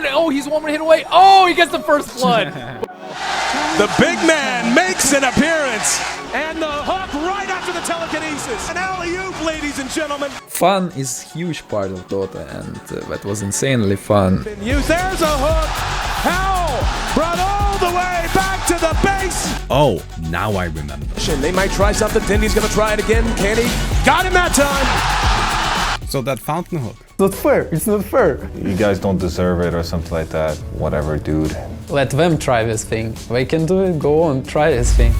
it. Oh, he's 1 hit away. Oh, he gets the first blood. The big man makes an appearance. And the hook right after the telekinesis. An alley-oop, ladies and gentlemen. Fun is a huge part of Dota, and that was insanely fun. There's a hook. Howell brought all the way back to the base. Oh, now I remember. They might try something. Dendi's gonna try it again. Can he? Got him that time. So that fountain hook. It's not fair. It's not fair. You guys don't deserve it or something like that. Whatever, dude. Let them try this thing. They can do it. Go on, try this thing.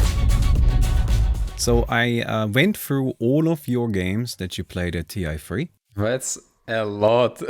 So I went through all of your games that you played at TI3. That's a lot.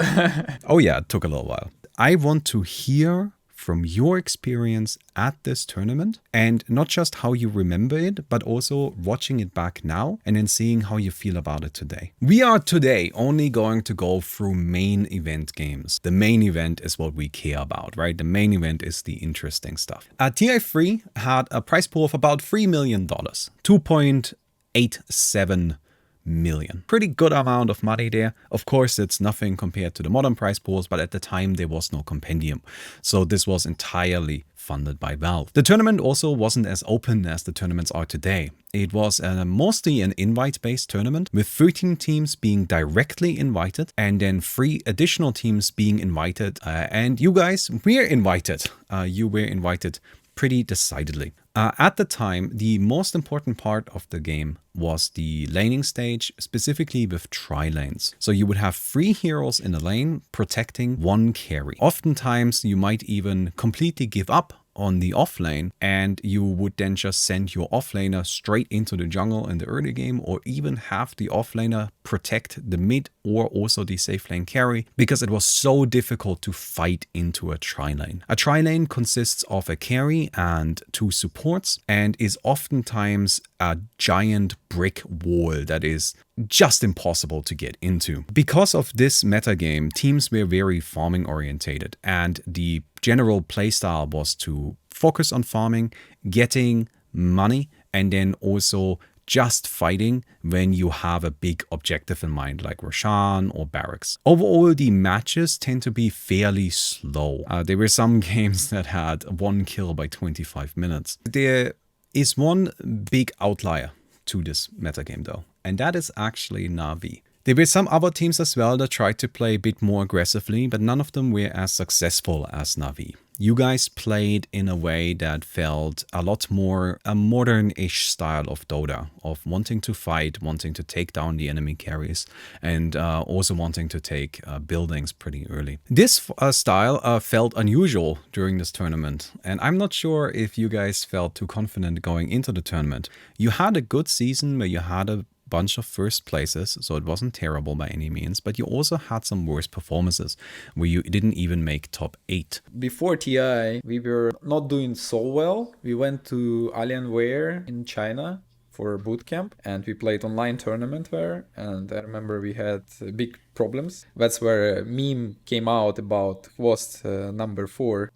Oh yeah, it took a little while. I want to hear from your experience at this tournament, and not just how you remember it, but also watching it back now and then seeing how you feel about it today. We are today only going to go through main event games. The main event is what we care about, right? The main event is the interesting stuff. TI3 had a prize pool of about $3 million, 2.87 million. Pretty good amount of money there. Of course, it's nothing compared to the modern prize pools, but at the time there was no compendium. So this was entirely funded by Valve. The tournament also wasn't as open as the tournaments are today. It was mostly an invite-based tournament with 13 teams being directly invited and then 3 additional teams being invited. And you guys were invited. You were invited pretty decidedly. At the time, the most important part of the game was the laning stage, specifically with tri-lanes. So you would have 3 heroes in a lane protecting 1 carry. Oftentimes, you might even completely give up on the offlane, and you would then just send your offlaner straight into the jungle in the early game, or even have the offlaner protect the mid or also the safe lane carry, because it was so difficult to fight into a tri-lane. A tri-lane consists of a carry and 2 supports, and is oftentimes a giant brick wall that is just impossible to get into. Because of this metagame, teams were very farming orientated, and the general playstyle was to focus on farming, getting money, and then also just fighting when you have a big objective in mind, like Roshan or Barracks. Overall, the matches tend to be fairly slow. There were some games that had 1 kill by 25 minutes. There is one big outlier to this metagame though, and that is actually NaVi. There were some other teams as well that tried to play a bit more aggressively, but none of them were as successful as NaVi. You guys played in a way that felt a lot more a modern-ish style of Dota, of wanting to fight, wanting to take down the enemy carries, and also wanting to take buildings pretty early. This style felt unusual during this tournament, and I'm not sure if you guys felt too confident going into the tournament. You had a good season where you had a bunch of first places, so it wasn't terrible by any means, but you also had some worse performances where you didn't even make top 8. Before TI, we were not doing so well. We went to Alienware in China for bootcamp, and we played online tournament there, and I remember we had big problems. That's where a meme came out about Quost number 4.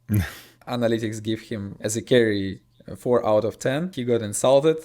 Analytics give him as a carry 4 out of 10. He got insulted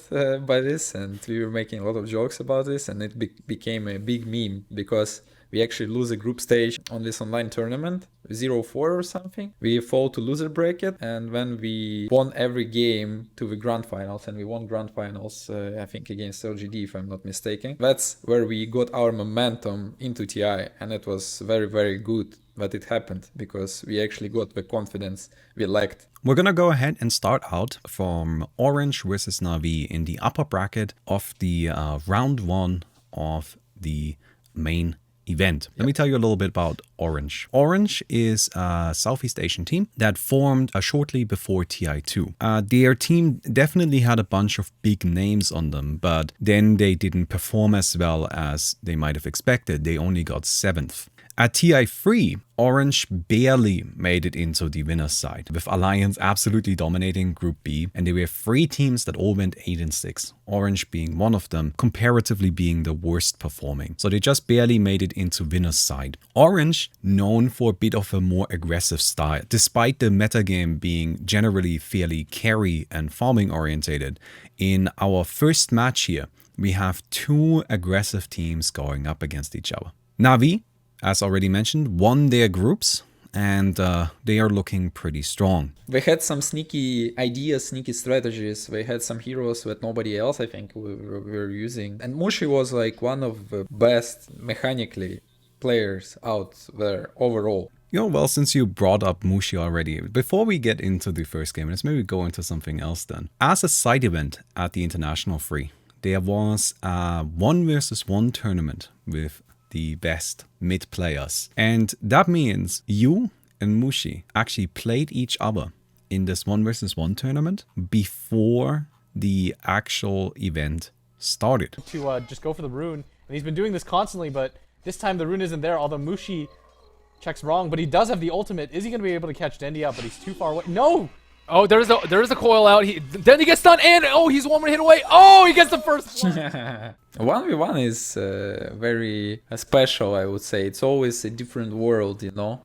by this, and we were making a lot of jokes about this, and it became a big meme because we actually lose a group stage on this online tournament, 0-4 or something. We fall to loser bracket, and when we won every game to the grand finals, and we won grand finals, I think against LGD if I'm not mistaken. That's where we got our momentum into TI, and it was very, very good that it happened, because we actually got the confidence we lacked. We're gonna go ahead and start out from Orange versus NaVi in the upper bracket of the round 1 of the main event. Let me tell you a little bit about Orange. Orange is a Southeast Asian team that formed shortly before TI2. Their team definitely had a bunch of big names on them, but then they didn't perform as well as they might have expected. They only got 7th. At TI3, Orange barely made it into the winner's side, with Alliance absolutely dominating Group B, and there were 3 teams that all went 8-6, Orange being one of them, comparatively being the worst performing. So they just barely made it into winner's side. Orange, known for a bit of a more aggressive style, despite the metagame being generally fairly carry and farming orientated. In our first match here, we have 2 aggressive teams going up against each other. NaVi, as already mentioned, won their groups and they are looking pretty strong. They had some sneaky ideas, sneaky strategies. They had some heroes that nobody else, I think, were using. And Mushi was like one of the best mechanically players out there overall. Well, since you brought up Mushi already, before we get into the first game, let's maybe go into something else then. As a side event at the International Free, there was a 1v1 tournament with the best mid players. And that means you and Mushi actually played each other in this 1v1 tournament before the actual event started. To just go for the rune, and he's been doing this constantly, but this time the rune isn't there, although Mushi checks wrong, but he does have the ultimate. Is he going to be able to catch Dendi up? But he's too far away. No! Oh, there is a coil out. Dendi gets stunned, and oh, he's 1 hit away. Oh, he gets the first one. 1v1 is very special, I would say. It's always a different world,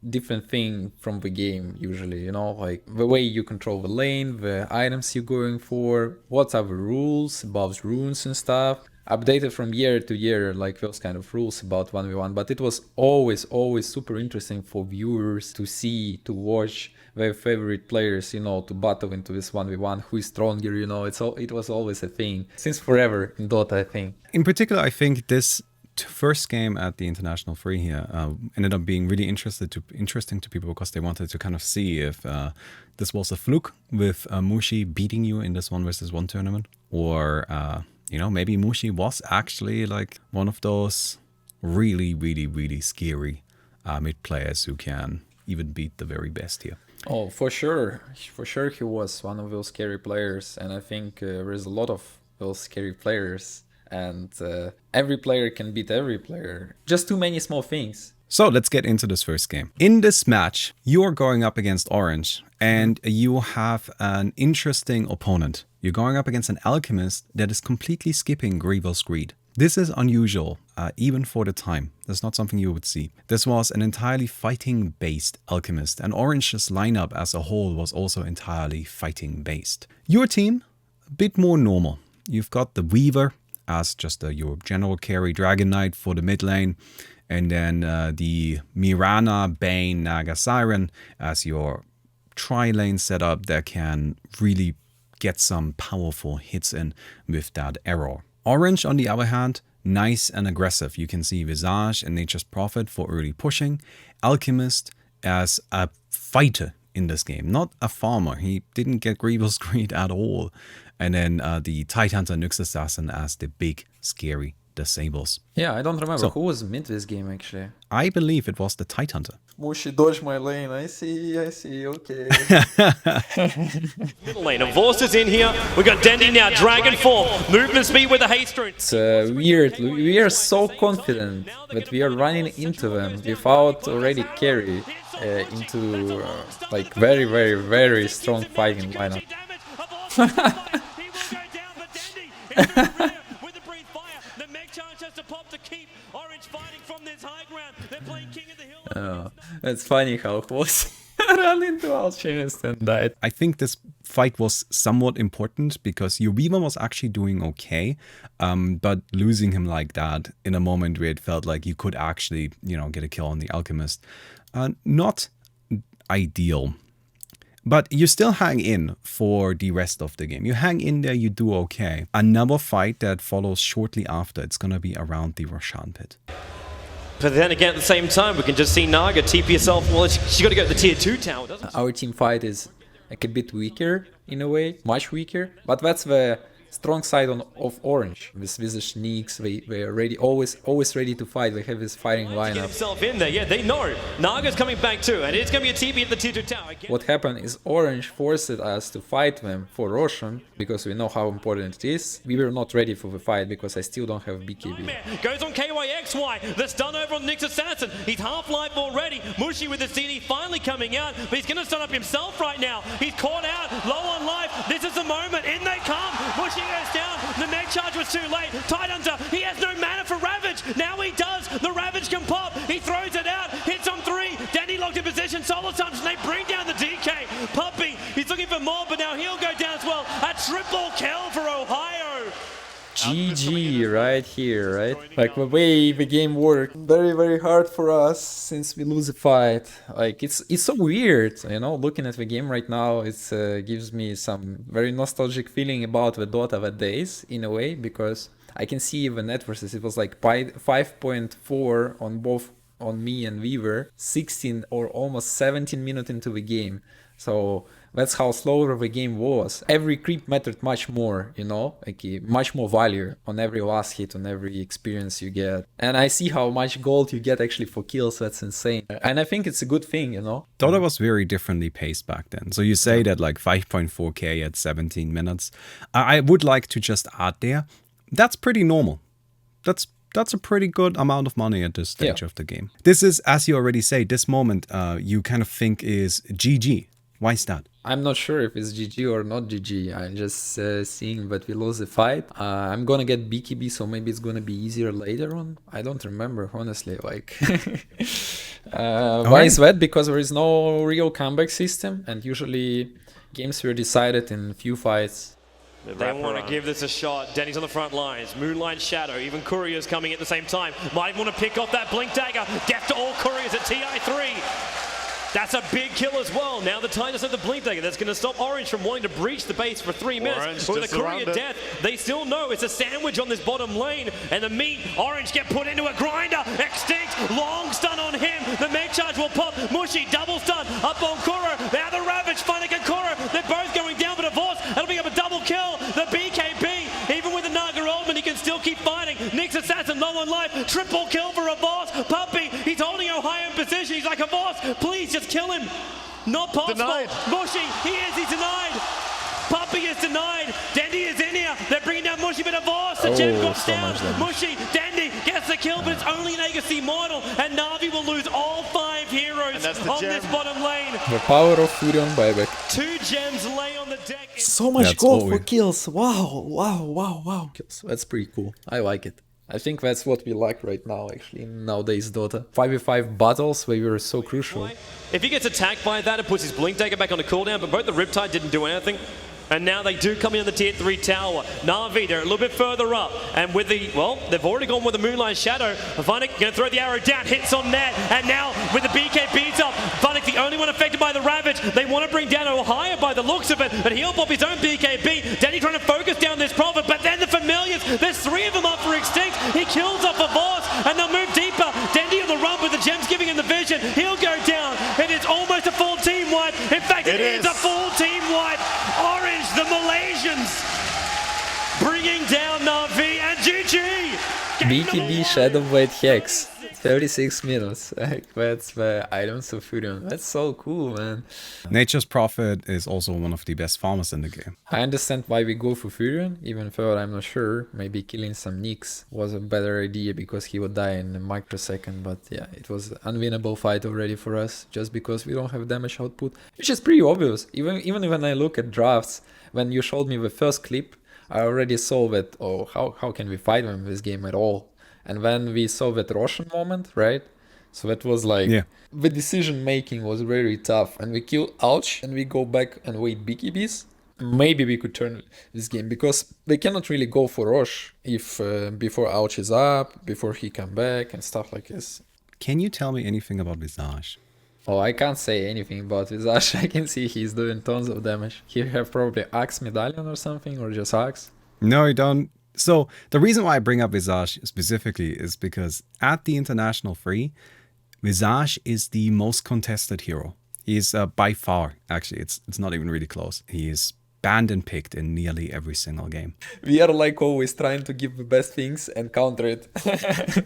different thing from the game usually, like the way you control the lane, the items you're going for, what are the rules about runes and stuff. Updated from year to year, like those kind of rules about 1v1, but it was always super interesting for viewers to see, to watch their favorite players, to battle into this 1v1, who is stronger, it was always a thing, since forever in Dota, I think. In particular, I think this first game at the International Free here ended up being really interesting to people because they wanted to kind of see if this was a fluke with Mushi beating you in this 1v1 tournament, or maybe Mushi was actually like one of those really scary mid players who can even beat the very best here. Oh, for sure he was one of those scary players, and I think there's a lot of those scary players, and every player can beat every player. Just too many small things. So let's get into this first game. In this match, you are going up against Orange, and you have an interesting opponent. You're going up against an alchemist that is completely skipping Greevil's Greed. This is unusual, even for the time. That's not something you would see. This was an entirely fighting-based alchemist, and Orange's lineup as a whole was also entirely fighting-based. Your team, a bit more normal. You've got the Weaver as just your general carry Dragon Knight for the mid lane, and then the Mirana, Bane, Naga, Siren as your tri-lane setup that can really get some powerful hits in with that arrow. Orange, on the other hand, nice and aggressive. You can see Visage and Nature's Prophet for early pushing. Alchemist as a fighter in this game, not a farmer. He didn't get Greevil's Greed at all. And then the Tidehunter Nyx Assassin as the big, scary disables. Yeah, I don't remember who was mid this game actually. I believe it was the Tidehunter. Mushi dodged my lane. I see, okay. Middle lane, Vorst is in here. We got Dendi now, Dragon form, movement speed with the haste rune. It's weird. We are so confident that we are running into them without already carry into like very strong fighting lineup. It's funny how it was. Ran into Alchemist and died. I think this fight was somewhat important because your Weaver was actually doing okay, but losing him like that in a moment where it felt like you could actually, get a kill on the Alchemist, not ideal. But you still hang in for the rest of the game. You hang in there, you do okay. Another fight that follows shortly after, it's gonna be around the Roshan pit. But then again, at the same time, we can just see Naga TP herself. Well, she's got to go to the tier 2 tower, doesn't she? Our team fight is like a bit weaker in a way, much weaker. But that's the strong side of Orange. With Visage Nyx, they are ready, always ready to fight. They have this fighting lineup. Get himself in there. Yeah, they know Naga's coming back too, and it's gonna be a TP at the tier 2 tower. What happened is Orange forced us to fight them for Roshan because we know how important it is. We were not ready for the fight because I still don't have BKB. Goes on KYXY. The stun over on Nyx Assassin. He's half-life already. Mushi with the CD finally coming out, but he's gonna stun up himself right now. He's caught out, low on life. This is the moment. In they come. Mushi goes down. The Meg charge was too late. Tidehunter, he has no mana for Ravage. Now he does. The Ravage can pop. He throws it out. Hits on 3. Dendi locked in position. Solo assumption. They bring down the DK. Puppy, he's looking for more, but now he'll go down as well. A triple kill for Ohio. GG right here, right? Like the way the game worked, very, very hard for us since we lose a fight. Like it's so weird, you know, looking at the game right now, it gives me some very nostalgic feeling about the Dota the days in a way, because I can see the net versus it was like 5.4 on both on me and Weaver, 16 or almost 17 minutes into the game. So that's how slow the game was. Every creep mattered much more, you know, like much more value on every last hit, on every experience you get. And I see how much gold you get actually for kills. That's insane. And I think it's a good thing, you know. Dota was very differently paced back then. So you say that like 5.4k at 17 minutes. I would like to just add there, that's pretty normal. That's a pretty good amount of money at this stage of the game. This is, as you already say, this moment you kind of think is GG. Why is that? I'm not sure if it's GG or not GG. I'm just seeing that we lost the fight. I'm gonna get BKB, so maybe it's gonna be easier later on. I don't remember, honestly. Like, why is that? Because there is no real comeback system, and usually games were decided in few fights. They want to give this a shot. Denny's on the front lines. Moonlight Shadow. Even Courier's coming at the same time. Might want to pick off that Blink Dagger. Death to all Couriers at TI3. That's a big kill as well. Now the tightness of the Blink Dagger. That's going to stop Orange from wanting to breach the base for 3 minutes. But with a Courier death, they still know it's a sandwich on this bottom lane. And the meat, Orange get put into a grinder. Extinct. Long stun on him. The Meg Charge will pop. Mushi double stun up on Kura. Now the Ravage, Funnick and Kura. They're both going down, but a Divorce. It'll be up a double kill. The BKB, even with the Naga Oldman, he can still keep fighting. Nick's Assassin low on life. Triple kill for Divorce. Puppy, he's holding Ohio in position. He's like, Divorce, please just kill him. Not possible. Denied. Mushi, he's denied. Puppy is denied. Dendi is in here. They're bringing down Mushi, but Divorce. The gem drops down. Mushi, Dendi gets the kill, but it's only an Agassi Mortal. And NaVi will lose all 5 heroes on this bottom lane. The power of Furion buyback. 2 gems lay on the deck. So much That's gold all for we- kills. Wow. Kills. That's pretty cool. I like it. I think that's what we like right now, actually, in nowadays Dota. 5v5 battles where we were so crucial. If he gets attacked by that, it puts his Blink Dagger back on the cooldown, but both the Riptide didn't do anything. And now they do come in on the tier 3 tower. NaVi, they're a little bit further up. And with the, well, they've already gone with the Moonlight Shadow. Funnick going to throw the arrow down, hits on net. And now with the BKBs up, Funnick the only one affected by the Ravage. They want to bring down Ohio by the looks of it, but he'll pop his own BKB. Denny trying to focus down this Prophet, but then the Familiars, there's 3 of them up for Extinct. He kills off a Divorce, and they'll move deeper. Dendi on the run with the gems giving him the vision. He'll go down. It is almost a full team wipe. In fact, it is a full team wipe. Orange, the Malaysians, bringing down NaVi and GG. BKB Shadowblade Hex. 36 minutes. Like, that's the items of Furion. That's so cool, man. Nature's Prophet is also one of the best farmers in the game. I understand why we go for Furion, even though I'm not sure. Maybe killing some Nyx was a better idea because he would die in a microsecond. But yeah, it was an unwinnable fight already for us, just because we don't have damage output, which is pretty obvious. Even when I look at drafts, when you showed me the first clip, I already saw that, oh, how can we fight in this game at all? And then we saw that Roshan moment, right? So that was like, the decision making was very tough. And we kill Ouch and we go back and wait BKBs. Maybe we could turn this game, because they cannot really go for Rosh if before Ouch is up, before he come back and stuff like this. Can you tell me anything about Visage? Oh, I can't say anything about Visage. I can see he's doing tons of damage. He have probably Axe Medallion or something, or just Axe. No, you don't. So the reason why I bring up Visage specifically is because at the International Free, Visage is the most contested hero. He is by far, actually, it's not even really close. He is banned and picked in nearly every single game. We are like always trying to give the best things and counter it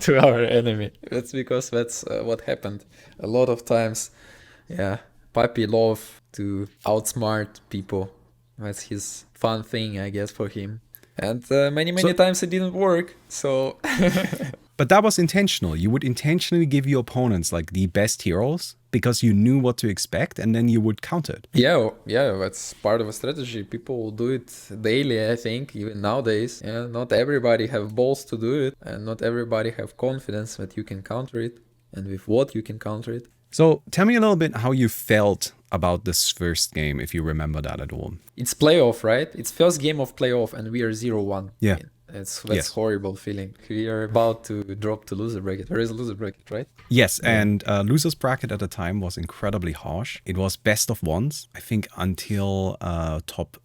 to our enemy. That's because that's what happened a lot of times. Yeah, Papi love to outsmart people. That's his fun thing, I guess, for him. And many times it didn't work, so... But that was intentional. You would intentionally give your opponents like the best heroes because you knew what to expect, and then you would counter it. Yeah, that's part of a strategy. People will do it daily, I think, even nowadays. Yeah, not everybody have balls to do it, and not everybody have confidence that you can counter it, and with what you can counter it. So tell me a little bit how you felt about this first game, if you remember that at all. It's playoff, right? It's first game of playoff, and we are 0-1. Yeah. That's Yes. horrible feeling. We are about to drop to loser bracket. There is a loser bracket, right? Yes, and losers bracket at the time was incredibly harsh. It was best of ones, I think, until top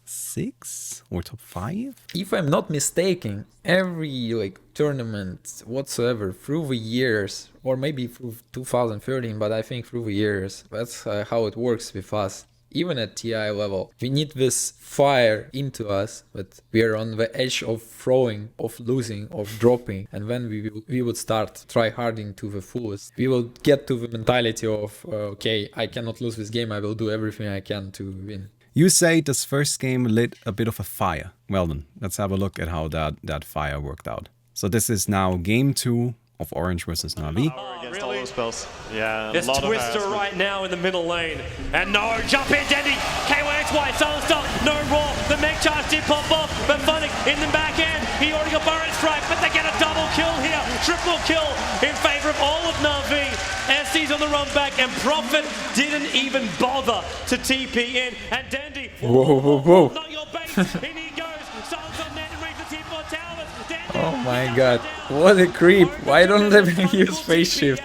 6 or top 5. If I'm not mistaken, every like tournament whatsoever through the years, or maybe through 2013, but I think through the years, that's how it works with us. Even at TI level, we need this fire into us, but we are on the edge of throwing, of losing, of dropping, and when we would start try harding to the fullest, we will get to the mentality of okay, I cannot lose this game, I will do everything I can to win. You say this first game lit a bit of a fire. Well then, let's have a look at how that fire worked out. So this is now game 2 of Orange versus NaVi. Against all those spells. Yeah, There's Twister right now in the middle lane. And no, jump in, Dendi. KYXY, silent stop, no raw. The mech charge did pop off, but Funnick in the back end. He already got Burrow Strike, but they get a double kill here. Triple kill in favor of all of NaVi. SD's on the run back, and Prophet didn't even bother to TP in. And Dendi, Whoa. not your base. In he goes. Silence on net and reach the T4 towers. Dendi, Oh my god, what a creep. Why don't let me use phase shift?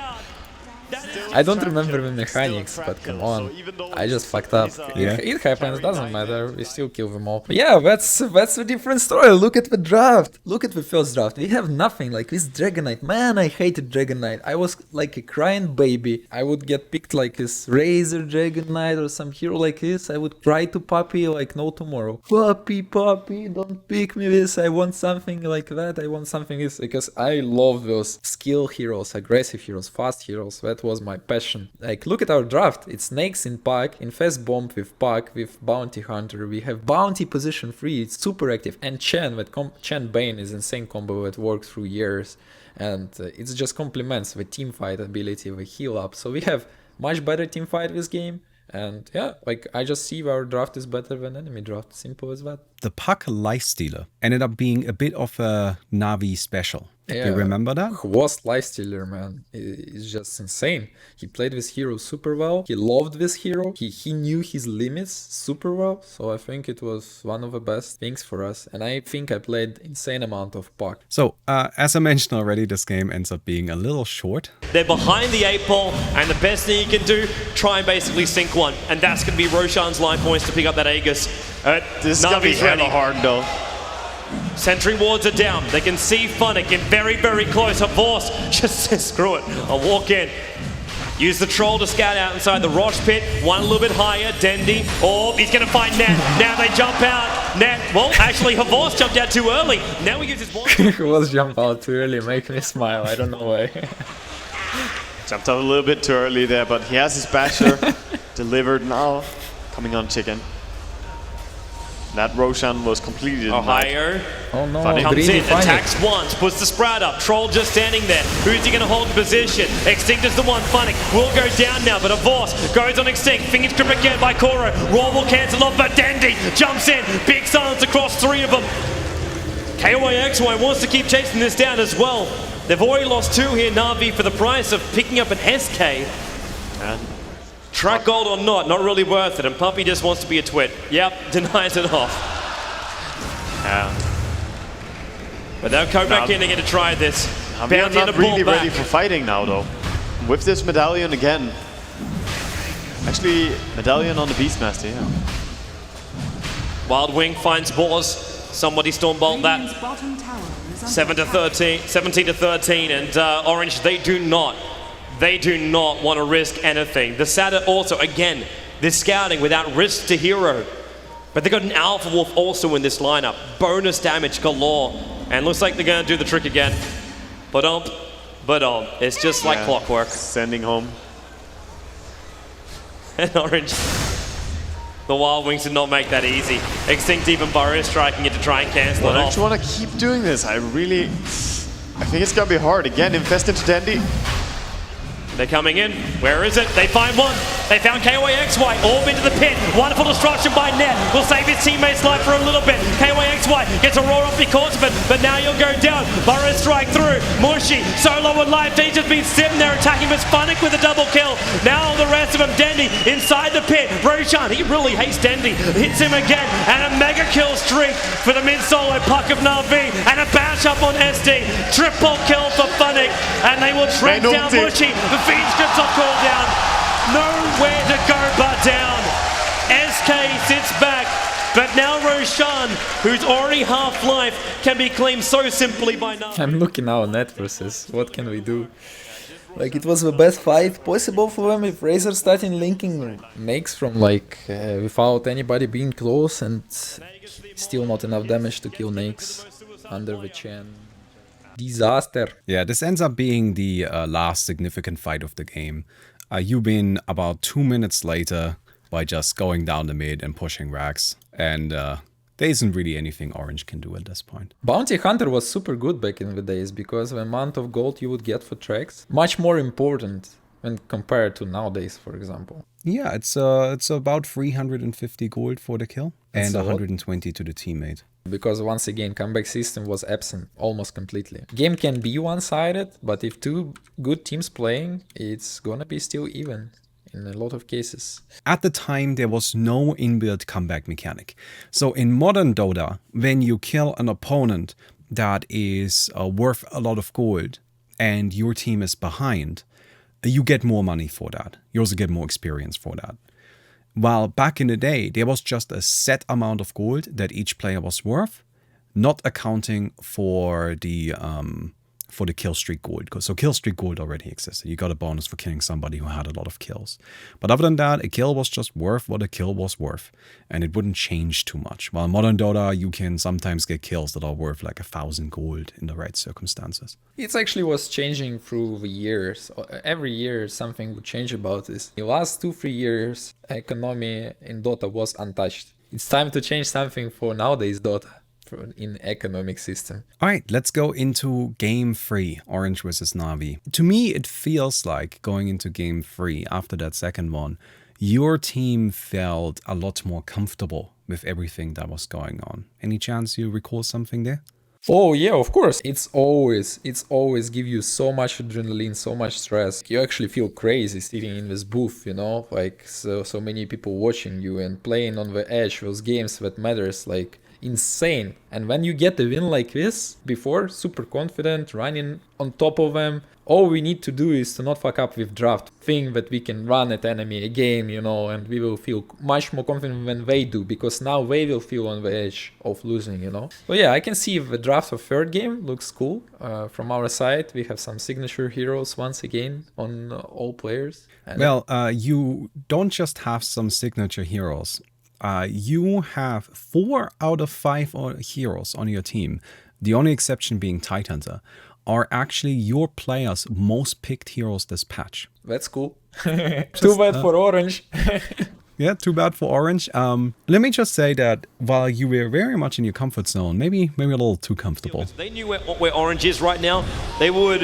I don't remember the mechanics, but come on, I just fucked up. Yeah. It happens, doesn't matter, we still kill them all. But yeah, that's a different story. Look at the draft, look at the first draft. We have nothing, like this Dragon Knight. Man, I hated Dragon Knight. I was like a crying baby. I would get picked like this Razor Dragon Knight or some hero like this. I would cry to Puppy like no tomorrow. Puppy, don't pick me this. I want something like that. I want something this, because I love those skill heroes, aggressive heroes, fast heroes. That was my passion. Like, look at our draft. It's Snakes in Pack, Infest Bomb with Pack, with Bounty Hunter. We have Bounty position 3, it's super active. And Chen, Chen Bane is insane combo that works through years. And it just complements the team fight ability, the heal up. So we have much better team fight this game. And yeah, like, I just see our draft is better than enemy draft. Simple as that. The Puck Lifestealer ended up being a bit of a NaVi special. Yeah, Do you remember that? Who was Lifestealer, man? It's just insane. He played this hero super well. He loved this hero. He knew his limits super well. So I think it was one of the best things for us. And I think I played insane amount of Puck. So, as I mentioned already, this game ends up being a little short. They're behind the 8 ball, and the best thing you can do, try and basically sink one. And that's going to be Roshan's line points to pick up that Aegis. This is going to be hella hard though. Sentry wards are down. They can see Funnick in very, very close. Horse just says, screw it, I'll walk in. Use the troll to scout out inside the Rosh pit. One a little bit higher. Dendi. Oh, he's going to find Net. Now they jump out. Net. Well, actually, Horse jumped out too early. Now he uses one. He was jump out too early, make me smile. I don't know why. Jumped out a little bit too early there, but he has his basher delivered now. Coming on chicken. That Roshan was completely denied. Ohio. Oh no, Comes in, attacks once, puts the sprout up. Troll just standing there. Who's he going to hold in position? Extinct is the one. Funnick will go down now, but Avos goes on Extinct. Fingers grip again by Koro. Raw will cancel off, but Dendi jumps in. Big silence across 3 of them. KYXY wants to keep chasing this down as well. They've already lost 2 here, NaVi, for the price of picking up an SK. And Track gold or not really worth it, and Puppy just wants to be a twit. Yep, denies it off. yeah. But they'll go back in again to try this. We are not really ready for fighting now though. With this medallion again. Actually, medallion on the Beastmaster, yeah. Wild Wing finds Boars. Somebody Stormbolt that. 17 to 13, and Orange, they do not want to risk anything. The Satyr also, again, they're scouting without risk to hero. But they got an Alpha Wolf also in this lineup. Bonus damage galore. And looks like they're going to do the trick again. But it's just like clockwork. Sending home. And Orange, the Wild Wings did not make that easy. Extinct even Burrow striking it to try and cancel it I off. just want to keep doing this. I think it's going to be hard. Again, Infest into Dendi. They're coming in. Where is it? They find one. They found KYXY, orb into the pit. Wonderful destruction by Net. Will save his teammate's life for a little bit. KYXY gets a roar off because of it, but now you'll go down. Burrow strike through. Mushi, solo on life. He's just been sitting there attacking with Funnick with a double kill. Now the rest of them, Dendi inside the pit. Roshan, he really hates Dendi. Hits him again, and a mega kill streak for the mid-solo puck of NaVi, and a bash up on SD. Triple kill for Funnick, and they will track down Mushi. The feed scripts are called down. Nowhere to go but down. SK sits back, but now Roshan, who's already half-life, can be claimed so simply by NaVi. I'm looking now at net versus. What can we do? Like, it was the best fight possible for them if Razor started linking makes from like without anybody being close, and still not enough damage to kill Nakes under the chain. Disaster. Yeah, this ends up being the last significant fight of the game. You win about 2 minutes later by just going down the mid and pushing racks, and there isn't really anything Orange can do at this point. Bounty Hunter was super good back in the days, because the amount of gold you would get for tracks, much more important when compared to nowadays, for example. Yeah, it's about 350 gold for the kill, and 120 to the teammate. Because once again, comeback system was absent almost completely. Game can be one-sided, but if two good teams playing, it's gonna be still even in a lot of cases. At the time, there was no inbuilt comeback mechanic. So in modern Dota, when you kill an opponent that is worth a lot of gold and your team is behind, you get more money for that. You also get more experience for that. While back in the day, there was just a set amount of gold that each player was worth, not accounting for the kill streak gold. So kill streak gold already existed. You got a bonus for killing somebody who had a lot of kills. But other than that, a kill was just worth what a kill was worth, and it wouldn't change too much. While in modern Dota, you can sometimes get kills that are worth like 1,000 gold in the right circumstances. It actually was changing through the years. Every year something would change about this. The last 2-3 years, economy in Dota was untouched. It's time to change something for nowadays Dota. In economic system. Alright, let's go into game 3, Orange versus NaVi. To me, it feels like going into game 3 after that second one, your team felt a lot more comfortable with everything that was going on. Any chance you recall something there? Oh yeah, of course. It's always give you so much adrenaline, so much stress. You actually feel crazy sitting in this booth, you know, like so many people watching you and playing on the edge, those games that matters, like insane. And when you get a win like this, before super confident, running on top of them, all we need to do is to not fuck up with draft, think that we can run at enemy again, you know, and we will feel much more confident when they do, because now they will feel on the edge of losing, you know. So yeah, I can see the draft of third game looks cool. From our side, we have some signature heroes once again on all players. And well, you don't just have some signature heroes. You have 4 out of 5 heroes on your team, the only exception being Tidehunter, are actually your players' most picked heroes this patch. That's cool. Too bad for Orange. Yeah, too bad for Orange. Let me just say that while you were very much in your comfort zone, maybe a little too comfortable. They knew where Orange is right now. They would,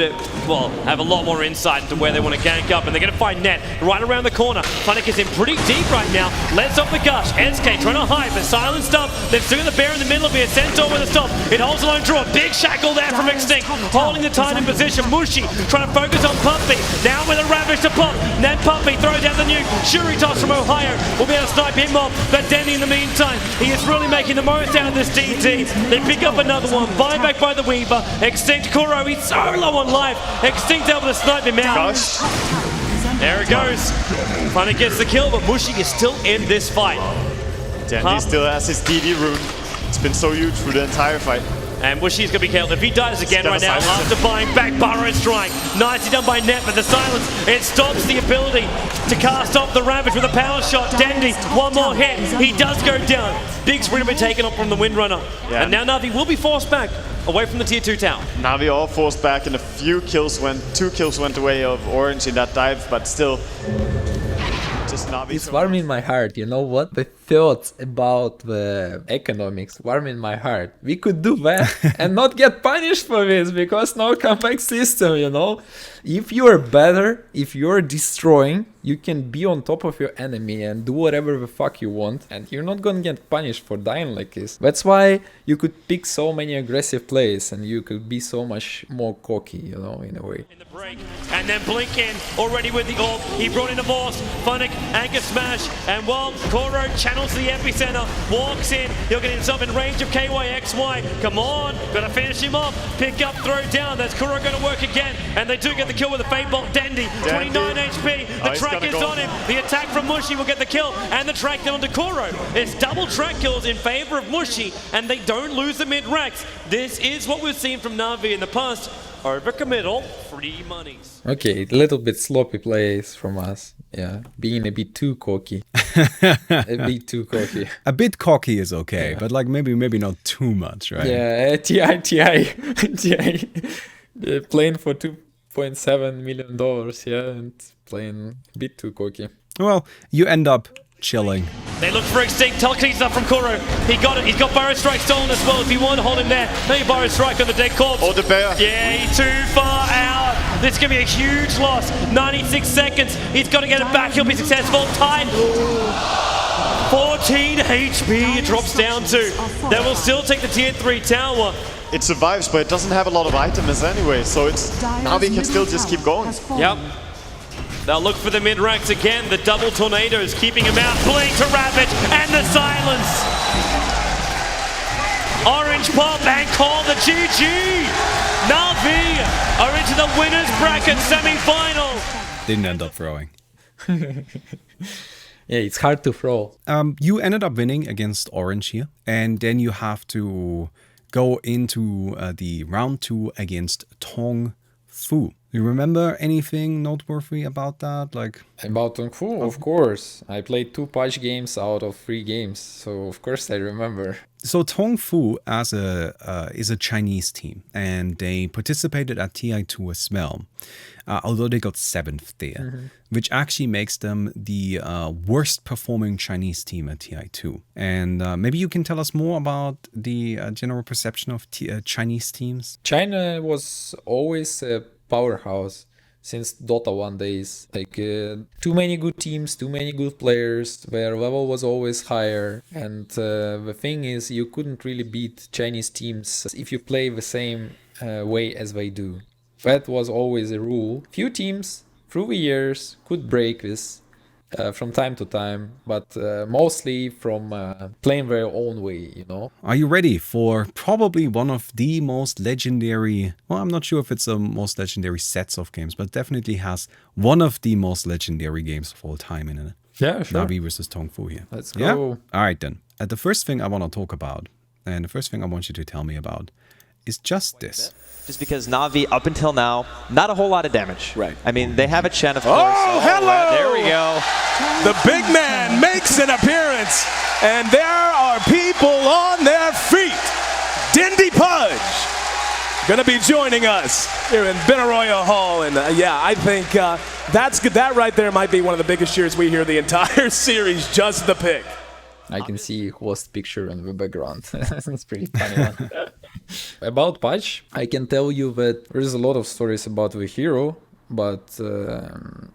well, have a lot more insight into where they want to gank up, and they're going to find Net right around the corner. Funnick is in pretty deep right now. Lets off the gush. SK trying to hide, but silenced up. They've still got the bear in the middle of here. Centaur with a stop. It holds alone draw. Big shackle there from Extinct. Holding the time in position. Mushi trying to focus on Puppy. Now with a Ravage to pop. Then Puppy throws out the nuke. Shuri toss from Ohio will be able to snipe him off, but Dendi in the meantime, he is really making the most out of this DD. They pick up another one, buyback by the Weaver. Extinct Kuro, he's so low on life. Extinct able to snipe him out. There it goes. Funnick gets the kill, but Mushi is still in this fight. Dendi still has his DD rune. It's been so huge through the entire fight. And Mushi's gonna be killed. If he dies again right now, after buying back Burrow strike. Nicely done by Net, but the silence, it stops the ability to cast off the Ravage with a power shot. Dendi, one more hit. He does go down. Big's going to be taken off from the Windrunner. Yeah. And now NaVi will be forced back away from the tier 2 tower. NaVi all forced back, and two kills went away of Orange in that dive, but still. It's warm in my heart, you know what? The thoughts about the economics warm in my heart. We could do that and not get punished for this, because no comeback system, you know? If you're better, if you're destroying, you can be on top of your enemy and do whatever the fuck you want, and you're not gonna get punished for dying like this. That's why you could pick so many aggressive plays, and you could be so much more cocky, you know, in a way. In the break, and then Blink in, already with the orb. He brought in a Morse, Funnick, anchor smash, and while Koro channels the epicenter, walks in, he'll get himself in range of KYXY. Come on, gotta finish him off. Pick up, throw down. That's Kuro gonna work again, and they do get the kill with a Fate Bolt. Dendi, 29 HP. The track is on him. The attack from Mushi will get the kill, and the track down to Kuro. It's double track kills in favor of Mushi, and they don't lose the mid-racks. This is what we've seen from NaVi in the past. Overcommittal, free monies. Okay, a little bit sloppy plays from us. Yeah, being a bit too cocky. A bit too cocky. A bit cocky is okay, but like maybe not too much, right? Yeah, TI, playing for $2.7 million, yeah, and playing a bit too cocky. Well, you end up chilling. They look for Extinct. Telekinesis up from Kuro. He got it. He's got Burrow Strike stolen as well. If you want to hold him there, maybe Burrow Strike on the dead corpse. Oh, the bear. Yeah, he's too far out. This is going to be a huge loss. 96 seconds. He's got to get it back. He'll be successful. Tied. 14 HP it drops down to. They will still take the tier 3 tower. It survives, but it doesn't have a lot of items anyway, so it's NaVi can still just keep going. Yep. They'll look for the mid-ranks again. The double tornadoes keeping him out. Blink to Ravage and the silence. Orange pop and call the GG. NaVi are into the winners bracket semi-final. Didn't end up throwing. Yeah, it's hard to throw. You ended up winning against Orange here, and then you have to go into the round 2 against Tongfu. Do you remember anything noteworthy about that? Like About Tongfu, of course. I played 2 Pudge games out of 3 games, so of course I remember. So Tongfu is a Chinese team, and they participated at TI2 as well, although they got 7th there, which actually makes them the worst performing Chinese team at TI2. And maybe you can tell us more about the general perception of Chinese teams? China was always a powerhouse since Dota 1 days. Like too many good teams, too many good players, their level was always higher, and the thing is you couldn't really beat Chinese teams if you play the same way as they do. That was always a rule. Few teams through the years could break this from time to time, but mostly from playing their own way, you know. Are you ready for probably one of the most legendary, well, I'm not sure if it's the most legendary sets of games, but definitely has one of the most legendary games of all time in it. Yeah, sure. NaVi versus Tongfu here. Let's go. Yeah? All right then. The first thing I want to talk about, and the first thing I want you to tell me about, is just this. Just because NaVi, up until now, not a whole lot of damage. Right. I mean, they have a Chen, of course. Oh, hello! There we go. The big man makes an appearance, and there are people on their feet. Dendi Pudge going to be joining us here in Benaroya Hall, and yeah, I think that's good. That right there might be one of the biggest cheers we hear the entire series. Just the pick. I can see host picture on the background. It's pretty funny one. About Pudge, I can tell you that there's a lot of stories about the hero, but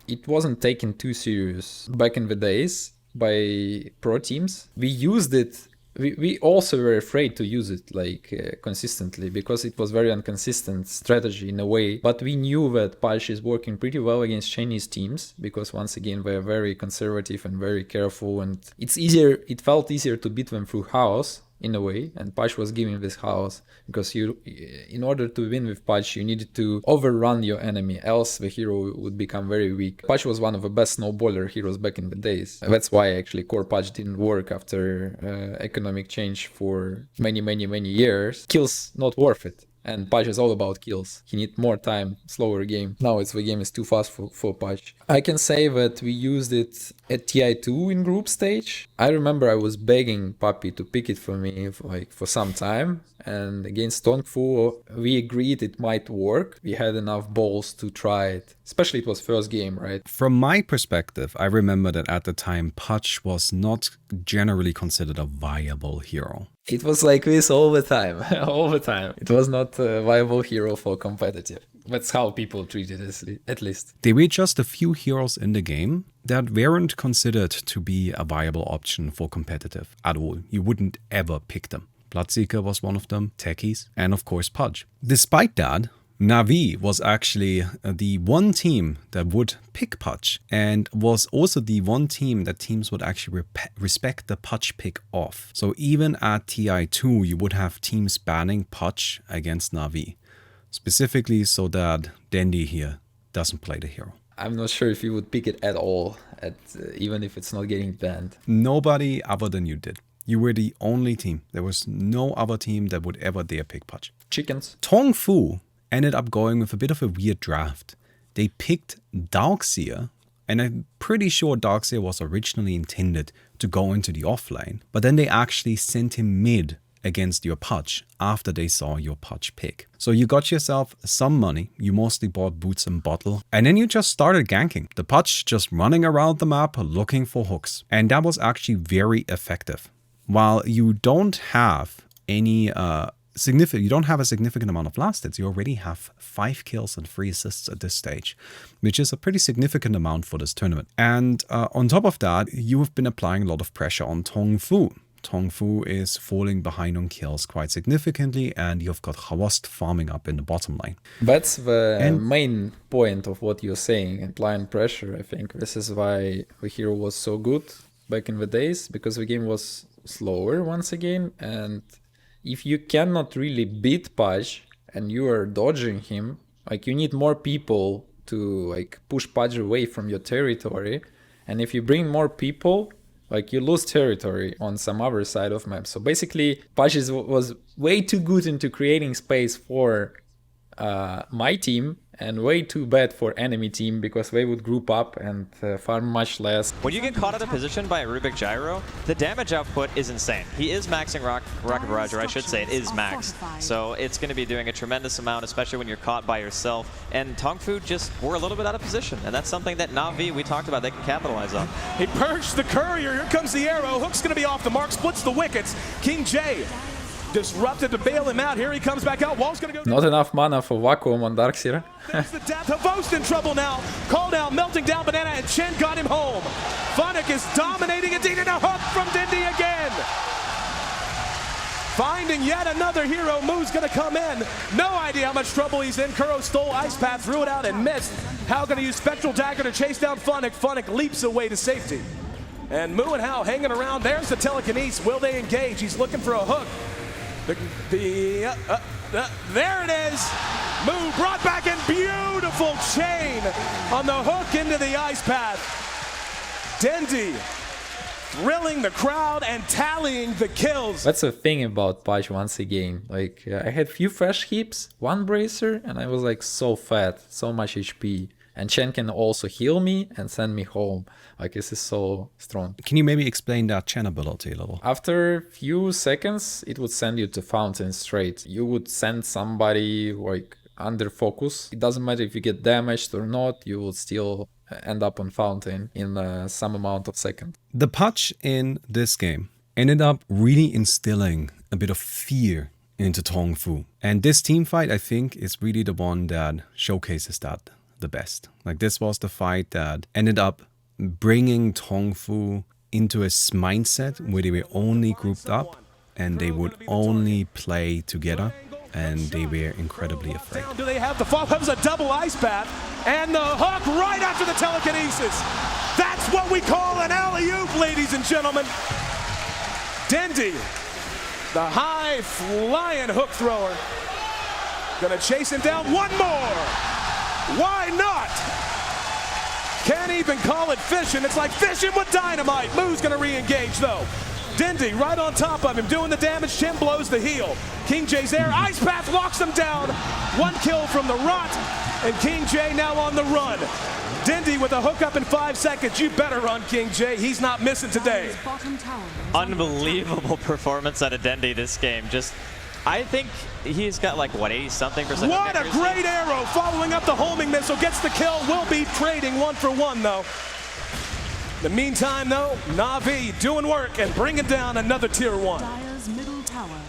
it wasn't taken too serious back in the days by pro teams. We used it. We also were afraid to use it like consistently because it was very inconsistent strategy in a way. But we knew that Pudge is working pretty well against Chinese teams because once again they're very conservative and very careful, and it's easier. It felt easier to beat them through house in a way, and Pudge was giving this house because in order to win with Pudge you needed to overrun your enemy, else the hero would become very weak. Pudge was one of the best snowballer heroes back in the days. That's why actually core Pudge didn't work after economic change for many years. Kills not worth it. And Pudge is all about kills. He needs more time, slower game. Now the game is too fast for Pudge. I can say that we used it at TI2 in group stage. I remember I was begging Puppy to pick it for me for some time. And against Tongfu, we agreed it might work. We had enough balls to try it. Especially it was first game, right? From my perspective, I remember that at the time, Pudge was not generally considered a viable hero. It was like this all the time, all the time. It was not a viable hero for competitive. That's how people treated it, at least. There were just a few heroes in the game that weren't considered to be a viable option for competitive at all. You wouldn't ever pick them. Bloodseeker was one of them, Techies, and of course Pudge. Despite that, NaVi was actually the one team that would pick Pudge, and was also the one team that teams would actually respect the Pudge pick off. So even at TI2, you would have teams banning Pudge against NaVi, specifically so that Dendi here doesn't play the hero. I'm not sure if you would pick it at all, even if it's not getting banned. Nobody other than you did. You were the only team. There was no other team that would ever dare pick Pudge. Chickens. Tongfu ended up going with a bit of a weird draft. They picked Darkseer, and I'm pretty sure Darkseer was originally intended to go into the offlane, but then they actually sent him mid against your Pudge after they saw your Pudge pick. So you got yourself some money, you mostly bought boots and bottle, and then you just started ganking. The Pudge just running around the map looking for hooks, and that was actually very effective. While you don't have any you don't have a significant amount of last hits, you already have 5 kills and 3 assists at this stage, which is a pretty significant amount for this tournament. And on top of that, you have been applying a lot of pressure on Tongfu. Tongfu is falling behind on kills quite significantly, and you've got Hwost farming up in the bottom lane. That's the main point of what you're saying, applying pressure. I think this is why the hero was so good back in the days, because the game was slower once again, and if you cannot really beat Pudge and you are dodging him, like you need more people to like push Pudge away from your territory, and if you bring more people, like you lose territory on some other side of map. So basically Pudge was way too good into creating space for my team, and way too bad for enemy team, because they would group up and farm much less. When you get caught out of position by a Rubik Gyro, the damage output is insane. He is maxing Rocket Barrage, or I should say it is maxed. So it's going to be doing a tremendous amount, especially when you're caught by yourself. And Tongfu just were a little bit out of position, and that's something that NaVi, we talked about, they can capitalize on. He purged the courier, here comes the arrow, Hook's going to be off the mark, splits the wickets. King J disrupted to bail him out. Here he comes back out. Wall's gonna go. Not enough mana for Vacuum on Darkseer. There's the death. Hwost in trouble now. Call down, melting down banana, and Chen got him home. Funnick is dominating indeed, and a hook from Dendi again. Finding yet another hero. Moo's gonna come in. No idea how much trouble he's in. Kuro stole Ice Path, threw it out and missed. Hao gonna use Spectral Dagger to chase down Funnick. Funnick leaps away to safety. And Moo and Hao hanging around. There's the telekinesis. Will they engage? He's looking for a hook. There it is. Moo brought back in, beautiful chain on the hook into the Ice Path. Dendi thrilling the crowd and tallying the kills. That's the thing about Pudge once again. Like I had few fresh heaps, 1 bracer, and I was like so fat, so much HP. And Chen can also heal me and send me home. Like this is so strong. Can you maybe explain that Chen ability a little? After few seconds, it would send you to Fountain straight. You would send somebody like under focus. It doesn't matter if you get damaged or not, you will still end up on Fountain in some amount of seconds. The Pudge in this game ended up really instilling a bit of fear into Tongfu. And this team fight, I think, is really the one that showcases that the best. Like this was the fight that ended up bringing Tongfu into a mindset where they were only grouped up and they would only play together, and they were incredibly afraid. Do they have the fall? Comes a double Ice Path and the hook right after the telekinesis. That's what we call an alley-oop, ladies and gentlemen. Dendi, the high flying hook thrower, gonna chase him down. One more. Why not? Can't even call it fishing. It's like fishing with dynamite. Moo's gonna re-engage though. Dendi right on top of him, doing the damage. Chen blows the heel. King J's there. Ice Path locks him down. 1 kill from the Rot, and King J now on the run. Dendi with a hook up in 5 seconds. You better run, King J. He's not missing today. Unbelievable performance out of Dendi this game. Just, I think he's got like, what, 80-something%? What a great arrow following up the homing missile. Gets the kill. Will be trading 1 for 1 though. In the meantime though, NaVi doing work and bringing down another tier 1.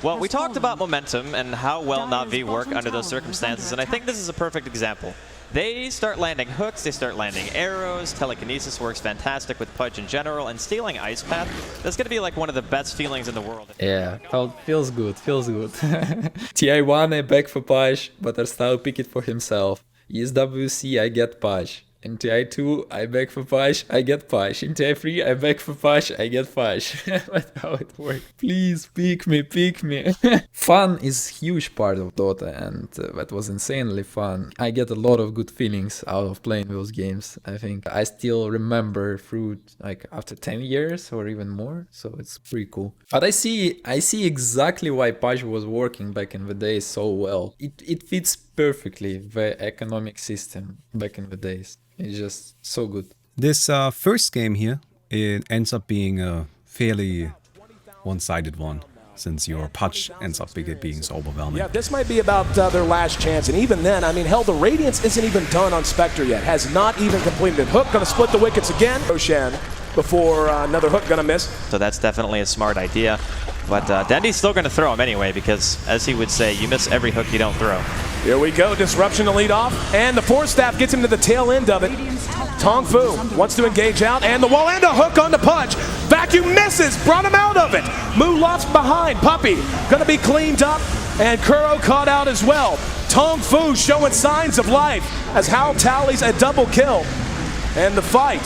Well, we talked about momentum and how well NaVi work under those circumstances, and I think this is a perfect example. They start landing hooks, they start landing arrows, telekinesis works fantastic with Pudge in general, and stealing Ice Path, that's going to be like one of the best feelings in the world. Yeah, feels good, feels good. TI1 I back for Pudge, but Arstyle pick it for himself. ESWC I get Pudge. In TI2 I back for Pudge, I get Pudge. In TI3 I back for Pudge, I get Pudge. That's how it works. Please pick me, pick me. Fun is huge part of Dota, and that was insanely fun. I get a lot of good feelings out of playing those games. I think I still remember through like after 10 years or even more, so it's pretty cool. But I see exactly why Pudge was working back in the day so well. It fits perfectly the economic system back in the days. It's just so good. This first game here, it ends up being a fairly one-sided one, since your Pudge ends up being so overwhelming. Yeah, this might be about their last chance, and even then, I mean, hell, the Radiance isn't even done on Spectre yet. Has not even completed it. Hook gonna split the wickets again. Roshan before another hook gonna miss. So that's definitely a smart idea. But Dendi's still going to throw him anyway because, as he would say, you miss every hook you don't throw. Here we go, disruption to lead off, and the force staff gets him to the tail end of it. Tongfu wants to engage out, and the wall and a hook on the Pudge. Vacuum misses, brought him out of it. Mu lost behind, Puppy gonna be cleaned up, and Kuro caught out as well. Tongfu showing signs of life as Hal tallies a double kill. And the fight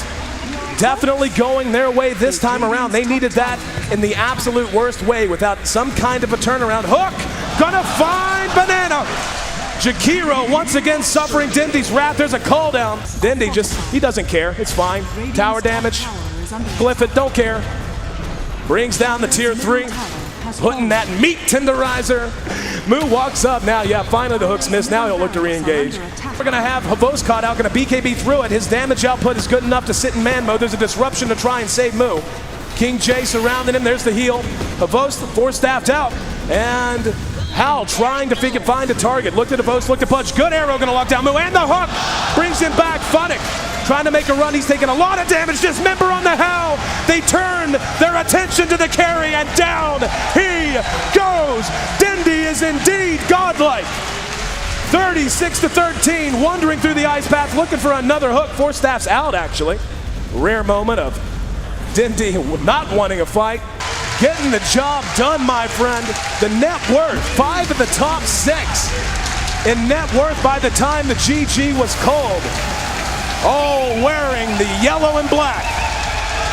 definitely going their way this time around. They needed that in the absolute worst way without some kind of a turnaround. Hook, gonna find Banana. Jakiro once again suffering Dendi's wrath. There's a call down. Dendi he doesn't care. It's fine. Tower damage. Glyph it, don't care. Brings down the tier 3. Putting that meat tenderizer. Mu walks up now. Yeah, finally the hook's missed. Now he'll look to re-engage. We're going to have Havos caught out. Going to BKB through it. His damage output is good enough to sit in man mode. There's a disruption to try and save Mu. King J surrounding him. There's the heal. Havos, force staffed out. And Hal trying to find a target. Looked at Havos, looked at Pudge. Good arrow going to lock down Mu. And the hook brings him back. Funnick trying to make a run. He's taking a lot of damage. Dismember on the Hal. They turn their attention to the carry, and down he goes. Dendi is indeed godlike. 36-13, wandering through the ice path, looking for another hook. Force staff's out, actually. Rare moment of Dendi not wanting a fight. Getting the job done, my friend. The net worth, 5 of the top 6 in net worth by the time the GG was called. All wearing the yellow and black.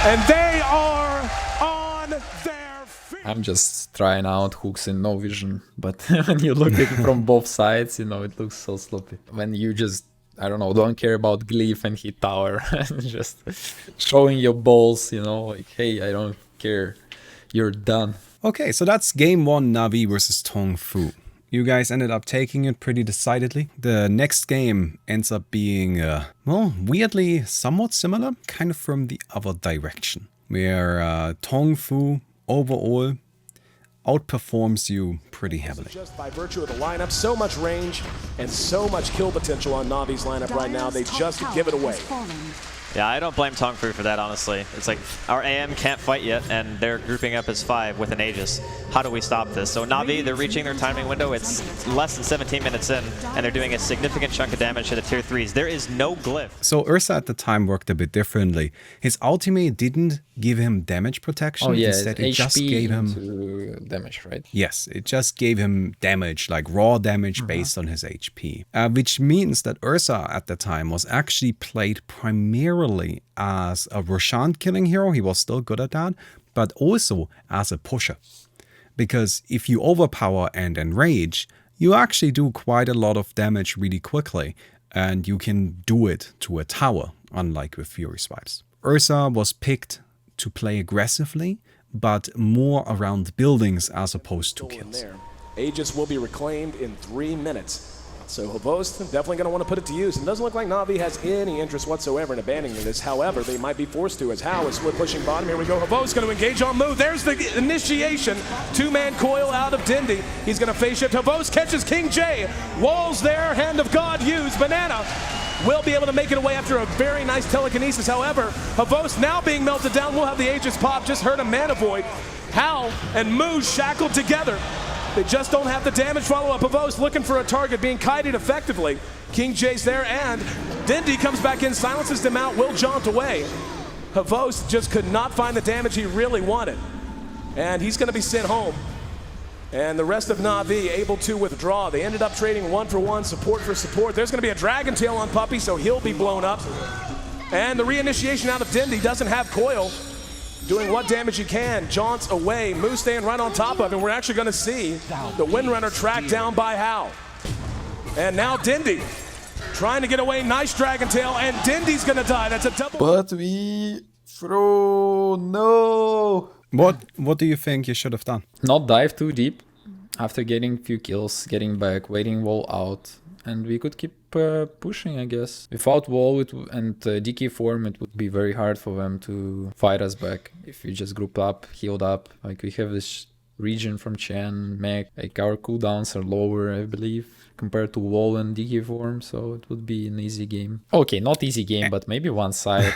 And they are on their feet. I'm just trying out hooks in no vision, but when you look at it from both sides, you know, it looks so sloppy. When you just, I don't know, don't care about glyph and hit tower, just showing your balls, you know, like, hey, I don't care, you're done. Okay, so that's game 1, NaVi versus Tongfu. You guys ended up taking it pretty decidedly. The next game ends up being, well, weirdly somewhat similar, kind of from the other direction, where Tongfu overall outperforms you pretty heavily. Just by virtue of the lineup, so much range and so much kill potential on NaVi's lineup right now, they just give it away. Yeah, I don't blame Tongfu for that, honestly. It's like, our AM can't fight yet, and they're grouping up as 5 with an Aegis. How do we stop this? So NaVi, they're reaching their timing window. It's less than 17 minutes in, and they're doing a significant chunk of damage to the tier 3s. There is no glyph. So Ursa at the time worked a bit differently. His ultimate didn't give him damage protection. Oh yeah, instead it just gave him damage, right? Yes, it just gave him damage, like raw damage based on his HP. Which means that Ursa at the time was actually played primarily as a Roshan killing hero. He was still good at that, but also as a pusher. Because if you overpower and enrage, you actually do quite a lot of damage really quickly, and you can do it to a tower, unlike with Fury Swipes. Ursa was picked to play aggressively, but more around buildings as opposed to kills. Aegis will be reclaimed in 3 minutes. So Havos definitely going to want to put it to use. And it doesn't look like NaVi has any interest whatsoever in abandoning this. However, they might be forced to, as Hal is split pushing bottom. Here we go. Havos going to engage on Mu. There's the initiation. 2-man coil out of Dendi. He's going to face shift. Havos catches King J. Walls there. Hand of God used. Banana will be able to make it away after a very nice telekinesis. However, Havos now being melted down. We'll have the Aegis pop. Just heard a mana void. Hal and Mu shackled together. They just don't have the damage follow-up. Pavos looking for a target, being kited effectively. King J's there, and Dendi comes back in, silences them out, will jaunt away. Pavos just could not find the damage he really wanted. And he's going to be sent home. And the rest of NaVi able to withdraw. They ended up trading 1-for-1, support for support. There's going to be a Dragon Tail on Puppy, so he'll be blown up. And the reinitiation out of Dendi doesn't have coil. Doing what damage he can, jaunts away. Moose staying right on top of him. We're actually going to see the Windrunner tracked down by Hal. And now Dendi trying to get away. Nice Dragon Tail, and Dendi's going to die. That's a double. But we throw, no. What do you think you should have done? Not dive too deep. After getting few kills, getting back, waiting wall out, and we could keep pushing, I guess. Without wall and DK form, it would be very hard for them to fight us back. If we just group up, healed up, like we have this region from Chen, Mech, like our cooldowns are lower, I believe, compared to wall and DK form, so it would be an easy game. Okay, not easy game, but maybe one side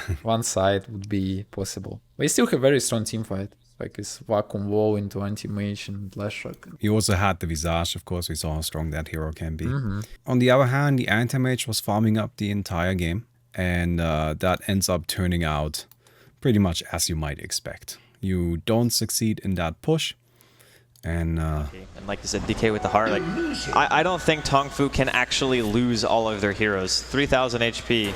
would be possible. We still have very strong team fight. Like his vacuum wall into anti-mage and last shock. He also had the Visage, of course, we saw how strong that hero can be. On the other hand, the anti-mage was farming up the entire game, and that ends up turning out pretty much as you might expect. You don't succeed in that push, and like you said, DK with the heart. Like I don't think Tongfu can actually lose all of their heroes. 3,000 HP.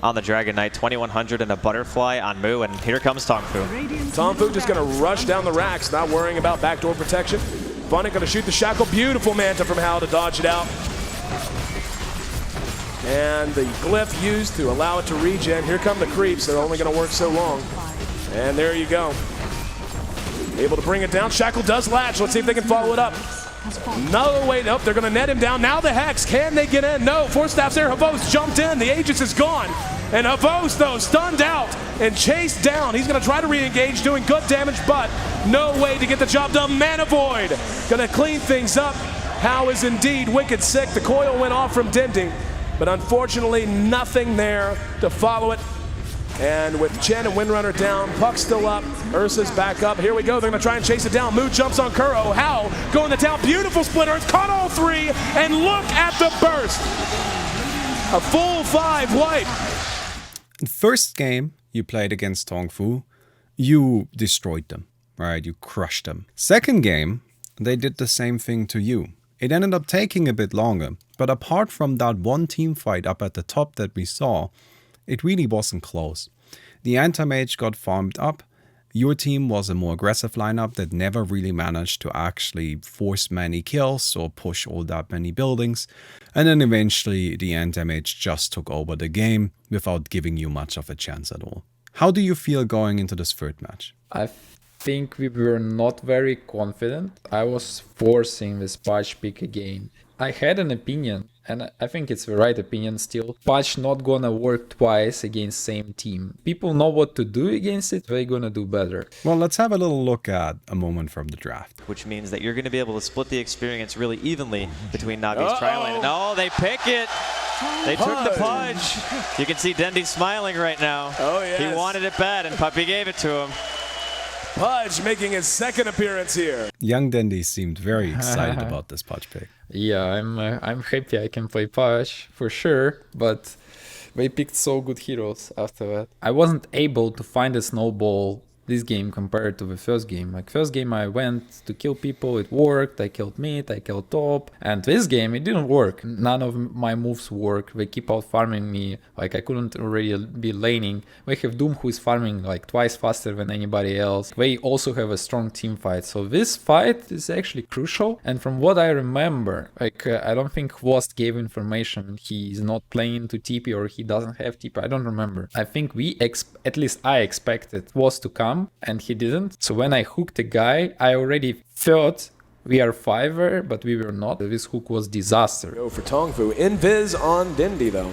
On the Dragon Knight, 2100 and a butterfly on Mu, and here comes Tongfu. Tongfu just gonna rush down the racks, not worrying about backdoor protection. Funny gonna shoot the shackle, beautiful Manta from Hal to dodge it out. And the glyph used to allow it to regen. Here come the creeps, they're only gonna work so long. And there you go. Able to bring it down, shackle does latch, let's see if they can follow it up. No, wait, nope, they're gonna net him down. Now the Hex, can they get in? No, Force Staff's there, Havos jumped in, the Aegis is gone. And Havos, though, stunned out and chased down. He's gonna try to re-engage, doing good damage, but no way to get the job done. Mana Void, gonna clean things up. Hal is indeed wicked sick. The coil went off from Dendi, but unfortunately nothing there to follow it. And with Chen and Windrunner down, Puck's still up, Ursa's back up. Here we go, they're gonna try and chase it down. Mu jumps on Kuro, Hal going to town, beautiful splitter, it's caught all three, and look at the burst. A full 5 wipe. First game you played against Tongfu, you destroyed them, right? You crushed them. Second game, they did the same thing to you. It ended up taking a bit longer, but apart from that one team fight up at the top that we saw, it really wasn't close. The anti-mage got farmed up. Your team was a more aggressive lineup that never really managed to actually force many kills or push all that many buildings. And then eventually the anti-mage just took over the game without giving you much of a chance at all. How do you feel going into this third match? I think we were not very confident. I was forcing this Pudge pick again. I had an opinion, and I think it's the right opinion still. Pudge not gonna work twice against same team. People know what to do against it, they're gonna do better. Well, let's have a little look at a moment from the draft. Which means that you're going to be able to split the experience really evenly between NaVi's trial lane. No, they pick it. They took the Pudge. You can see Dendi smiling right now. Oh, yes. He wanted it bad, and Puppy gave it to him. Pudge making his second appearance here. Young Dendi seemed very excited about this Pudge pick. Yeah, I'm happy I can play Pudge for sure, but they picked so good heroes after that. I wasn't able to find a snowball this game compared to the first game. Like first game I went to kill people, it worked, I killed mid, I killed top, and this game it didn't work. None of my moves work, they keep out farming me, like I couldn't already be laning. We have Doom who is farming like twice faster than anybody else. They also have a strong team fight, so this fight is actually crucial. And from what I remember, like I don't think Wost gave information, he's not playing to TP or he doesn't have TP, I don't remember. I think at least I expected Wost to come, and he didn't. So when I hooked a guy, I already thought we are fiver, but we were not. This hook was disaster. Go for Tongfu. Invis on Dendi though.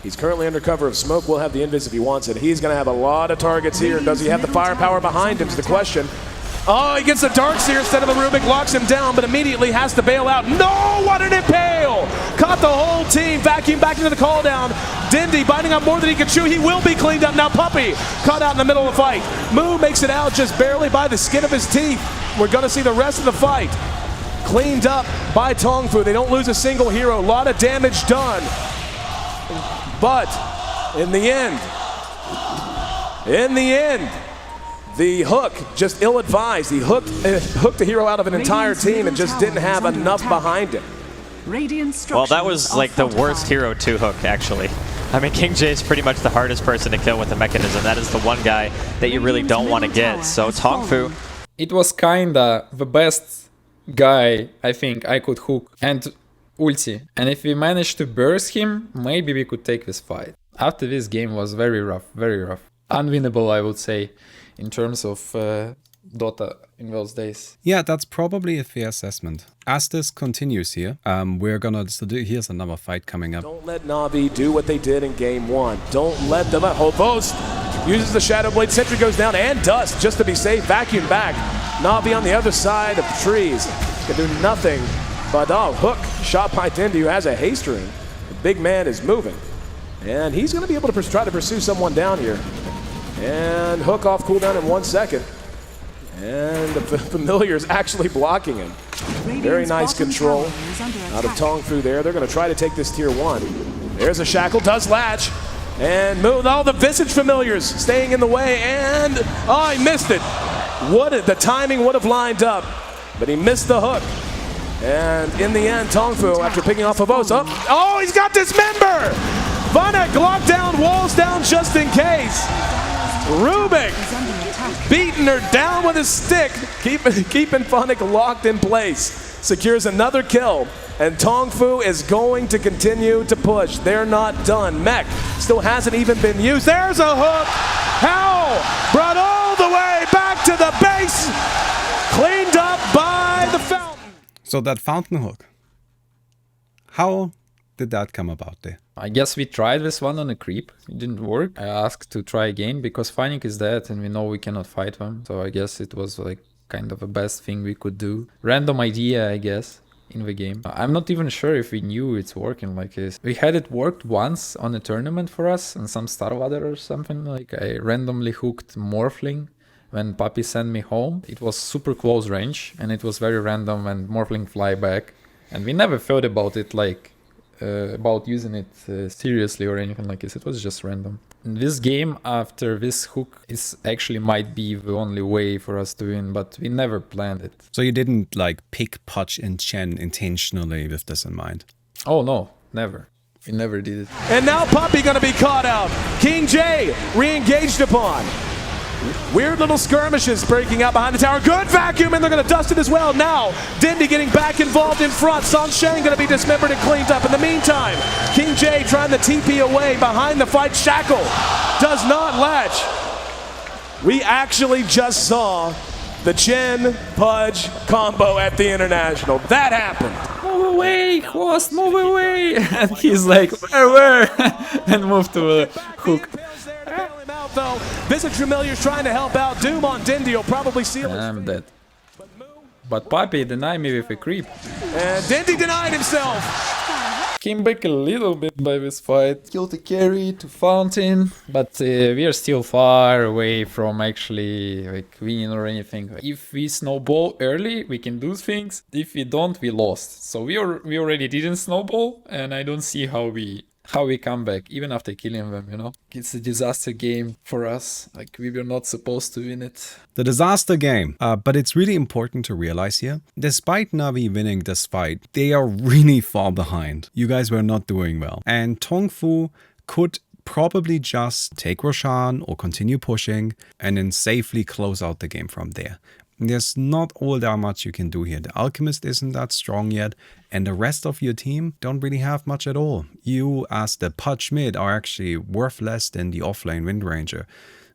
He's currently under cover of smoke. Will have the invis if he wants it. He's going to have a lot of targets here. Does he have the firepower behind him is the question. Oh, he gets the Darkseer instead of the Rubik, locks him down, but immediately has to bail out. No, what an impale! Caught the whole team, vacuum back into the call down. Dendi biting up more than he can chew. He will be cleaned up. Now Puppy caught out in the middle of the fight. Mu makes it out just barely by the skin of his teeth. We're going to see the rest of the fight. cleaned up by Tongfu. They don't lose a single hero. A lot of damage done. But in the end, the hook just ill-advised. He hooked the hero out of an entire team and just didn't have enough behind him. Well, that was like the worst hero to hook, actually. I mean, King J is pretty much the hardest person to kill with the mechanism. That is the one guy that you really don't want to get. So Tongfu. It was kinda the best guy I think I could hook and ulti. And if we managed to burst him, maybe we could take this fight. After this game was very rough, very rough. Unwinnable, I would say, in terms of Dota in those days. Yeah, that's probably a fair assessment. As this continues here, we're gonna do, here's another fight coming up. Don't let NaVi do what they did in game one. Don't let them. Hobos uses the Shadow Blade. Sentry goes down and Dust just to be safe. Vacuum back. NaVi on the other side of the trees can do nothing. But hook shot by Dendi, who has a haste ring. The big man is moving, and he's going to be able to try to pursue someone down here. And hook off cooldown in 1 second. And the familiar is actually blocking him. Very nice control out of Tongfu there. They're going to try to take this tier 1. There's a shackle, does latch. And move all the Visage familiars staying in the way. And he missed it. The timing would have lined up, but he missed the hook. And in the end, Tongfu, after picking off Hobos, he's got Dismember! Vanek locked down, walls down just in case. Rubik beating her down with his stick, keeping Vanek locked in place. Secures another kill, and Tongfu is going to continue to push. They're not done. Mech still hasn't even been used. There's a hook! Howl brought all the way back to the base, cleaned up by the fountain. So that fountain hook, how did that come about there? I guess we tried this one on a creep. It didn't work. I asked to try again because Feinik is dead and we know we cannot fight him. So I guess it was like kind of the best thing we could do. Random idea, I guess, in the game. I'm not even sure if we knew it's working like this. We had it worked once on a tournament for us and some Starwadder or something. Like I randomly hooked Morphling when Papi sent me home. It was super close range and it was very random when Morphling fly back. And we never thought about it like about using it seriously or anything like this. It was just random. In this game, after this hook, is actually might be the only way for us to win, but we never planned it. So you didn't like pick Pudge and Chen intentionally with this in mind? Oh no, never. We never did it. And now Papi gonna be caught out. King J re-engaged upon. Weird little skirmishes breaking out behind the tower. Good vacuum, and they're going to dust it as well. Now, Dendi getting back involved in front. Sun Shang going to be dismembered and cleaned up. In the meantime, King J trying to TP away behind the fight. Shackle does not latch. We actually just saw the Chen Pudge combo at the International. That happened. Move away, Host, move away. And he's like, where? And moved to a hook. Though Visage Familiar's trying to help out. Doom on Dendi will probably seal it. I'm dead. But Papi denied me with a creep. And Dendi denied himself. Came back a little bit by this fight. Killed the carry to Fountain. But we are still far away from actually like winning or anything. If we snowball early, we can do things. If we don't, we lost. So we already didn't snowball. And I don't see how we come back, even after killing them, you know? It's a disaster game for us. Like, we were not supposed to win it. The disaster game. But it's really important to realize here, despite NaVi winning this fight, they are really far behind. You guys were not doing well. And Tongfu could probably just take Roshan or continue pushing and then safely close out the game from there. There's not all that much you can do here. The Alchemist isn't that strong yet, and the rest of your team don't really have much at all. You, as the Pudge mid, are actually worth less than the offlane Windranger,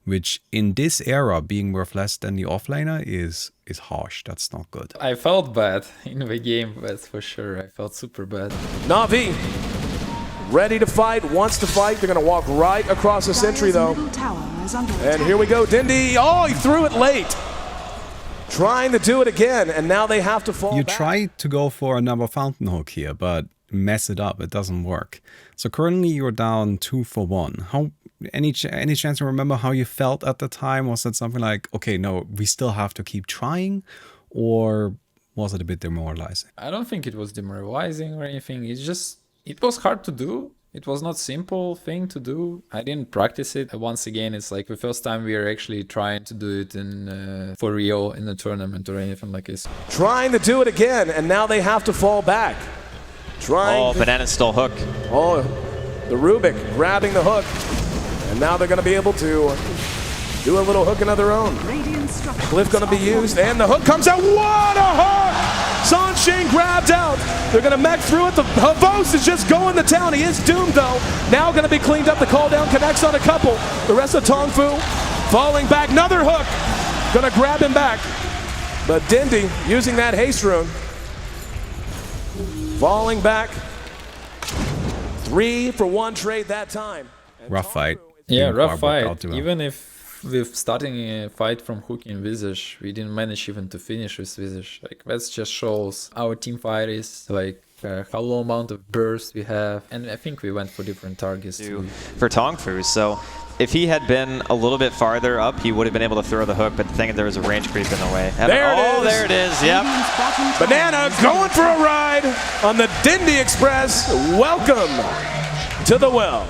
which in this era, being worth less than the offlaner is harsh. That's not good. I felt bad in the game, that's for sure. I felt super bad. NaVi, ready to fight, wants to fight. They're going to walk right across the sentry, though. And here we go, Dendi. Oh, he threw it late. Trying to do it again, and now they have to fall You back. try to go for another fountain hook here, but mess it up. It doesn't work. So currently you're down 2 for 1. Any chance to remember how you felt at the time? Was it something like, okay, no, we still have to keep trying? Or was it a bit demoralizing? I don't think it was demoralizing or anything. It's just, it was hard to do. It was not simple thing to do. I didn't practice it. Once again, it's like the first time we are actually trying to do it in for real in a tournament or anything like this. Trying to do it again, and now they have to fall back. Oh, Banana stole hook. Oh, the Rubik grabbing the hook. And now they're going to be able to do a little hook of their own. Cliff going to be used, and the hook comes out. What a hook! Sanshin grabbed out. They're going to mech through it. The Havos is just going to town. He is doomed, though. Now going to be cleaned up. The call down connects on a couple. The rest of Tongfu falling back. Another hook. Going to grab him back. But Dendi using that haste rune. Falling back. 3 for 1 trade that time. And Rough fight. Yeah, Didn't rough quite work out fight. too well. Even if with starting a fight from hook in Visage, we didn't manage even to finish with Visage. Like, that just shows our team fight is, like, how low amount of burst we have. And I think we went for different targets too. For Tongfu, so if he had been a little bit farther up, he would have been able to throw the hook, but the thing is there was a range creep in the way. There it is, yep. Banana going for a ride on the Dendi Express. Welcome to the well.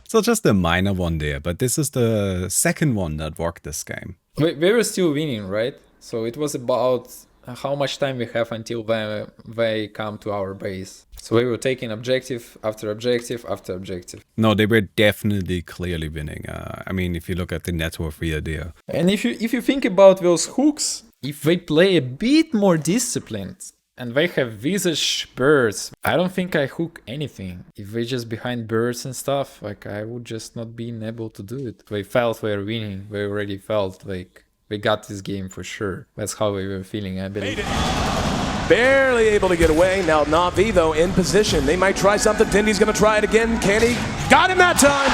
So just a minor one there, but this is the second one that worked this game. We were still winning, right? So it was about how much time we have until they come to our base. So we were taking objective after objective after objective. No, they were definitely clearly winning. I mean, if you look at the net worth there. And if you think about those hooks, if they play a bit more disciplined, and they have Visage birds, I don't think I hook anything. If they just behind birds and stuff, like, I would just not be able to do it. They felt they were winning. They already felt like they got this game for sure. That's how they were feeling, I believe. Barely able to get away. Now NaVi, though, in position. They might try something. Dendi's going to try it again. Can he? Got him that time.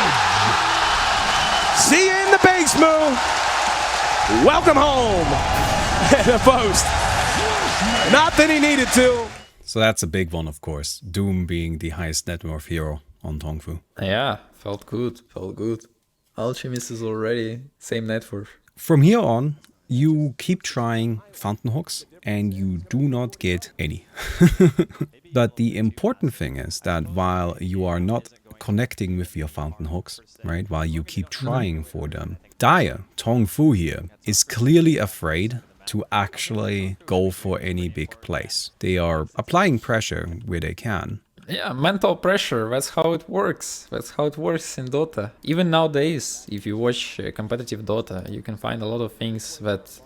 See you in the base move. Welcome home. And a post. Not that he needed to. So that's a big one, of course. Doom being the highest net worth hero on Tongfu. Yeah, felt good, felt good. Alchemist is already same net worth. From here on, you keep trying fountain hooks and you do not get any. But the important thing is that while you are not connecting with your fountain hooks, right, while you keep trying for them, Dire, Tongfu here, is clearly afraid to actually go for any big plays. They are applying pressure where they can. Yeah, mental pressure, that's how it works. That's how it works in Dota. Even nowadays, if you watch competitive Dota, you can find a lot of things that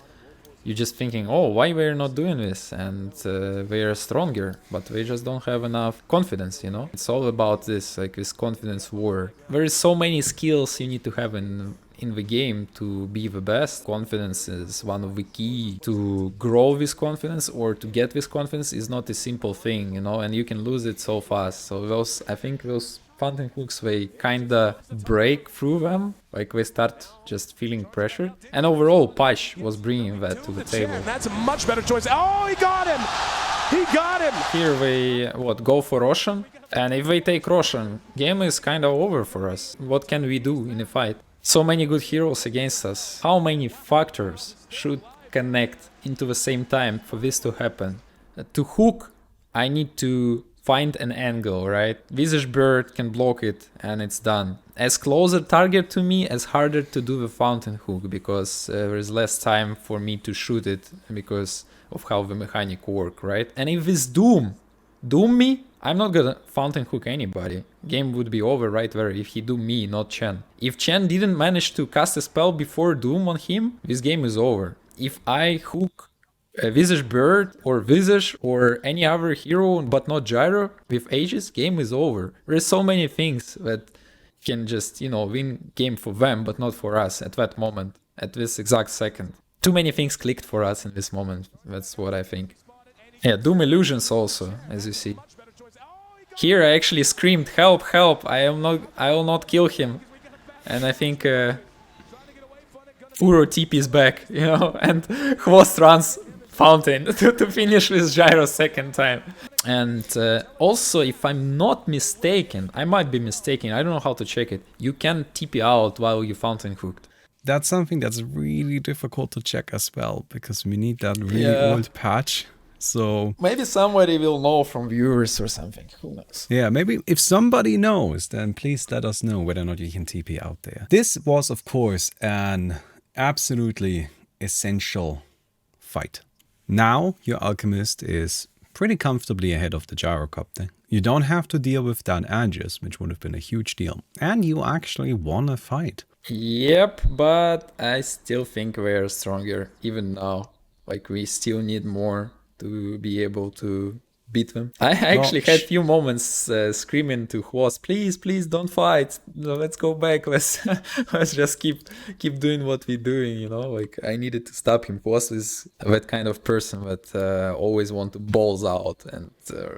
you're just thinking, oh, why we're not doing this? And they are stronger, but they just don't have enough confidence, you know? It's all about this, like, this confidence war. There is so many skills you need to have in the game to be the best. Confidence is one of the key to grow this confidence, or to get this confidence is not a simple thing, you know, and you can lose it so fast. So those, I think those fountain hooks, they kinda break through them, like they start just feeling pressure. And overall, Pudge was bringing that to the table. That's a much better choice. Oh, he got him! He got him! Here they, go for Roshan, and if they take Roshan, game is kinda over for us. What can we do in a fight? So many good heroes against us. How many factors should connect into the same time for this to happen? To hook, I need to find an angle, right? Visage Bird can block it and it's done. As closer target to me, as harder to do the fountain hook, because there is less time for me to shoot it because of how the mechanic work, right? And if this Doom me, I'm not gonna fountain hook anybody. Game would be over right there if he do me, not Chen. If Chen didn't manage to cast a spell before Doom on him, this game is over. If I hook a Visage Bird or Visage or any other hero but not Gyro with Aegis, game is over. There's so many things that can just, you know, win game for them but not for us at that moment, at this exact second. Too many things clicked for us in this moment, that's what I think. Yeah, Doom Illusions also, as you see. Here I actually screamed, help, help, I will not kill him. And I think Uro TP is back, you know, and Hvost runs fountain to finish with Gyro second time. And also, if I'm not mistaken, I might be mistaken, I don't know how to check it, you can TP out while you fountain hooked. That's something that's really difficult to check as well, because we need that really old patch So maybe somebody will know from viewers or something. Who knows? yeah, maybe if somebody knows, then please let us know whether or not you can TP out there. This was, of course, an absolutely essential fight. Now your Alchemist is pretty comfortably ahead of the Gyrocopter. You don't have to deal with down edges, which would have been a huge deal. And you actually won a fight. Yep, but I still think we're stronger even now. Like, we still need more to be able to beat them. I actually had few moments screaming to Hwoz, please don't fight. No, let's go back. Let's just keep doing what we're doing, you know? Like, I needed to stop him. Hwoz is that kind of person that always want to balls out and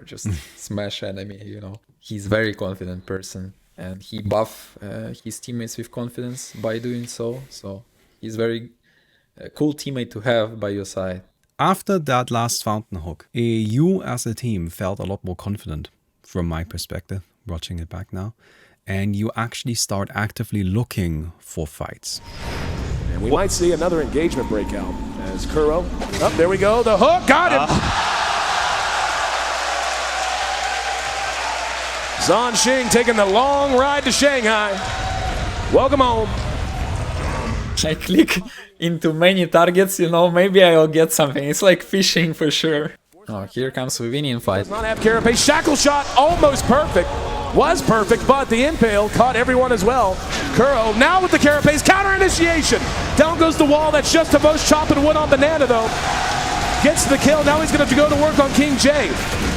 just smash enemy, you know? He's very confident person, and he buff his teammates with confidence by doing so. So he's very cool teammate to have by your side. After that last fountain hook, you as a team felt a lot more confident from my perspective, watching it back now. And you actually start actively looking for fights. And we might see another engagement breakout as Kuro. Oh, there we go. The hook. Got him. Zhan Xing taking the long ride to Shanghai. Welcome home. I click into many targets, you know, maybe I'll get something. It's like fishing for sure. Oh, here comes the winning fight. Does not have Carapace. Shackle shot almost perfect. Was perfect, but the impale caught everyone as well. Kuro now with the Carapace. Counter initiation. Down goes the wall. That's just Tavos chopping wood on Banana though. Gets the kill. Now he's going to have to go to work on King J.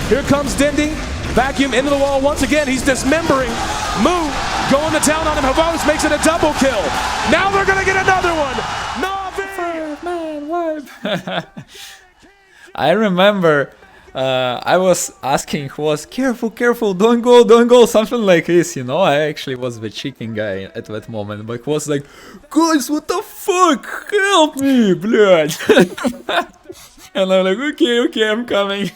Here comes Dendi. Vacuum into the wall once again. He's dismembering. Mu going to town on him. Havos makes it a double kill. Now they're going to get another one. NaVi! Man, what? I remember I was asking who was careful, don't go, something like this, you know. I actually was the chicken guy at that moment, but was like, guys, what the fuck? Help me, blood. And I'm like, okay, I'm coming.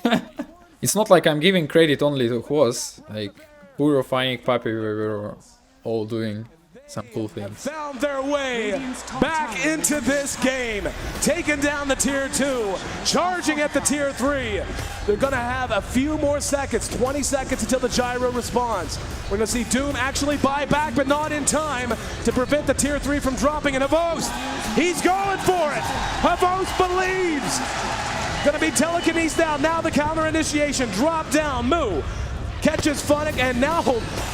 It's not like I'm giving credit only to Hwoz, like Puro, Fanic, Papi, we were all doing some cool things. Found their way back into this game, taking down the tier 2, charging at the tier 3. They're gonna have a few more seconds, 20 seconds until the gyro responds. We're gonna see Doom actually buy back, but not in time to prevent the tier 3 from dropping. And Havos, he's going for it. Havos believes. Gonna be telekinesis down. Now the counter initiation. Drop down. Mu catches Funnick and now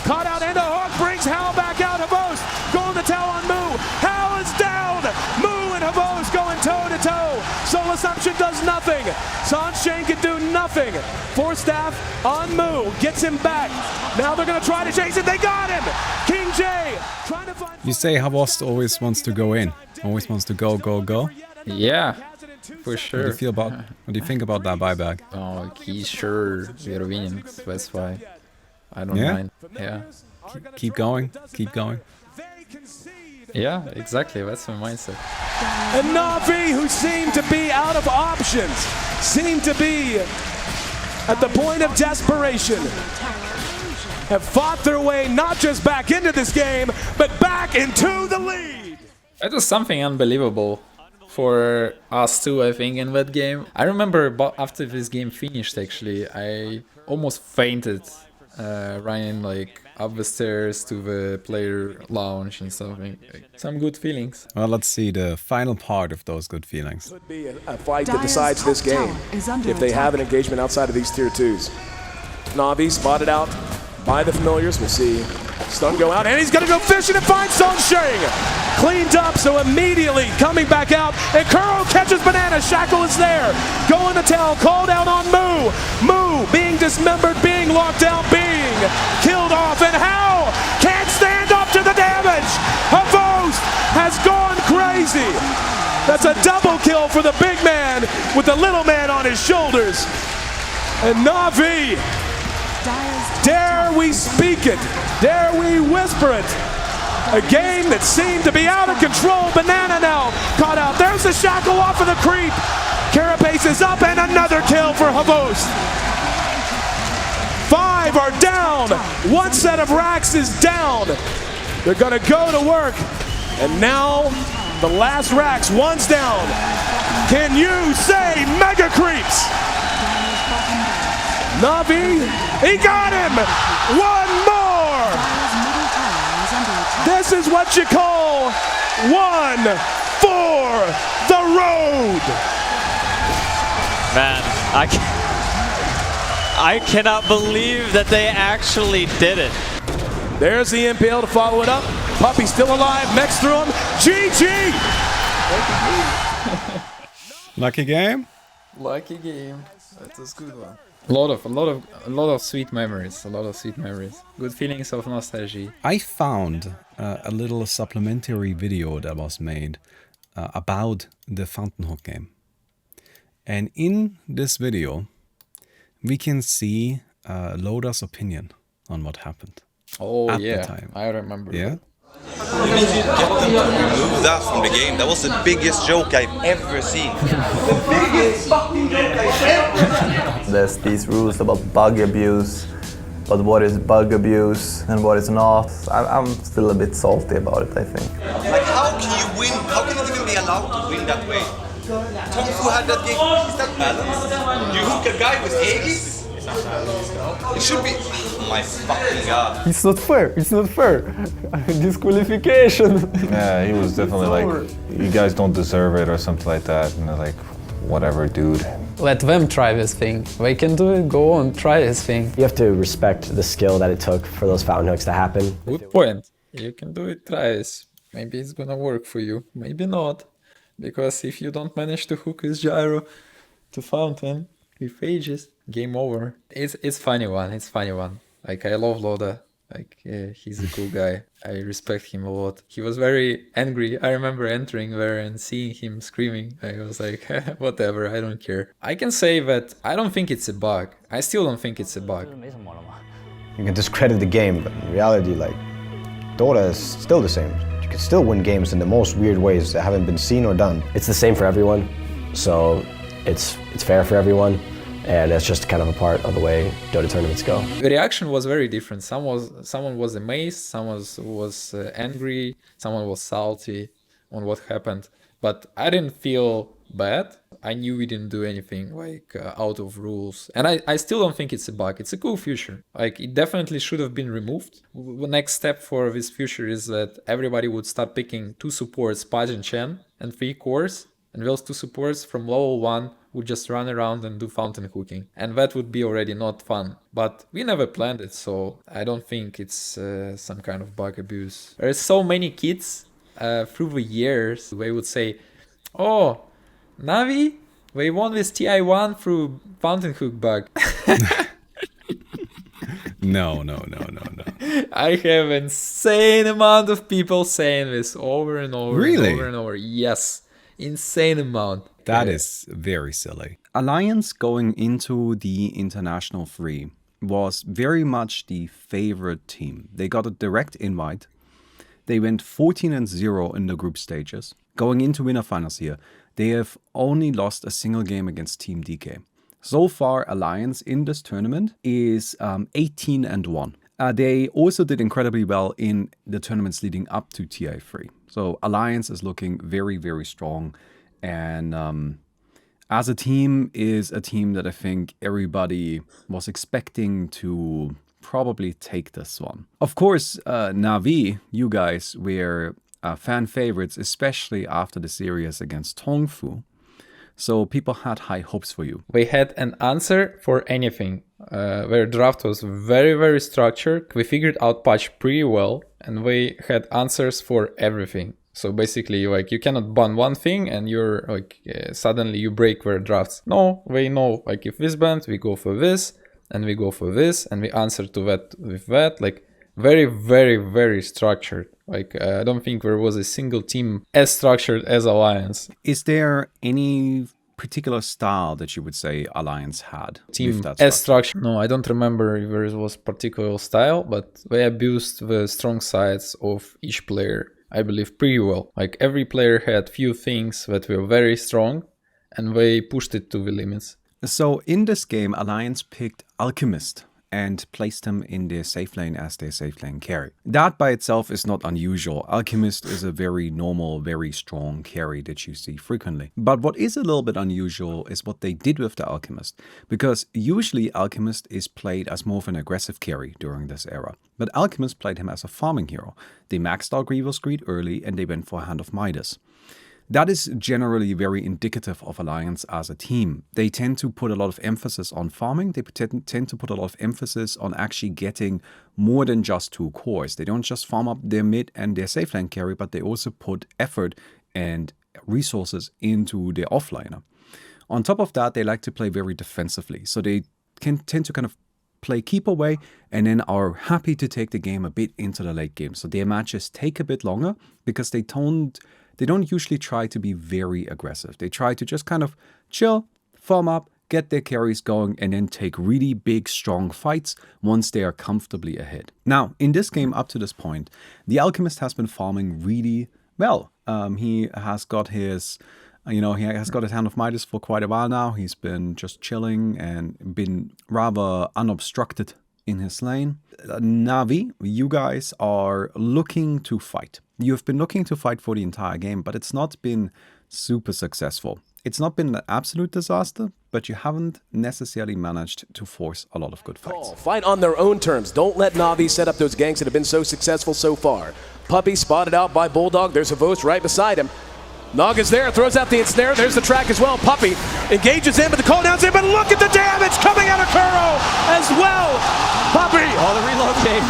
caught out and a hook brings Hal back out. Havos going to towel on Mu. Hal is down. Mu and Havos going toe to toe. Soul Assumption does nothing. Zhan Xing can do nothing. Force staff on Mu. Gets him back. Now they're gonna try to chase it. They got him. King J trying to find. You say Havos always wants to go in. Always wants to go. Yeah. For sure. What do you think about that buyback? Oh, he's sure we're winning, that's why I don't mind. Yeah. Keep going. Yeah, exactly, that's my mindset. And NaVi, who seem to be out of options, seem to be at the point of desperation, have fought their way not just back into this game, but back into the lead. That was something unbelievable for us too, I think, in that game. I remember after this game finished, actually, I almost fainted running like up the stairs to the player lounge and something. Like, some good feelings. Well, let's see the final part of those good feelings. Could be a fight that decides this game if they have an engagement outside of these tier 2s. NaVi spotted out by the familiars. We'll see stun go out, and he's gonna go fishing and find Zhan Xing. Cleaned up, so immediately coming back out, and Kuro catches Banana. Shackle is there. Going to town, called out on Mu. Mu being dismembered, being locked out, being killed off, and Hal can't stand up to the damage. Havos has gone crazy. That's a double kill for the big man with the little man on his shoulders. And NaVi, dare we speak it, dare we whisper it. A game that seemed to be out of control. Banana now caught out. There's the shackle off of the creep. Carapace is up and another kill for Havos. 5 are down. One set of racks is down. They're gonna go to work. And now the last racks, one's down. Can you say mega creeps? NaVi, he got him! One more! This is what you call one for the road! Man, I cannot believe that they actually did it. There's the impale to follow it up. Puppy's still alive, next through him. GG! Lucky game? Lucky game. That was a good one. A lot of sweet memories. A lot of sweet memories. Good feelings of nostalgia. I found a little supplementary video that was made about the Fountain Hook game. And in this video, we can see Loda's opinion on what happened. Oh at yeah, the time. I remember. Yeah? You need to get them to remove that from the game. That was the biggest joke I've ever seen. The biggest fucking joke I've ever seen. There's these rules about bug abuse, but what is bug abuse and what is not. I'm still a bit salty about it, I think. Like, how can you win? How can you even be allowed to win that way? Tongfu had that game. Is that balanced? You hook a guy with Aegis? It should be. Oh my fucking god. It's not fair. It's not fair. Disqualification. Yeah, he was definitely like, you guys don't deserve it or something like that. And they're like, whatever, dude. Let them try this thing. They can do it, go on, try this thing. You have to respect the skill that it took for those fountain hooks to happen. Good point. You can do it, try it. Maybe it's gonna work for you. Maybe not. Because if you don't manage to hook his gyro to fountain with Aegis, game over. It's funny one. It's funny one. Like, I love Loda. Like, he's a cool guy. I respect him a lot. He was very angry. I remember entering there and seeing him screaming. I was like, whatever, I don't care. I can say that I don't think it's a bug. I still don't think it's a bug. You can discredit the game, but in reality, like, Dota is still the same. You can still win games in the most weird ways that haven't been seen or done. It's the same for everyone, so it's fair for everyone. And that's just kind of a part of the way Dota tournaments go. The reaction was very different. Someone was amazed, someone was angry, someone was salty on what happened. But I didn't feel bad. I knew we didn't do anything like out of rules. And I still don't think it's a bug. It's a cool feature. Like, it definitely should have been removed. The next step for this feature is that everybody would start picking 2 supports, Pudge and Chen, and 3 cores. And those 2 supports from level 1 would just run around and do fountain hooking. And that would be already not fun. But we never planned it, so I don't think it's some kind of bug abuse. There's so many kids through the years, they would say, oh, NaVi, they won this TI1 through fountain hook bug. No. I have insane amount of people saying this over and over Really? and over and over. Yes, insane amount. That is very silly. Alliance going into the International 3 was very much the favorite team. They got a direct invite. They went 14-0 in the group stages. Going into winner finals here, they have only lost a single game against Team DK. So far, Alliance in this tournament is 18-1. They also did incredibly well in the tournaments leading up to TI3. So Alliance is looking very, very strong. And as a team is a team that I think everybody was expecting to probably take this one. Of course, NaVi, you guys were fan favorites, especially after the series against Tongfu. So people had high hopes for you. We had an answer for anything. Their draft was very, very structured. We figured out Pudge pretty well, and we had answers for everything. So basically, like, you cannot ban one thing and you're like, suddenly you break their drafts. No, they know, like, if this banned, we go for this, and we go for this, and we answer to that with that. Like, very, very, very structured. Like, I don't think there was a single team as structured as Alliance. Is there any particular style that you would say Alliance had? Team as structured? No, I don't remember if there was particular style, but they abused the strong sides of each player, I believe, pretty well. Like, every player had few things that were very strong, and they pushed it to the limits. So in this game, Alliance picked Alchemist and placed him in their safe lane as their safe lane carry. That by itself is not unusual. Alchemist is a very normal, very strong carry that you see frequently. But what is a little bit unusual is what they did with the Alchemist, because usually Alchemist is played as more of an aggressive carry during this era. But Alchemist played him as a farming hero. They maxed out Grievous Greed early and they went for Hand of Midas. That is generally very indicative of Alliance as a team. They tend to put a lot of emphasis on farming. They tend to put a lot of emphasis on actually getting more than just 2 cores. They don't just farm up their mid and their safe lane carry, but they also put effort and resources into their offliner. On top of that, they like to play very defensively. So they can tend to kind of play keep away and then are happy to take the game a bit into the late game. So their matches take a bit longer because they don't usually try to be very aggressive. They try to just kind of chill, farm up, get their carries going, and then take really big, strong fights once they are comfortably ahead. Now, in this game up to this point, the Alchemist has been farming really well. He has got his... he has got his Hand of Midas for quite a while now. He's been just chilling and been rather unobstructed in his lane. NaVi, you guys are looking to fight. You've been looking to fight for the entire game, but it's not been super successful. It's not been an absolute disaster, but you haven't necessarily managed to force a lot of good fights. Fight on their own terms. Don't let NaVi set up those ganks that have been so successful so far. Puppy spotted out by Bulldog. There's Havos right beside him. Nog is there, throws out the ensnare. There's the track as well. Puppy engages in, but the cooldown's in. But look at the damage coming out of Kuro as well. Puppy. Oh, the reload game.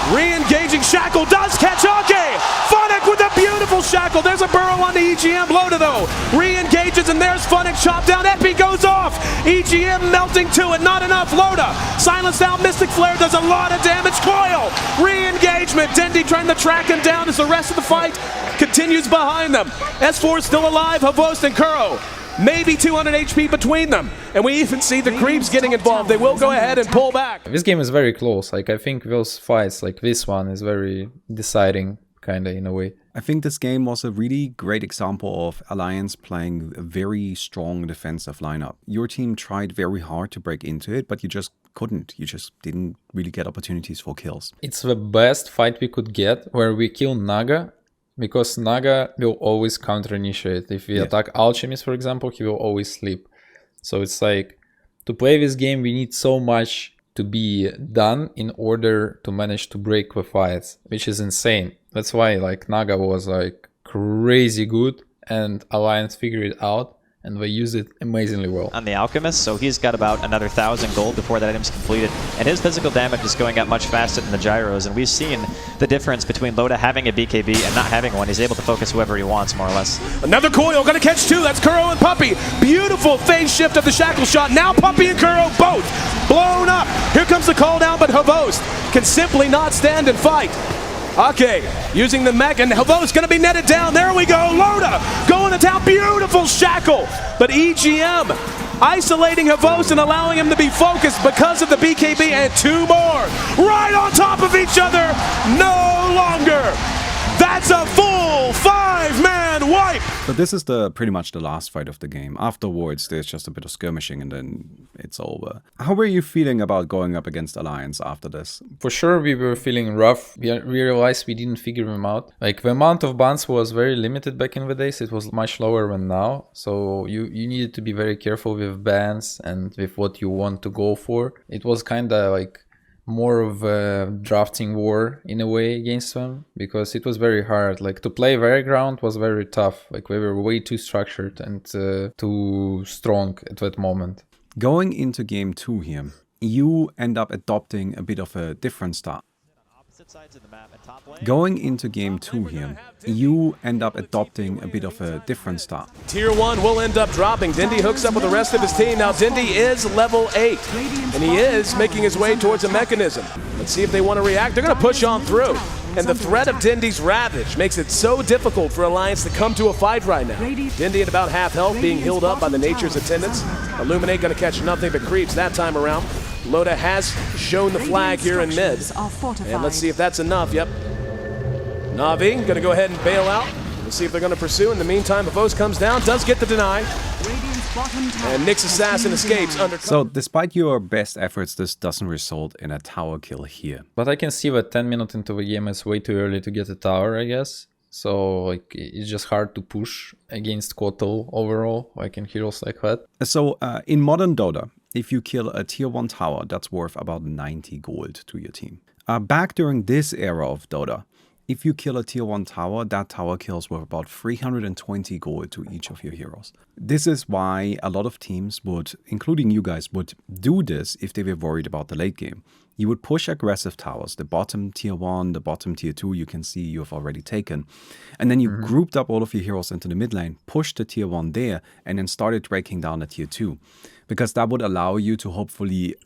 Re-engaging Shackle does catch Ake. Funnick with a beautiful Shackle. There's a burrow on the EGM. Loda though re-engages and there's Funnick chopped down. Epi goes off. EGM melting to it. Not enough. Loda silenced out. Mystic Flare does a lot of damage. Coil re-engagement. Dendi trying to track him down as the rest of the fight continues behind them. S4 still alive. Havos and Kuro. Maybe 200 HP between them. And we even see the creeps getting involved. They will go ahead and pull back. This game is very close. Like, I think those fights, like this one, is very deciding, kinda, in a way. I think this game was a really great example of Alliance playing a very strong defensive lineup. Your team tried very hard to break into it, but you just couldn't. You just didn't really get opportunities for kills. It's the best fight we could get, where we kill Naga, because Naga will always counter-initiate. If we attack Alchemist, for example, he will always sleep. So it's like, to play this game, we need so much to be done in order to manage to break the fights, which is insane. That's why like Naga was like crazy good, and Alliance figured it out, and they use it amazingly well. On the Alchemist, so he's got about another 1,000 gold before that item's completed, and his physical damage is going up much faster than the gyros, and we've seen the difference between Loda having a BKB and not having one. He's able to focus whoever he wants, more or less. Another coil, gonna catch 2, that's Kuro and Puppy. Beautiful phase shift of the Shackle shot. Now Puppy and Kuro both blown up. Here comes the call down, but Havos can simply not stand and fight. Okay, using the mech, and Havos gonna be netted down. There we go, Loda going to town. Beautiful Shackle, but EGM isolating Havos and allowing him to be focused because of the BKB, and 2 more right on top of each other. No longer. That's a full 5-man wipe. But this is pretty much the last fight of the game. Afterwards, there's just a bit of skirmishing and then it's over. How were you feeling about going up against Alliance after this? For sure, we were feeling rough. We realized we didn't figure them out. Like, the amount of bans was very limited back in the days. It was much lower than now. So you needed to be very careful with bans and with what you want to go for. It was kind of like more of a drafting war in a way against them, because it was very hard. Like, to play their ground was very tough. Like, we were way too structured and too strong at that moment. Going into game 2 here, you end up adopting a bit of a different style. Going into game 2 here, you end up adopting a bit of a different style. Tier 1 will end up dropping. Dendi hooks up with the rest of his team. Now Dendi is level 8, and he is making his way towards a mechanism. Let's see if they want to react. They're going to push on through. And the threat of Dendi's Ravage makes it so difficult for Alliance to come to a fight right now. Dendi at about half health, being healed up by the Nature's attendants. Illuminate going to catch nothing but creeps that time around. Loda has shown the flag here in mid. And let's see if that's enough. Yep. NaVi going to go ahead and bail out. Let's see if they're going to pursue. In the meantime, Havos comes down, does get the deny. And Nyx Assassin escapes under. So despite your best efforts, this doesn't result in a tower kill here. But I can see that 10 minutes into the game is way too early to get a tower, I guess. So like it's just hard to push against Kotal overall, like in heroes like that. So in modern Dota, if you kill a tier 1 tower, that's worth about 90 gold to your team. Back during this era of Dota, if you kill a tier 1 tower, that tower kills worth about 320 gold to each of your heroes. This is why a lot of teams would, including you guys, would do this if they were worried about the late game. You would push aggressive towers, the bottom tier 1, the bottom tier 2, you can see you have already taken. And then you grouped up all of your heroes into the mid lane, pushed the tier 1 there, and then started breaking down the tier 2. Because that would allow you to hopefully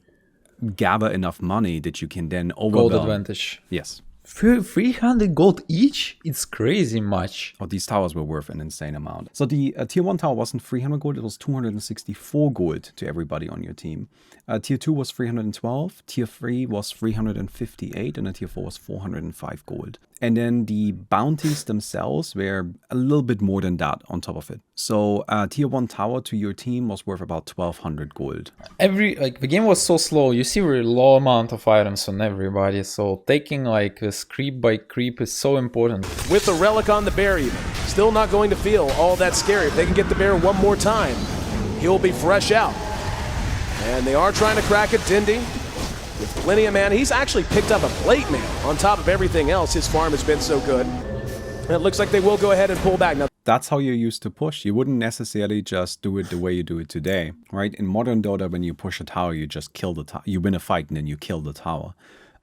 gather enough money that you can then overwhelm. Gold advantage. Yes. 300 gold each? It's crazy much. Oh, these towers were worth an insane amount. So the tier 1 tower wasn't 300 gold, it was 264 gold to everybody on your team. Tier 2 was 312, tier 3 was 358, and tier 4 was 405 gold. And then the bounties themselves were a little bit more than that on top of it. So tier 1 tower to your team was worth about 1200 gold. The game was so slow, you see very low amount of items on everybody, so taking like this creep by creep is so important. With the relic on the bear even, still not going to feel all that scary. If they can get the bear one more time, he'll be fresh out. And they are trying to crack it, Dendi, with plenty of mana. He's actually picked up a plate man on top of everything else. His farm has been so good. And it looks like they will go ahead and pull back. Now, that's how you used to push. You wouldn't necessarily just do it the way you do it today, right? In modern Dota, when you push a tower, you just kill the tower. You win a fight and then you kill the tower.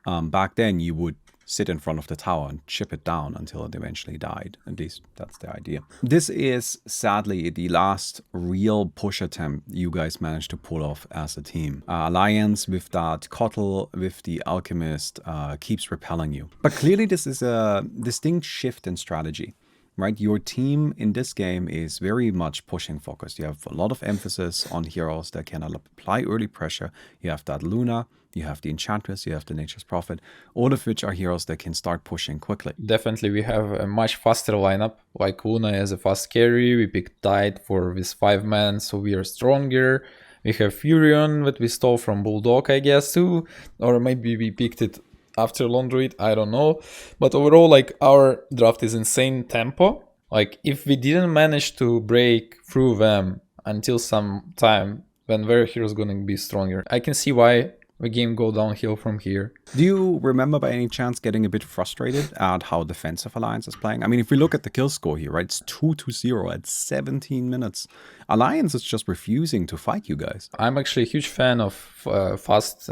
Back then, you would sit in front of the tower and chip it down until it eventually died. At least that's the idea. This is sadly the last real push attempt you guys managed to pull off as a team. Alliance with that Kotal, with the Alchemist, keeps repelling you. But clearly this is a distinct shift in strategy. Right, your team in this game is very much pushing focused. You have a lot of emphasis on heroes that can apply early pressure. You have that Luna, you have the Enchantress, you have the Nature's Prophet, all of which are heroes that can start pushing quickly. Definitely, we have a much faster lineup. Like Luna as a fast carry, we picked Tide for this 5-man, so we are stronger. We have Furion that we stole from Bulldog, I guess, too. Or maybe we picked it after Laundry, I don't know. But overall, like, our draft is insane tempo. Like, if we didn't manage to break through them until some time, then their hero's gonna be stronger. I can see why the game go downhill from here. Do you remember by any chance getting a bit frustrated at how defensive Alliance is playing? I mean, if we look at the kill score here, right, it's 2-0 at 17 minutes. Alliance is just refusing to fight you guys. I'm actually a huge fan of fast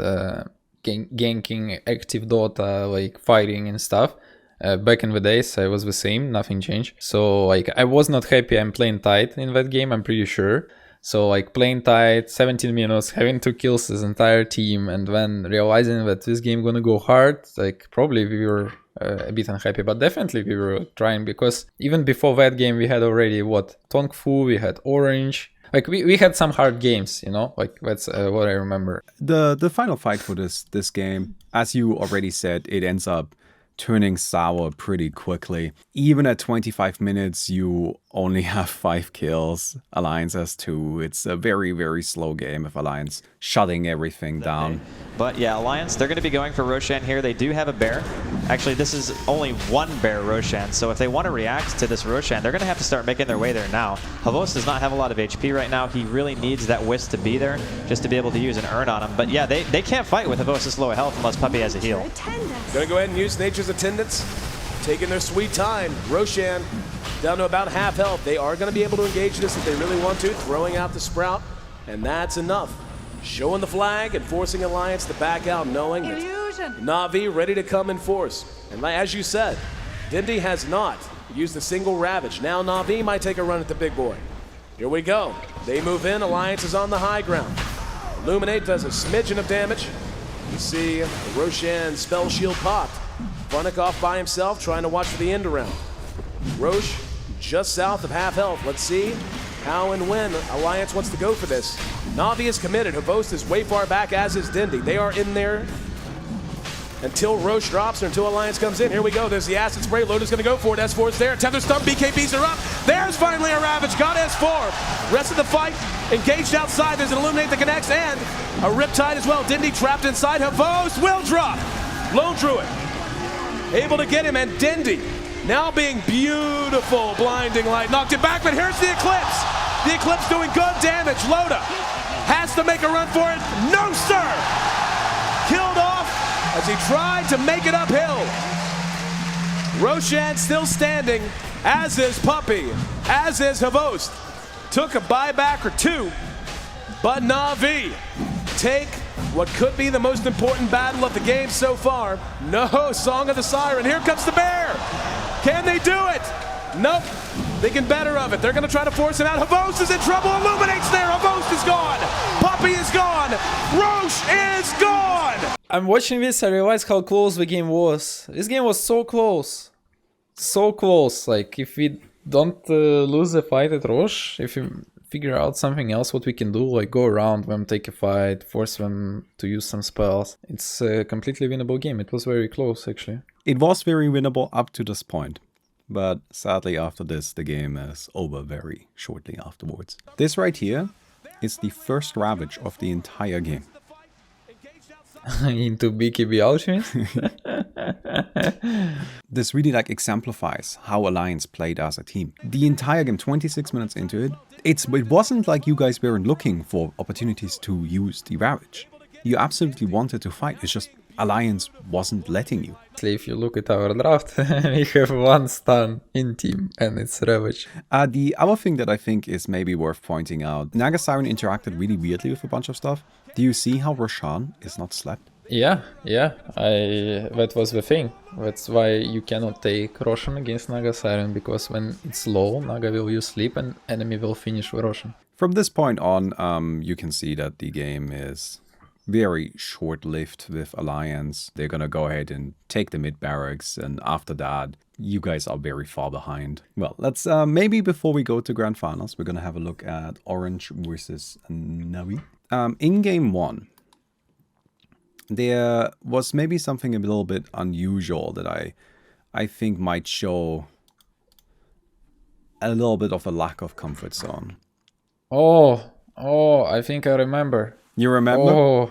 ganking, active Dota, like fighting and stuff. Back in the days, I was the same, nothing changed. So, like, I was not happy I'm playing tight in that game, I'm pretty sure. So, like, playing tight, 17 minutes, having 2 kills this entire team, and then realizing that this game gonna go hard, like, probably we were a bit unhappy, but definitely we were trying, because even before that game, we had already, Tongfu, we had Orange. Like, we had some hard games, you know? Like, that's what I remember. The final fight for this game, as you already said, it ends up turning sour pretty quickly. Even at 25 minutes, you only have 5 kills. Alliance has 2. It's a very, very slow game of Alliance shutting everything down. But yeah, Alliance, they're going to be going for Roshan here. They do have a bear. Actually, this is only 1 bear Roshan, so if they want to react to this Roshan, they're going to have to start making their way there now. Havos does not have a lot of HP right now. He really needs that Wisp to be there just to be able to use an Urn on him. But yeah, they can't fight with Havos' low health unless Puppy has a heal. Gonna go ahead and use Nature's Attendants. Taking their sweet time. Roshan down to about half health. They are going to be able to engage this if they really want to, throwing out the Sprout, and that's enough. Showing the flag and forcing Alliance to back out, knowing that NaVi ready to come in force. And as you said, Dendi has not used a single Ravage. Now NaVi might take a run at the big boy. Here we go. They move in. Alliance is on the high ground. Illuminate does a smidgen of damage. You see Roshan spell shield popped. Funnick off by himself, trying to watch for the end around. Roche just south of half health. Let's see how and when Alliance wants to go for this. NaVi is committed. Havos is way far back, as is Dendi. They are in there until Roche drops or until Alliance comes in. Here we go. There's the acid spray. Loda's going to go for it. S4's there. Tether stump. BKBs are up. There's finally a Ravage. Got S4. Rest of the fight engaged outside. There's an Illuminate that connects and a Riptide as well. Dendi trapped inside. Havos will drop. Lone Druid able to get him, and Dendi now being beautiful. Blinding light. Knocked it back, but here's the Eclipse. The Eclipse doing good damage. Loda has to make a run for it. No, sir! Killed off as he tried to make it uphill. Roshan still standing, as is Puppey, as is Havost. Took a buyback or two, but NaVi take what could be the most important battle of the game so far. No, Song of the Siren. Here comes the bear. Can they do it? Nope. Thinking better of it. They're going to try to force him out. Havost is in trouble. Illuminates there. Havost is gone. Puppey is gone. Roche is gone. I'm watching this, I realize how close the game was. This game was so close. So close. Like, if we don't lose the fight at Roche, if we figure out something else what we can do, like go around them, take a fight, force them to use some spells, it's a completely winnable game. It was very close, actually. It was very winnable up to this point. But sadly after this, the game is over very shortly afterwards. This right here is the first Ravage of the entire game. Into BKB Alchemist? This really like exemplifies how Alliance played as a team. The entire game, 26 minutes into it, it wasn't like you guys weren't looking for opportunities to use the Ravage. You absolutely wanted to fight, it's just Alliance wasn't letting you. If you look at our draft, we have one stun in team, and it's Ravage. The other thing that I think is maybe worth pointing out, Naga Siren interacted really weirdly with a bunch of stuff. Do you see how Roshan is not slapped? Yeah, that was the thing. That's why you cannot take Roshan against Naga Siren, because when it's low, Naga will use sleep and enemy will finish with Roshan. From this point on, you can see that the game is very short-lived with Alliance. They're gonna go ahead and take the mid barracks, and after that, you guys are very far behind. Well, let's maybe before we go to Grand Finals, we're gonna have a look at Orange versus NaVi. In game one, there was maybe something a little bit unusual that I think might show a little bit of a lack of comfort zone. Oh, I think I remember. You remember? Oh,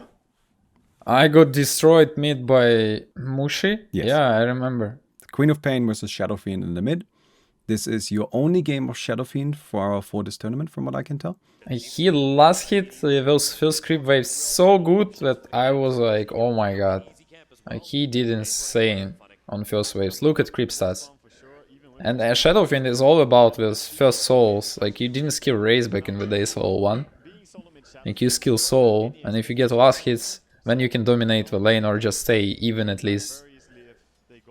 I got destroyed mid by Mushi. Yes. Yeah, I remember. Queen of Pain versus Shadow Fiend in the mid. This is your only game of Shadow Fiend for this tournament, from what I can tell. He last hit those first creep waves so good that I was like, oh my god. Like, he did insane on first waves. Look at creep stats. And Shadow Fiend is all about those first souls. Like, you didn't skill Raze back in the day, Soul 1. Like, you skill Soul, and if you get last hits, then you can dominate the lane or just stay even at least.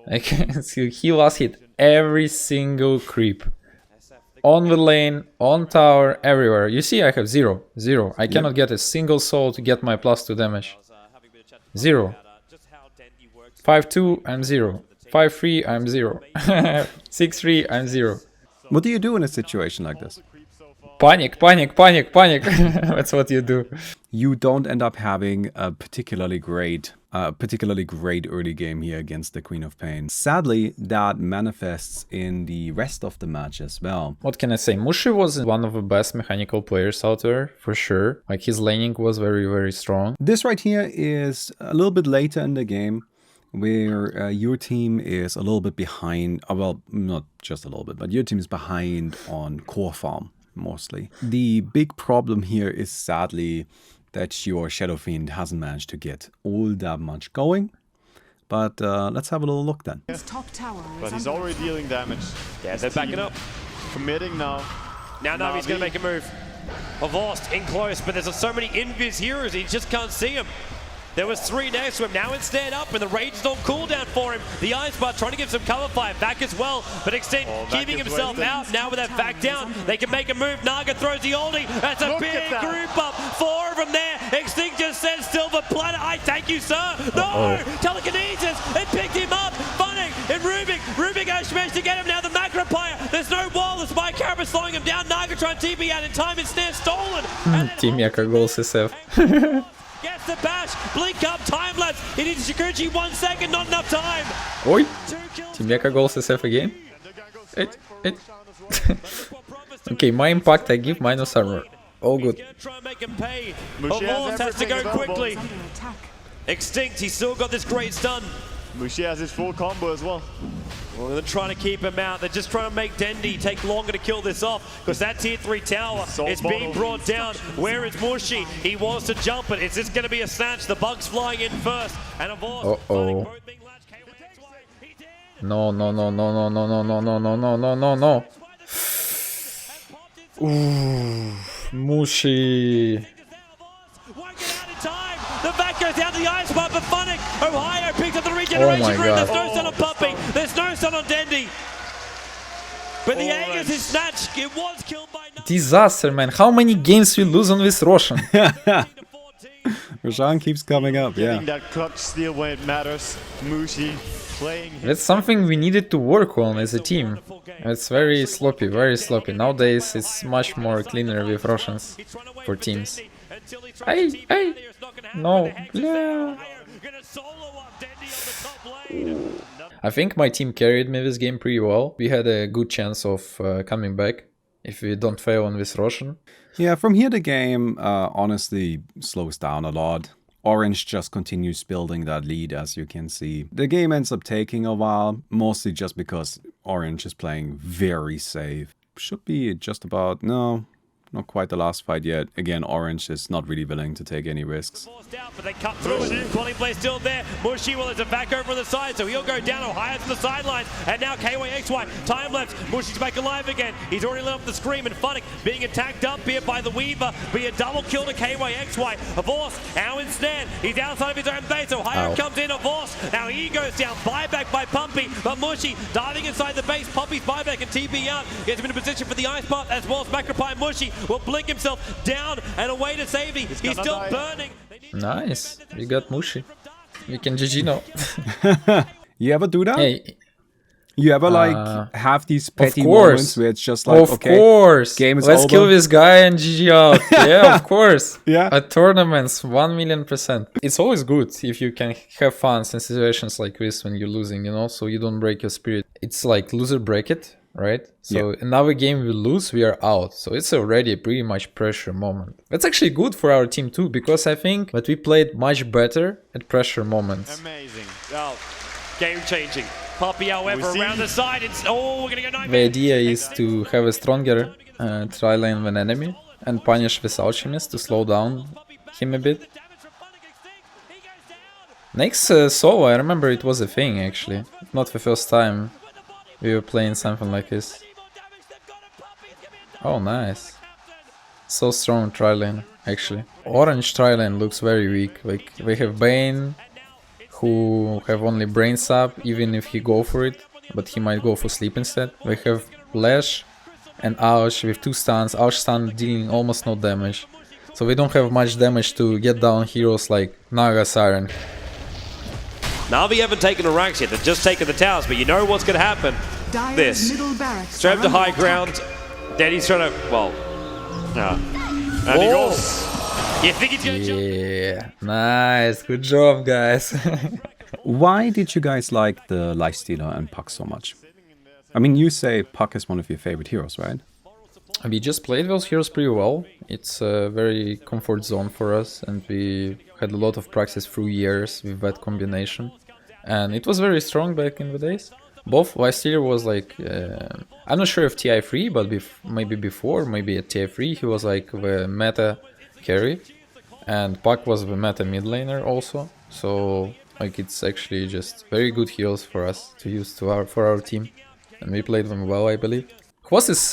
Like, he last hit every single creep. On the lane, on tower, everywhere. You see I have 0. I cannot get a single soul to get my +2 damage. 0. 5-2, I'm 0. 5-3, I'm 0. 6-3, I'm 0. What do you do in a situation like this? Panic. That's what you do. You don't end up having a particularly great early game here against the Queen of Pain. Sadly, that manifests in the rest of the match as well. What can I say? Mushi was one of the best mechanical players out there, for sure. Like, his laning was very, very strong. This right here is a little bit later in the game, where your team is a little bit behind. Well, not just a little bit, but your team is behind on core farm. Mostly. The big problem here is sadly that your Shadow Fiend hasn't managed to get all that much going. But let's have a little look then. Yeah. But he's already dealing damage. Yeah, they're backing up. Committing now. Now NaVi's going to make a move. Avost in close, but there's so many invis heroes, he just can't see him. There was 3 next to him. Now instead up, and the rage is on cooldown for him. The Ice Bar trying to give some cover fire back as well, but Extinct keeping himself out. Now with that back down, they can make a move. Naga throws the oldie. That's a big group up. 4 of them there. Extinct just says Silver Planet. I thank you, sir. No! Telekinesis. It picked him up. Funning and Rubik. Rubik has managed to get him now. The Macropire. There's no wall. The Spike Carver slowing him down. Naga trying to TP out in time. It's there stolen. Team Yaka goals SF. Guess gets the bash. Blink up, time lapse. He needs Shikuchi 1 second, not enough time. Oi! Team Mecha goals SF again. Okay, my impact I give minus armor. All good. Try and make him pay. Avos has to go quickly. Extinct, he's still got this great stun. Mushi has his full combo as well. Well, they're trying to keep him out. They're just trying to make Dendi take longer to kill this off because that tier 3 tower is being brought down. Where is Mushi? He wants to jump it. Is this going to be a snatch? The bug's flying in first. And Avos both being latched. No. Ooh, Mushi. The back goes down to the ice pipe, but Funnick, Ohio picks up the regeneration Oh room. There's no stun on Puppy. There's no stun on Dendi. But the Aegis is snatched. It was killed by Disaster, man. How many games we lose on this Roshan? Roshan keeps coming up, yeah. Getting that clutch steal when it matters. Mushi playing. That's something we needed to work on as a team. It's very sloppy, very sloppy. Nowadays it's much more cleaner with Roshans for teams. Hey! No. Yeah. I think my team carried me this game pretty well. We had a good chance of coming back if we don't fail on this Roshan. Yeah, from here the game honestly slows down a lot. Orange just continues building that lead, as you can see. The game ends up taking a while, mostly just because Orange is playing very safe. Should be just about... no, not quite the last fight yet. Again, Orange is not really willing to take any risks. But they cut through it. Quality play still there. Mushi, well, there's a back over on the side, so he'll go down. Ohio's on the sidelines. And now KYXY, time lapse. Mushi's back alive again. He's already let off the scream. And Funnick being attacked up here by the Weaver. Be a double kill to KYXY. Avos now instead. He's outside of his own base. Ohio comes in. Avos. Now he goes down. Buyback by Pumpy. But Mushi diving inside the base. Pumpy's buyback and TP out. Gets him in a position for the ice path as well as Macropie. Mushi will blink himself down and away to safety. He's still burning. Nice. We got Mushi. We can GG now. You ever do that? Hey. You ever like have these petty Of course. moments where it's just like, Of okay, course. game is Let's over. kill this guy and GG out. Yeah, of course. Yeah. At tournaments, 1,000,000%. It's always good if you can have fun in situations like this when you're losing, you know, so you don't break your spirit. It's like loser break it, right? So another game we lose, we are out. So it's already a pretty much pressure moment. That's actually good for our team too, because I think that we played much better at pressure moments. Amazing. Oh, game changing. Puppy, however, around the side. It's we're gonna go 9. The idea is to have a stronger tri-lane than enemy and punish this Alchemist to slow down him a bit. Next solo, I remember it was a thing actually. Not the first time we were playing something like this. Oh, nice. So strong tri-lane, actually. Orange tri-lane looks very weak. Like, they have Bane, who have only brain sub, even if he go for it, but he might go for sleep instead. They have Flash and Ouch with 2 stuns, Ouch stun dealing almost no damage. So we don't have much damage to get down heroes like Naga Siren. NaVi haven't taken the ranks yet, they've just taken the towers, but you know what's going to happen. This. Straight up to high ground. Dendi's trying to, well, no. And he goes. You think he's going to jump? Yeah, nice, good job guys. Why did you guys like the Lifestealer and Puck so much? I mean, you say Puck is one of your favorite heroes, right? We just played those heroes pretty well. It's a very comfort zone for us, and we had a lot of practice through years with that combination. And it was very strong back in the days. Both Lifestealer was like, I'm not sure if TI3, but maybe before, maybe at TI3 he was like the meta carry. And Puck was the meta mid laner also. So like it's actually just very good heroes for us to use for our team. And we played them well, I believe. Hwas is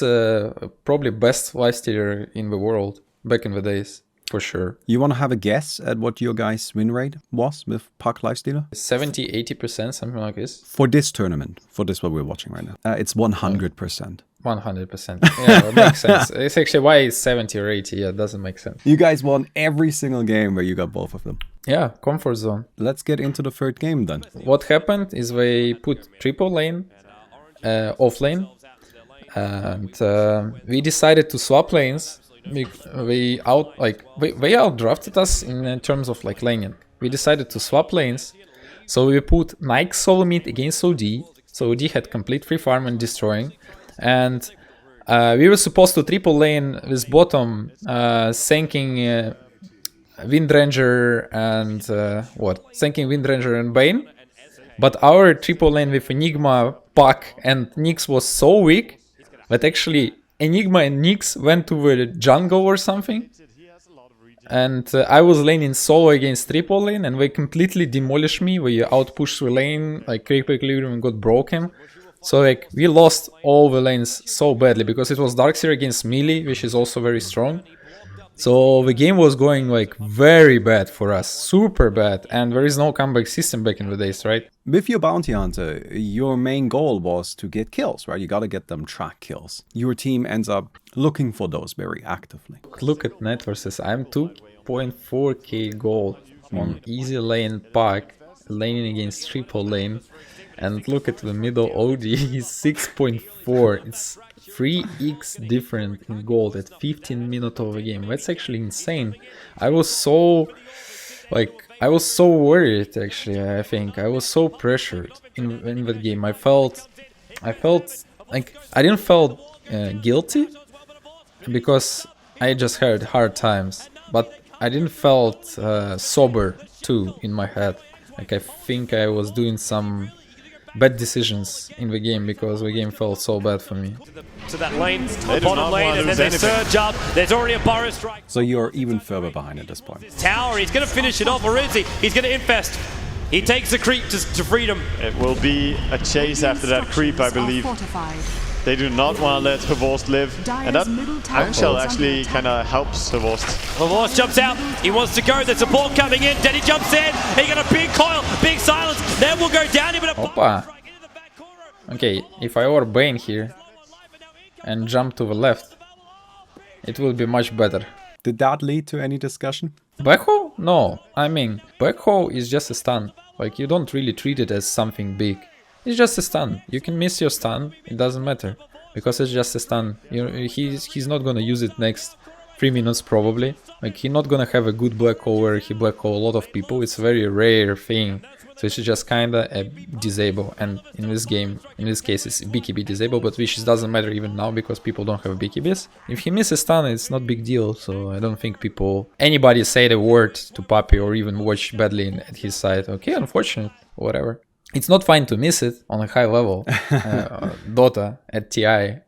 probably best Lifestealer in the world back in the days, for sure. You want to have a guess at what your guys' win rate was with Puck Lifestealer? 70-80%, something like this. For this tournament, for this what we're watching right now, it's 100%. 100%. Yeah, it makes sense. It's actually why it's 70 or 80. Yeah, it doesn't make sense. You guys won every single game where you got both of them. Yeah, comfort zone. Let's get into the third game then. What happened is they put triple lane off lane. And we decided to swap lanes They outdrafted us in terms of like laning. We decided to swap lanes, so we put Nike solo mid against OD. So OD had complete free farm and destroying, and we were supposed to triple lane with bottom, sinking Windranger and sinking Windranger and Bane. But our triple lane with Enigma, Puck, and Nyx was so weak that actually Enigma and Nyx went to the jungle or something. And I was laning solo against triple lane, and they completely demolished me. We outpushed the lane, like creep equilibrium got broken. So like we lost all the lanes so badly because it was Darkseer against melee, which is also very strong. So the game was going like very bad for us, super bad, and there is no comeback system back in the days, right? With your bounty hunter, your main goal was to get kills, right? You gotta get them track kills. Your team ends up looking for those very actively. Look at net versus, I'm 2.4k gold on easy lane Puck, laning against triple lane, and look at the middle OD, he's 6.4, it's 3x different in gold at 15 minutes of the game. That's actually insane. I was so worried actually. I think I was so pressured in that game. I felt like I didn't feel guilty because I just had hard times, but I didn't felt sober too in my head. Like I think I was doing some bad decisions in the game because the game felt so bad for me. To that lane, bottom lane, and then they surge up. There's already a burrow strike. So you're even further behind at this point. Tower, he's going to finish it off, or is he? He's going to infest. He takes the creep to freedom. It will be a chase after that creep, I believe. They do not want to let Havorst live, and that Iron Shell actually kind of helps Havorst. Havorst jumps out, he wants to go, there's support coming in, Dendi jumps in, he got a big coil, big silence, then we'll go down, but Opa! Okay, if I were Bane here and jump to the left, it will be much better. Did that lead to any discussion? Backhoe? No, I mean, Backhoe is just a stun. Like, you don't really treat it as something big. It's just a stun. You can miss your stun, it doesn't matter. Because it's just a stun. You know, he's not gonna use it next 3 minutes probably. Like, he's not gonna have a good Blackhole where he Blackhole a lot of people. It's a very rare thing. So it's just kinda a disable. And in this game, in this case, it's BKB disable, but which doesn't matter even now because people don't have BKBs. If he misses stun, it's not big deal. So I don't think anybody say the word to Puppy or even watch badly at his side. Okay, unfortunate, whatever. It's not fine to miss it on a high level. Dota at TI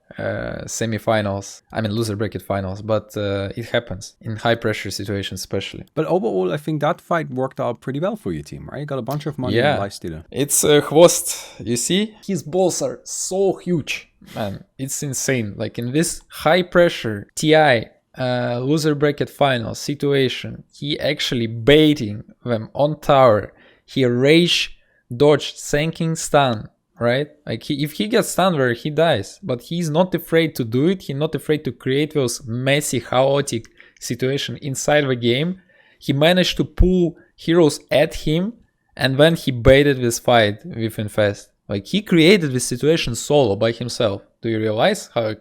semi-finals, I mean loser bracket finals, but it happens in high pressure situations especially. But overall, I think that fight worked out pretty well for your team, right? You got a bunch of money in Lifestealer. It's Hvost, you see? His balls are so huge, man. It's insane. Like in this high pressure TI loser bracket finals situation, he actually baiting them on tower. He rage dodge, sinking stun, right? Like if he gets stunned where he dies, but he's not afraid to do it. He's not afraid to create those messy, chaotic situations inside the game. He managed to pull heroes at him, and then he baited this fight with Infest. Like he created this situation solo by himself. Do you realize how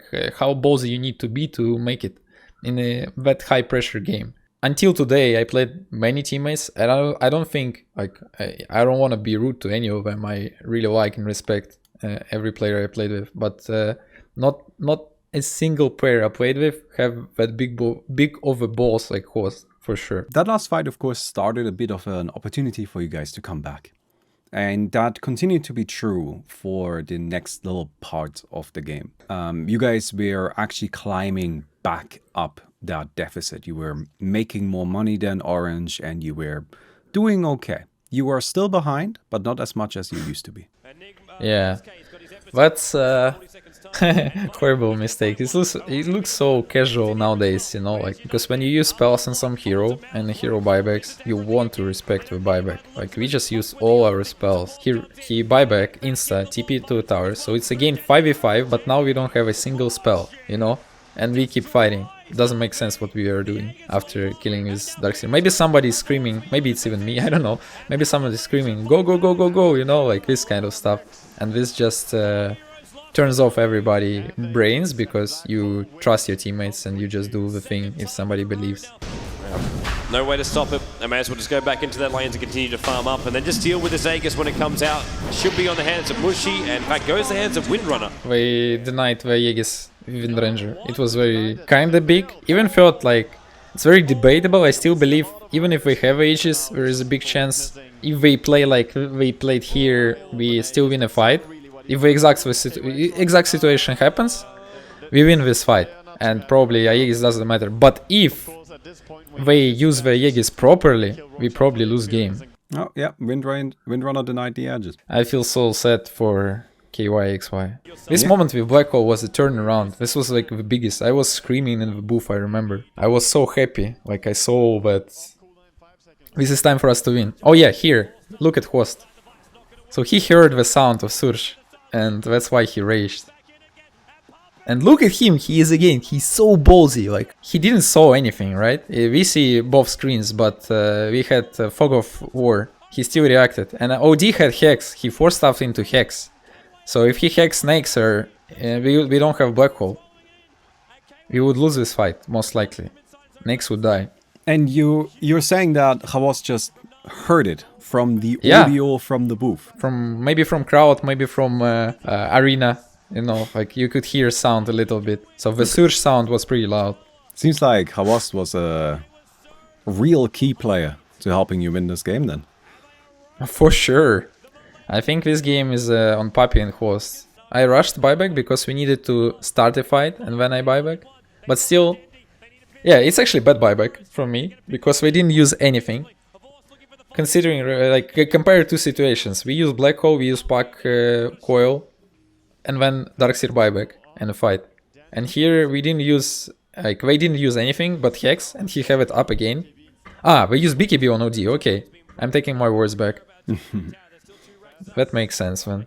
ballsy you need to be to make it in that high pressure game? Until today, I played many teammates, and I don't think, like, I don't want to be rude to any of them. I really like and respect every player I played with, but not a single player I played with have that big of a balls like Host, for sure. That last fight, of course, started a bit of an opportunity for you guys to come back. And that continued to be true for the next little part of the game. You guys were actually climbing back up that deficit. You were making more money than Orange and you were doing okay. You were still behind, but not as much as you used to be. Yeah, that's horrible mistake. It looks so casual nowadays, you know, like, because when you use spells on some hero and the hero buybacks, you want to respect the buyback. Like, we just use all our spells. He buyback, insta, TP to a tower, so it's again 5v5, but now we don't have a single spell, you know, and we keep fighting. It doesn't make sense what we are doing after killing this Darkseer. Maybe somebody's screaming, maybe it's even me, I don't know. Maybe somebody's screaming, go, go, go, go, go, you know, like this kind of stuff. And this just turns off everybody brains because you trust your teammates and you just do the thing if somebody believes. No way to stop it. They may as well just go back into that lane to continue to farm up and then just deal with this Aegis when it comes out. Should be on the hands of Mushi and in fact goes the hands of Windrunner. They denied the Aegis Wind Ranger. It was very kinda big. Even felt like it's very debatable. I still believe even if we have Aegis, there is a big chance if they play like they played here, we still win a fight. If the exact situation happens, we win this fight. And probably Aegis doesn't matter. But if they use the Aegis properly, we probably lose game. Oh, yeah, Windrunner denied the edges. I feel so sad for KYXY. This moment with Black Hole was a turnaround. This was like the biggest. I was screaming in the booth, I remember. I was so happy. Like I saw that this is time for us to win. Oh yeah, here. Look at Host. So he heard the sound of Surge. And that's why he raged. And look at him, he's so ballsy, like, he didn't saw anything, right? We see both screens, but we had Fog of War, he still reacted. And OD had Hex, he forced stuff into Hex. So if he Hex Snakes her, we don't have Black Hole. We would lose this fight, most likely. Next would die. And you're saying that Havas just heard it from the audio from the booth? Maybe from crowd, maybe from arena. You know, like you could hear sound a little bit. So the Surge sound was pretty loud. Seems like Havas was a real key player to helping you win this game then. For sure. I think this game is on Puppy and Host. I rushed buyback because we needed to start a fight and then I buyback. But still, yeah, it's actually bad buyback from me because we didn't use anything. Considering, like, compare two situations. We use Black Hole, we use Puck Coil. And then Darkseer buyback and a fight. And here we didn't use, like, they didn't use anything but Hex, and he have it up again. Ah, we used BKB on OD, okay. I'm taking my words back. That makes sense, man.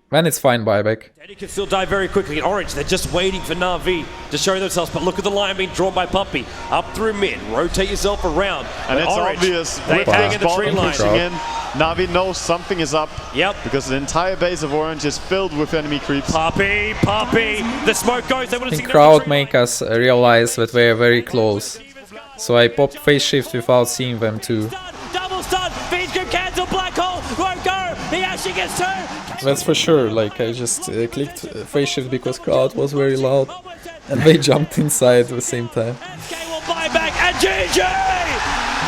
Then it's fine buyback. Dendi can still die very quickly. In orange, they're just waiting for NaVi to show themselves. But look at the line being drawn by Puppy. Up through mid, rotate yourself around. And it's orange, obvious. they hang in the tree line. Pushing in. NaVi knows something is up. Yep. Because the entire base of orange is filled with enemy creeps. Puppy. The smoke goes. They I think crowd make us realize that we are very close. So I pop phase shift without seeing them too. Double stun. Phase grip cancel. Black Hole won't go. He actually gets two. That's for sure. Like I just clicked phase shift because crowd was very loud. And they jumped inside at the same time. SK will buy back and GG!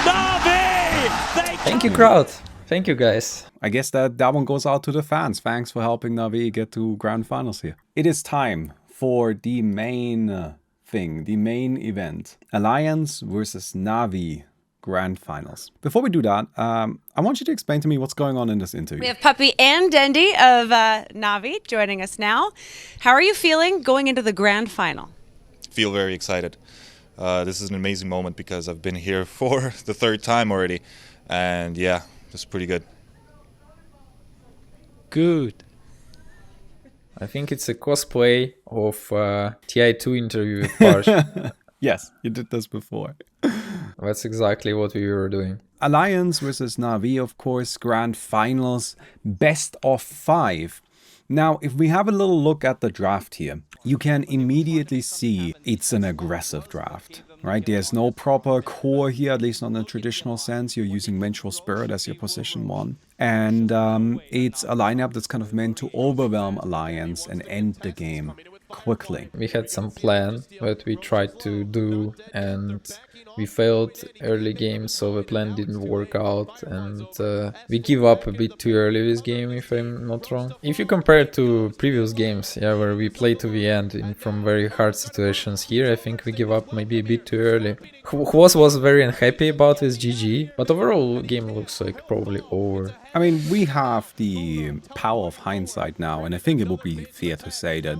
NaVi! Thank you, crowd. Thank you, guys. I guess that one goes out to the fans. Thanks for helping NaVi get to grand finals here. It is time for the main thing, the main event. Alliance versus NaVi grand finals. Before we do that, I want you to explain to me what's going on in this interview. We have Puppy and Dendi of NaVi joining us now. How are you feeling going into the grand final? Feel very excited. This is an amazing moment because I've been here for the third time already. And yeah, it's pretty good. Good. I think it's a cosplay of TI2 interview with Pudge. Yes, you did this before. That's exactly what we were doing. Alliance versus NaVi, of course, grand finals, best of 5. Now, if we have a little look at the draft here, you can immediately see it's an aggressive draft, right? There's no proper core here, at least not in the traditional sense. You're using Vengeful Spirit as your position 1. And it's a lineup that's kind of meant to overwhelm Alliance and end the game quickly. We had some plan that we tried to do and we failed early game, so the plan didn't work out and we give up a bit too early this game, if I'm not wrong. If you compare it to previous games, yeah, where we play to the end from very hard situations, here I think we give up maybe a bit too early. Hwas was very unhappy about his GG, but overall game looks like probably over. I mean, we have the power of hindsight now, and I think it would be fair to say that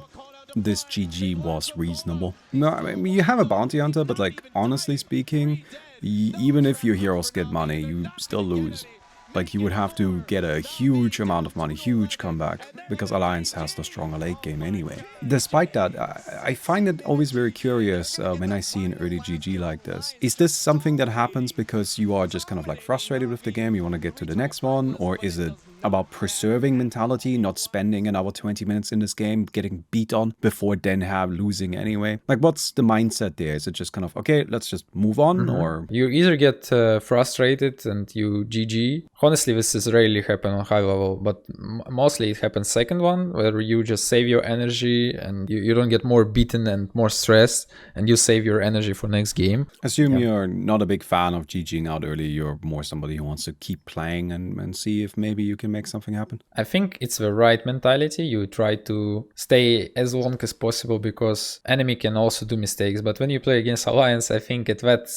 this GG was reasonable. No, I mean, you have a bounty hunter, but like, honestly speaking, even if your heroes get money, you still lose. Like, you would have to get a huge amount of money, huge comeback, because Alliance has the stronger late game anyway. Despite that, I find it always very curious when I see an early GG like this. Is this something that happens because you are just kind of like frustrated with the game, you want to get to the next one, or is it about preserving mentality, not spending another 20 minutes in this game, getting beat on before then have losing anyway? Like, what's the mindset there? Is it just kind of, okay, let's just move on, or? You either get frustrated and you GG. Honestly, this is rarely happen on high level, but mostly it happens second one, where you just save your energy and you don't get more beaten and more stressed, and you save your energy for next game. Assume you're not a big fan of GGing out early. You're more somebody who wants to keep playing and see if maybe you can make something happen. I think it's the right mentality. You try to stay as long as possible because enemy can also do mistakes. But when you play against Alliance, I think at that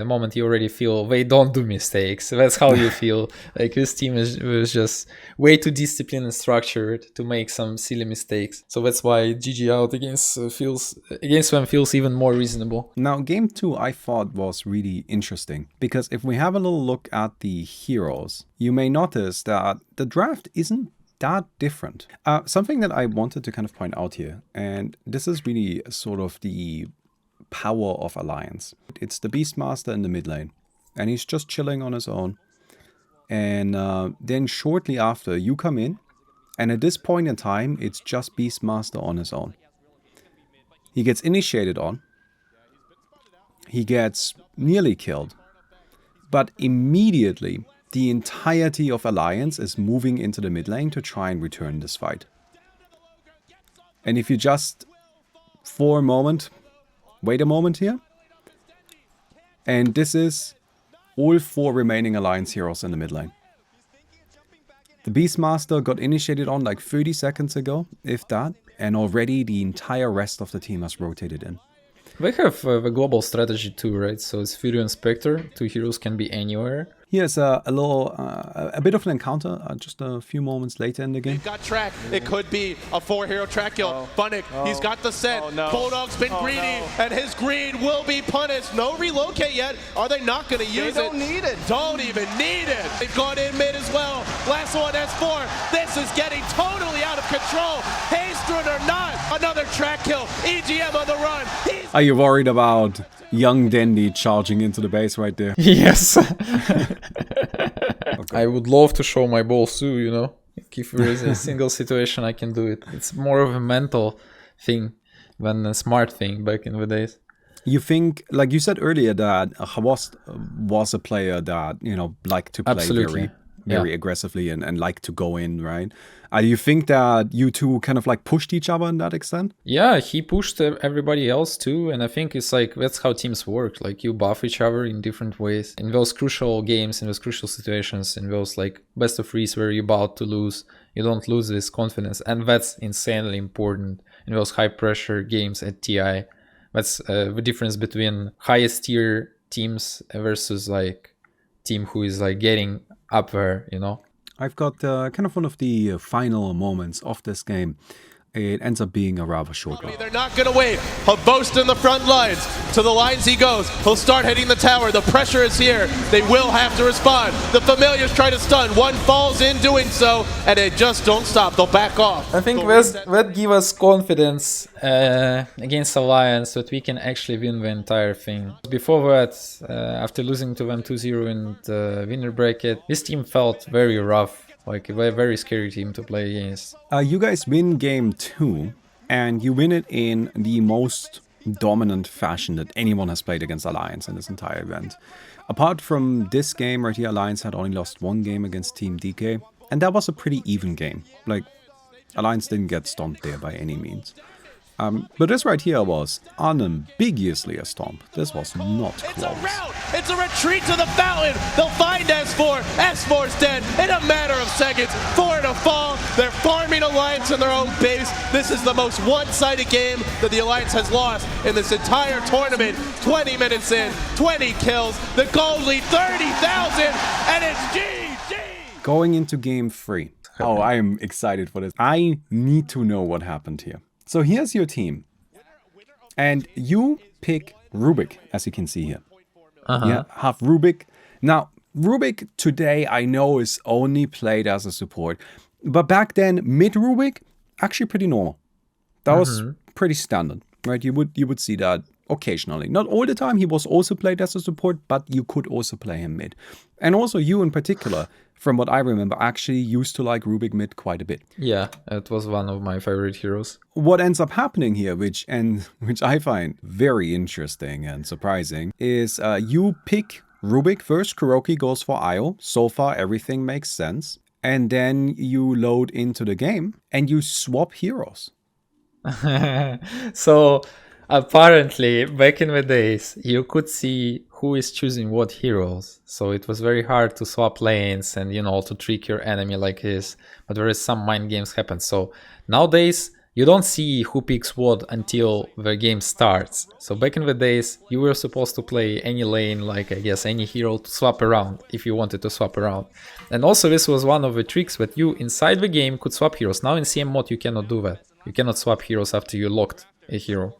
moment you already feel they don't do mistakes. That's how you feel. Like this team was just way too disciplined and structured to make some silly mistakes. So that's why GG out against them feels even more reasonable. Now, game 2 I thought was really interesting because if we have a little look at the heroes, you may notice that the draft isn't that different. Something that I wanted to kind of point out here, and this is really sort of the power of Alliance. It's the Beastmaster in the mid lane, and he's just chilling on his own. And then shortly after, you come in, and at this point in time, it's just Beastmaster on his own. He gets initiated on. He gets nearly killed. But immediately, the entirety of Alliance is moving into the mid lane to try and return this fight. And if you just, for a moment, wait a moment here. And this is all 4 remaining Alliance heroes in the mid lane. The Beastmaster got initiated on like 30 seconds ago, if that, and already the entire rest of the team has rotated in. They have the global strategy too, right? So it's Fury and Spectre. 2 heroes can be anywhere. Here's a bit of an encounter just a few moments later in the game. They've got track. It could be a 4-hero track kill. Funnick, he's got the set. Bulldog's been greedy, and his greed will be punished. No relocate yet. Are they not going to use it? They don't need it. Don't even need it. They've gone in mid as well. Last one, S4. This is getting totally out of control. Hastrun or not, another track kill. EGM on the run. Are you worried about young Dendi charging into the base right there? Yes. I would love to show my balls too, you know. If there is a single situation I can do it. It's more of a mental thing than a smart thing back in the days. You think, like you said earlier, that Havost was a player that, you know, liked to play very aggressively and liked to go in, right? Do you think that you two kind of like pushed each other in that extent? Yeah, he pushed everybody else too, and I think it's like that's how teams work. Like you buff each other in different ways. In those crucial games, in those crucial situations, in those like best of threes where you're about to lose, you don't lose this confidence, and that's insanely important in those high pressure games at TI. That's the difference between highest tier teams versus like team who is like getting up there, you know. I've got kind of one of the final moments of this game. It ends up being a rather short one. They're not going to wait. Havost in the front lines. To the lines he goes. He'll start hitting the tower. The pressure is here. They will have to respond. The familiars try to stun. One falls in doing so, and they just don't stop. They'll back off. I think that gives us confidence against Alliance that we can actually win the entire thing. Before that, after losing to them 2-0 in the winner bracket, this team felt very rough. Like a very scary team to play against. You guys win game 2, and you win it in the most dominant fashion that anyone has played against Alliance in this entire event. Apart from this game right here, Alliance had only lost 1 game against Team DK, and that was a pretty even game. Like, Alliance didn't get stomped there by any means. But this right here was unambiguously a stomp. This was not close. It's a rout! It's a retreat to the fountain! They'll find S4! S4's dead in a matter of seconds. 4 to fall. They're farming Alliance in their own base. This is the most one-sided game that the Alliance has lost in this entire tournament. 20 minutes in, 20 kills. The gold lead 30,000, and it's GG! Going into game 3. Oh, I am excited for this. I need to know what happened here. So here's your team, and you pick Rubik, as you can see here. You have Rubik. Now, Rubik today I know is only played as a support, but back then, mid Rubik, actually pretty normal. That was pretty standard, right? You would see that occasionally. Not all the time, he was also played as a support, but you could also play him mid. And also you in particular, from what I remember, actually used to like Rubik mid quite a bit. Yeah, it was one of my favorite heroes. What ends up happening here, which I find very interesting and surprising, is you pick Rubik first, Kuroki goes for Io. So far, everything makes sense. And then you load into the game and you swap heroes. So apparently, back in the days, you could see who is choosing what heroes. So it was very hard to swap lanes and, you know, to trick your enemy like this. But there is some mind games happen. So nowadays, you don't see who picks what until the game starts. So back in the days, you were supposed to play any lane, like I guess any hero to swap around if you wanted to swap around. And also this was one of the tricks that you inside the game could swap heroes. Now in CM mode you cannot do that. You cannot swap heroes after you locked a hero.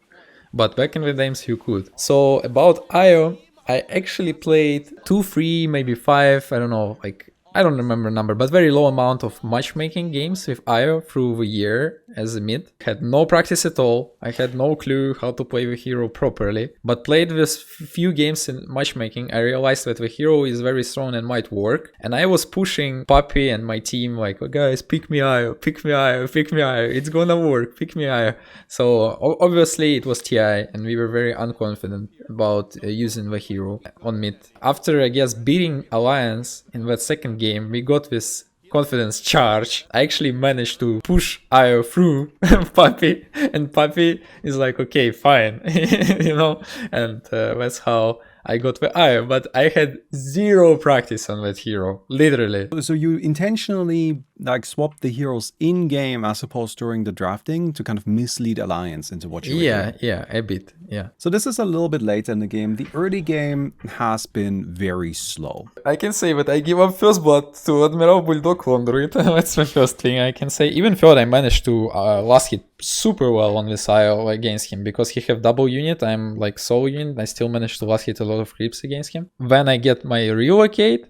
But back in the games you could. So about Io, I actually played 2, 3, maybe 5, I don't know, like I don't remember the number, but very low amount of matchmaking games with Io through the year as a mid. Had no practice at all. I had no clue how to play the hero properly, but played with few games in matchmaking. I realized that the hero is very strong and might work. And I was pushing Puppy and my team like, oh, guys, pick me Io, pick me Io, pick me Io. It's gonna work, pick me Io. So obviously it was TI and we were very unconfident about using the hero on mid. After, I guess, beating Alliance in that second game, we got this confidence charge. I actually managed to push Io through Puppy, and Puppy is like, okay, fine, you know, and that's how I got the Io, but I had zero practice on that hero, literally. So you intentionally like swapped the heroes in game as opposed during the drafting to kind of mislead Alliance into what you were doing. Yeah, a bit, yeah. So this is a little bit later in the game. The early game has been very slow. I can say that I give up first blood to Admiral Bulldog Laundry. That's the first thing I can say. Even third, I managed to last hit super well on this IO against him because he have double unit. I'm like solo unit. I still managed to last hit a lot of creeps against him. When I get my relocate,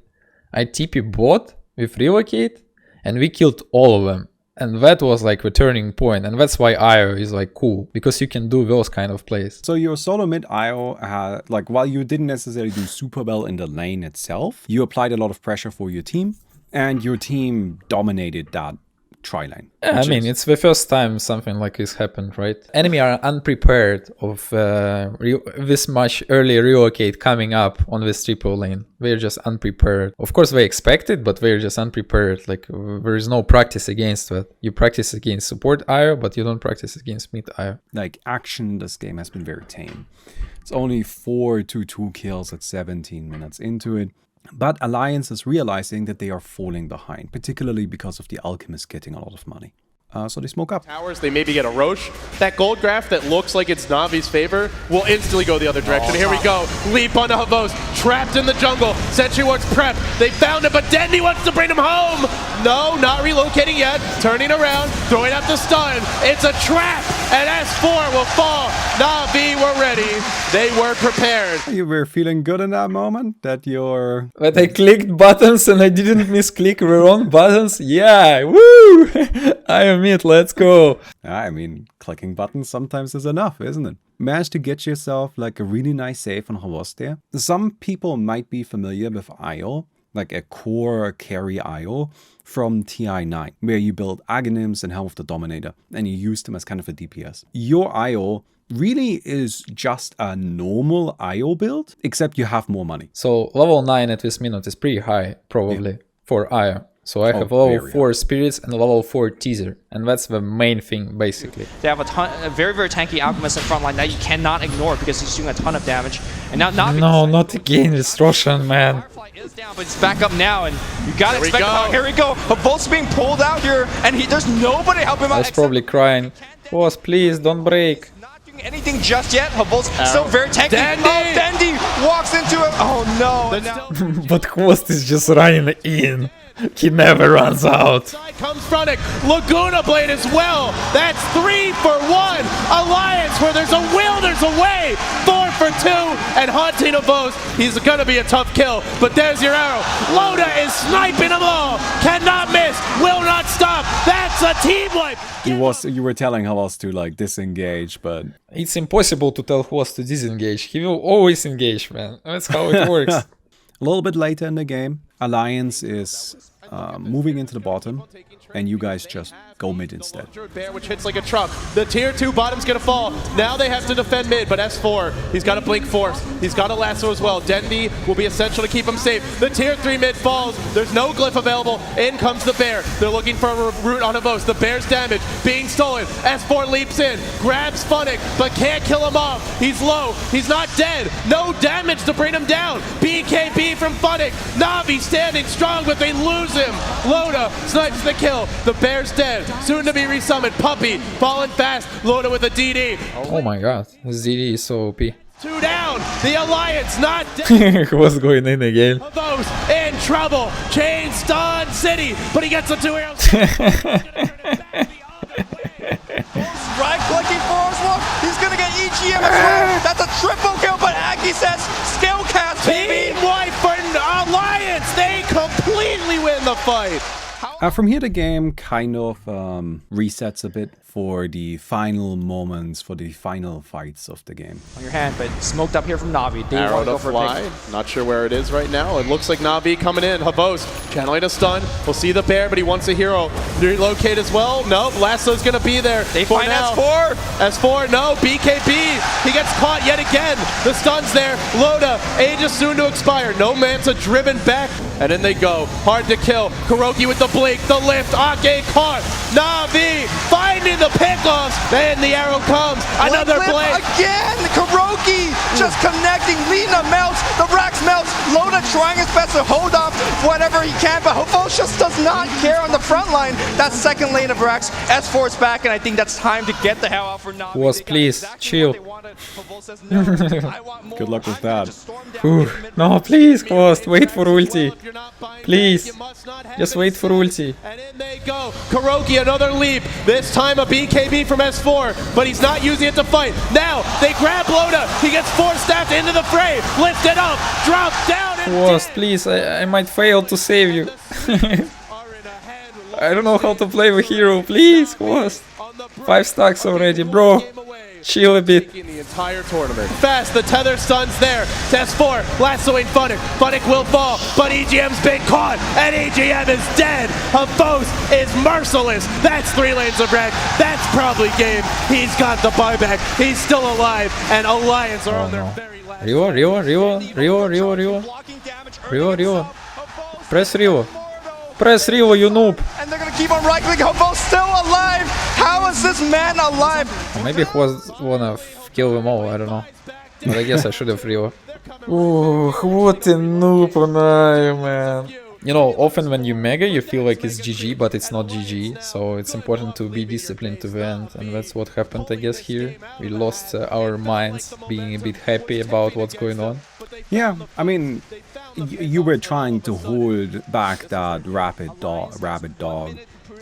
I TP bot with relocate and we killed all of them. And that was like the turning point, and that's why IO is like cool, because you can do those kind of plays. So your solo mid IO had, like, while you didn't necessarily do super well in the lane itself, you applied a lot of pressure for your team, and your team dominated that tri-lane. I mean, it's the first time something like this happened, right? Enemy are unprepared of this much early relocate coming up on this triple lane. They're just unprepared. Of course, they expect it, but they're just unprepared. Like, there is no practice against that. You practice against support IO, but you don't practice against mid IO. Like, action in this game has been very tame. It's only 4-2 kills at 17 minutes into it. But Alliance is realizing that they are falling behind, particularly because of the Alchemist getting a lot of money. So they smoke up. Towers, they maybe get a Roche. That gold graph that looks like it's NaVi's favor will instantly go the other direction. Here we go. Leap on Havos, trapped in the jungle. Sentry Ward's prep. They found it, but Dendi wants to bring him home. No, not relocating yet. Turning around, throwing out the stun. It's a trap, and S4 will fall. NaVi were ready. They were prepared. You were feeling good in that moment? That you're... But I clicked buttons and I didn't misclick the wrong buttons? Yeah, woo! I am it, let's go. I mean, clicking buttons sometimes is enough, isn't it? Managed to get yourself like a really nice save on Havos there. Some people might be familiar with IO, like a core carry IO from TI9, where you build Aghanims and Helm of the Dominator, and you use them as kind of a DPS. Your IO really is just a normal IO build, except you have more money. So level 9 at this minute is pretty high, probably, for IO. So I have level 4 Spirits and level 4 Teaser, and that's the main thing, basically. They have a very, very tanky Alchemist in front line that you cannot ignore because he's doing a ton of damage. And now NaVi... No, not again, it's Roshan, man. Is down, but it's back up now, and you gotta expect him. Here we go. Havos being pulled out here, and there's nobody helping him out. I was probably crying. Boss, please, don't break. Not doing anything just yet. Havos still very tanky. Dendi walks into it. Oh no. But Quost is just running in. He never runs out. Side comes Fronic. Laguna Blade as well. That's 3 for 1. Alliance, where there's a will, there's a way. 4 for 2. And haunting Havos. He's gonna be a tough kill. But there's your arrow. Loda is sniping them all. Cannot miss. Will not stop. That's a team wipe. You were telling Havos to like disengage, but It's impossible to tell Host to disengage. He will always engage, man. That's how it works. A little bit later in the game, Alliance is moving into the bottom, and you guys just go mid instead. Bear, which hits like a truck. The tier 2 bottom's gonna fall. Now they have to defend mid, but S4, he's got a Blink Force. He's got a Lasso as well. Dendi will be essential to keep him safe. The tier 3 mid falls. There's no glyph available. In comes the Bear. They're looking for a root on Havos. The Bear's damage being stolen. S4 leaps in, grabs Funnick, but can't kill him off. He's low. He's not dead. No damage to bring him down. BKB from Funnick. NaVi standing strong, but they lose him. Loda snipes the kill. The Bear's dead. Soon to be resummoned. Puppy falling fast. Loda with a DD. Oh my god, this DD is so OP. 2 down. The Alliance not dead. What's going in again? Havos in trouble. Chain stun City, but he gets the 2 arrows. Right clicking forward walk. He's gonna get EGM as well. That's a triple kill, but Aki says skill cast, baby. Team White for Alliance. They completely win the fight. From here, the game kind of resets a bit for the final moments, for the final fights of the game. On your hand, but smoked up here from NaVi. They Arrow want to to go for fly. a pick. Not sure where it is right now. It looks like NaVi coming in. Havos channeling a stun. We'll see the Bear, but he wants a hero. Relocate as well. Nope. Lasso's going to be there. They for find now. S4. S4, no. BKB. He gets caught yet again. The stun's there. Loda. Age is soon to expire. No Manta driven back. And in they go. Hard to kill. Kuroki with the blink. The lift. Ake caught. NaVi finding the pickoffs. Then the arrow comes. Another blink. Again, Kuroki just connecting. Lina melts. The Rax melts. Loda trying his best to hold off whatever he can, but Havos just does not care on the front line. That second lane of Rax. S4 is back, and I think that's time to get the hell out for NaVi. Was please chill. Good luck with that. No, please, Host, wait for ulti. Please, just wait for ulti. And in they go. Kuroki, another leap. This time a BKB from S4, but he's not using it to fight. Now they grab Loda. He gets 4 staffed into the fray. Lifted up, dropped down. Host, please, I might fail to save you. I don't know how to play with hero. Please, Host. 5 stacks already, bro. Chill a bit. In the entire tournament. Fast, the tether stun's there. S4, lassoing Funnick. Funnick will fall, but EGM's been caught, and EGM is dead. Havos is merciless. That's 3 lanes of wreck. That's probably game. He's got the buyback. He's still alive, and Alliance are on their very last. Rio. Press Rio. Press Rio, you noob. And they're gonna keep on right-clicking. Havos still alive. How is this man alive? Or maybe Host wanna kill them all, I don't know. But I guess I should have Rio. Ooh, what a noob on I, man. You know, often when you mega, you feel like it's GG, but it's not GG. So it's important to be disciplined to the end. And that's what happened, I guess, here. We lost our minds, being a bit happy about what's going on. Yeah, I mean, you were trying to hold back that rabid dog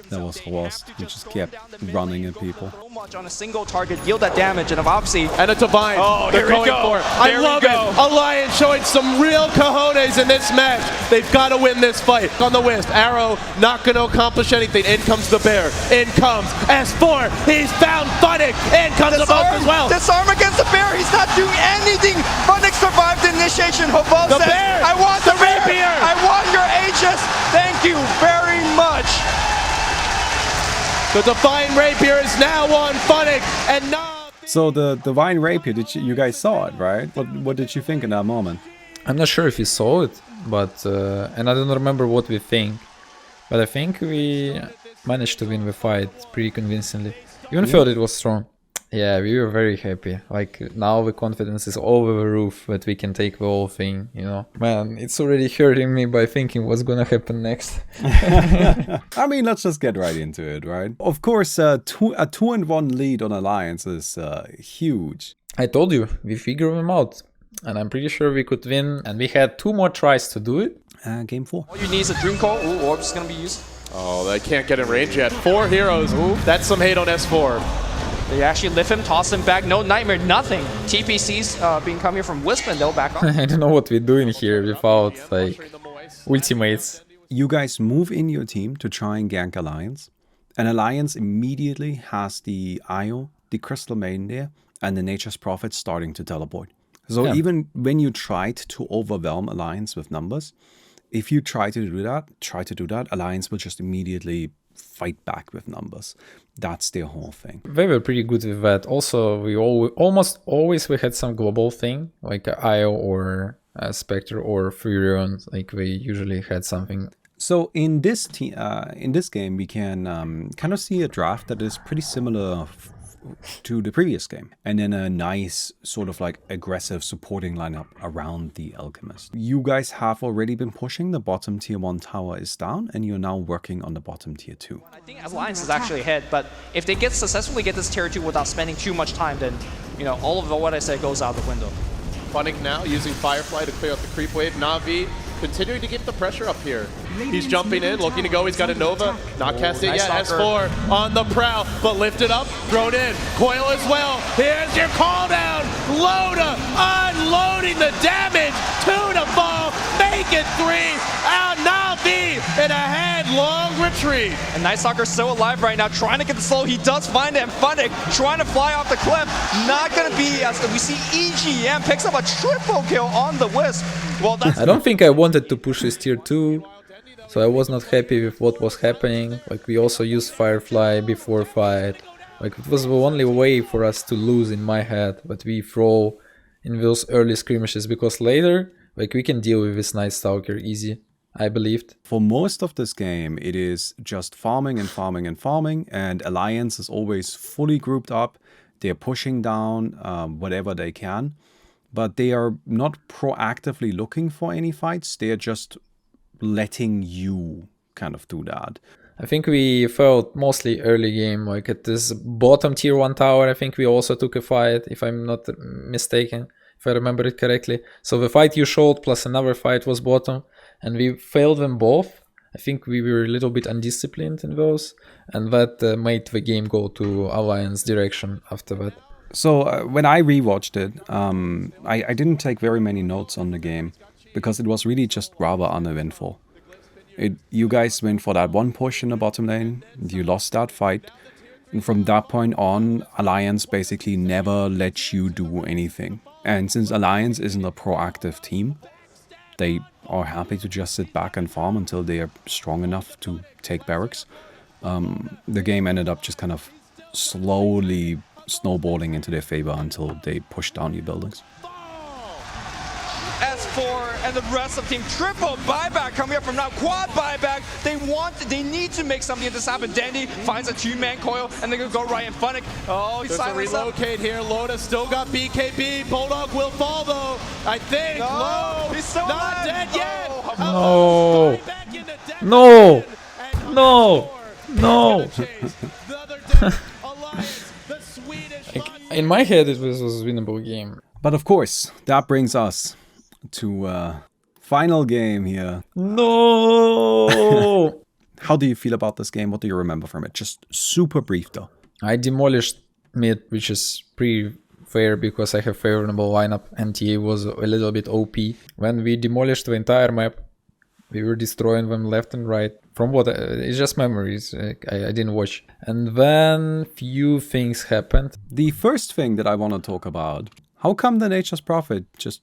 that was lost. He just kept running at people. So much on a single target, deal that damage, and obviously. And a Divine. Oh, they're going for it. I love it. Alliance showing some real cojones in this match. They've got to win this fight. On the Wisp, Arrow not going to accomplish anything. In comes the Bear. In comes S4. He's found Funnick. In comes the Havos as well. Disarm against the Bear. He's not doing anything. Funnick survived the initiation. Havos the says, Bear. I want the rapier. I want your Aegis. Thank you very much. The Divine Rapier is now on Funnick, and now. So the Divine Rapier, you guys saw it, right? What did you think in that moment? I'm not sure if we saw it, but and I don't remember what we think, but I think we managed to win the fight pretty convincingly. Even felt it was strong. Yeah, we were very happy. Like, now the confidence is over the roof that we can take the whole thing, you know. Man, it's already hurting me by thinking what's gonna happen next. I mean, let's just get right into it, right? Of course, a 2-1 lead on Alliance is huge. I told you, we figured them out. And I'm pretty sure we could win. And we had 2 more tries to do it. Game 4. All you need is a Dream Call. Ooh, Orb's gonna be used. Oh, they can't get in range yet. 4 heroes. Ooh, that's some hate on S4. They actually lift him, toss him back. No Nightmare, nothing. TPC's being come here from Wisp, and they'll back up. I don't know what we're doing here without, like, ultimates. You guys move in your team to try and gank Alliance. And Alliance immediately has the IO, the Crystal main there. and the Nature's Prophet starting to teleport. So even when you tried to overwhelm Alliance with numbers, if you try to do that, Alliance will just immediately fight back with numbers. That's their whole thing. They were pretty good with that. Also, we almost always had some global thing, like IO or Spectre or Furion. Like we usually had something. So in this game, we can kind of see a draft that is pretty similar to the previous game, and then a nice sort of like aggressive supporting lineup around the Alchemist. You guys have already been pushing. The bottom tier 1 tower is down, and you're now working on the bottom tier 2. I think Alliance is actually ahead, but if they successfully get this tier 2 without spending too much time, then all of what I said goes out the window. Funnick now using Firefly to clear up the creep wave. NaVi continuing to keep the pressure up here. He's jumping in, looking to go. He's got a Nova. Not cast it yet. S4 on the prowl, but lifted up, thrown in. Coil as well. Here's your call down. Loda unloading the damage. 2 to fall. Make it 3. Out NaVi in a headlong retreat. And Night Stalker still alive right now, trying to get the slow. He does find it, and Funnick trying to fly off the cliff. Not going to be as we see EGM picks up a triple kill on the Wisp. Well, I don't think I wanted to push this tier 2, so I was not happy with what was happening. Like we also used Firefly before fight. Like it was the only way for us to lose in my head, but we throw in those early skirmishes, because later like we can deal with this Night Stalker easy, I believed. For most of this game, it is just farming and farming and farming, and Alliance is always fully grouped up. They're pushing down whatever they can, but they are not proactively looking for any fights. They're just letting you kind of do that. I think we felt mostly early game, like at this bottom tier 1 tower. I think we also took a fight, if I'm not mistaken, if I remember it correctly. So the fight you showed plus another fight was bottom, and we failed them both. I think we were a little bit undisciplined in those, and that made the game go to Alliance direction after that. So when I rewatched it, I didn't take very many notes on the game, because it was really just rather uneventful. You guys went for that one push in the bottom lane, you lost that fight, and from that point on, Alliance basically never let you do anything. And since Alliance isn't a proactive team, they are happy to just sit back and farm until they are strong enough to take barracks. The game ended up just kind of slowly snowballing into their favor until they pushed down your buildings. S4 and the rest of the team, triple buyback coming up from now, quad buyback. They need to make something of this happen. Dendi finds a 2-man coil, and they're gonna go right in Funnick. Oh, he's silenced up. Relocate here. Loda still got BKB. Bulldog will fall though, I think. No, he's still not alive. dead yet. No. No. No. No. Like, in my head, it was a winnable game. But of course, that brings us to final game here. No. How do you feel about this game? What do you remember from it? Just super brief though. I demolished mid, which is pretty fair because I have favorable lineup, and TA was a little bit OP. When we demolished the entire map, we were destroying them left and right. From what it's just memories. I didn't watch. And then few things happened. The first thing that I want to talk about: how come the Nature's Prophet just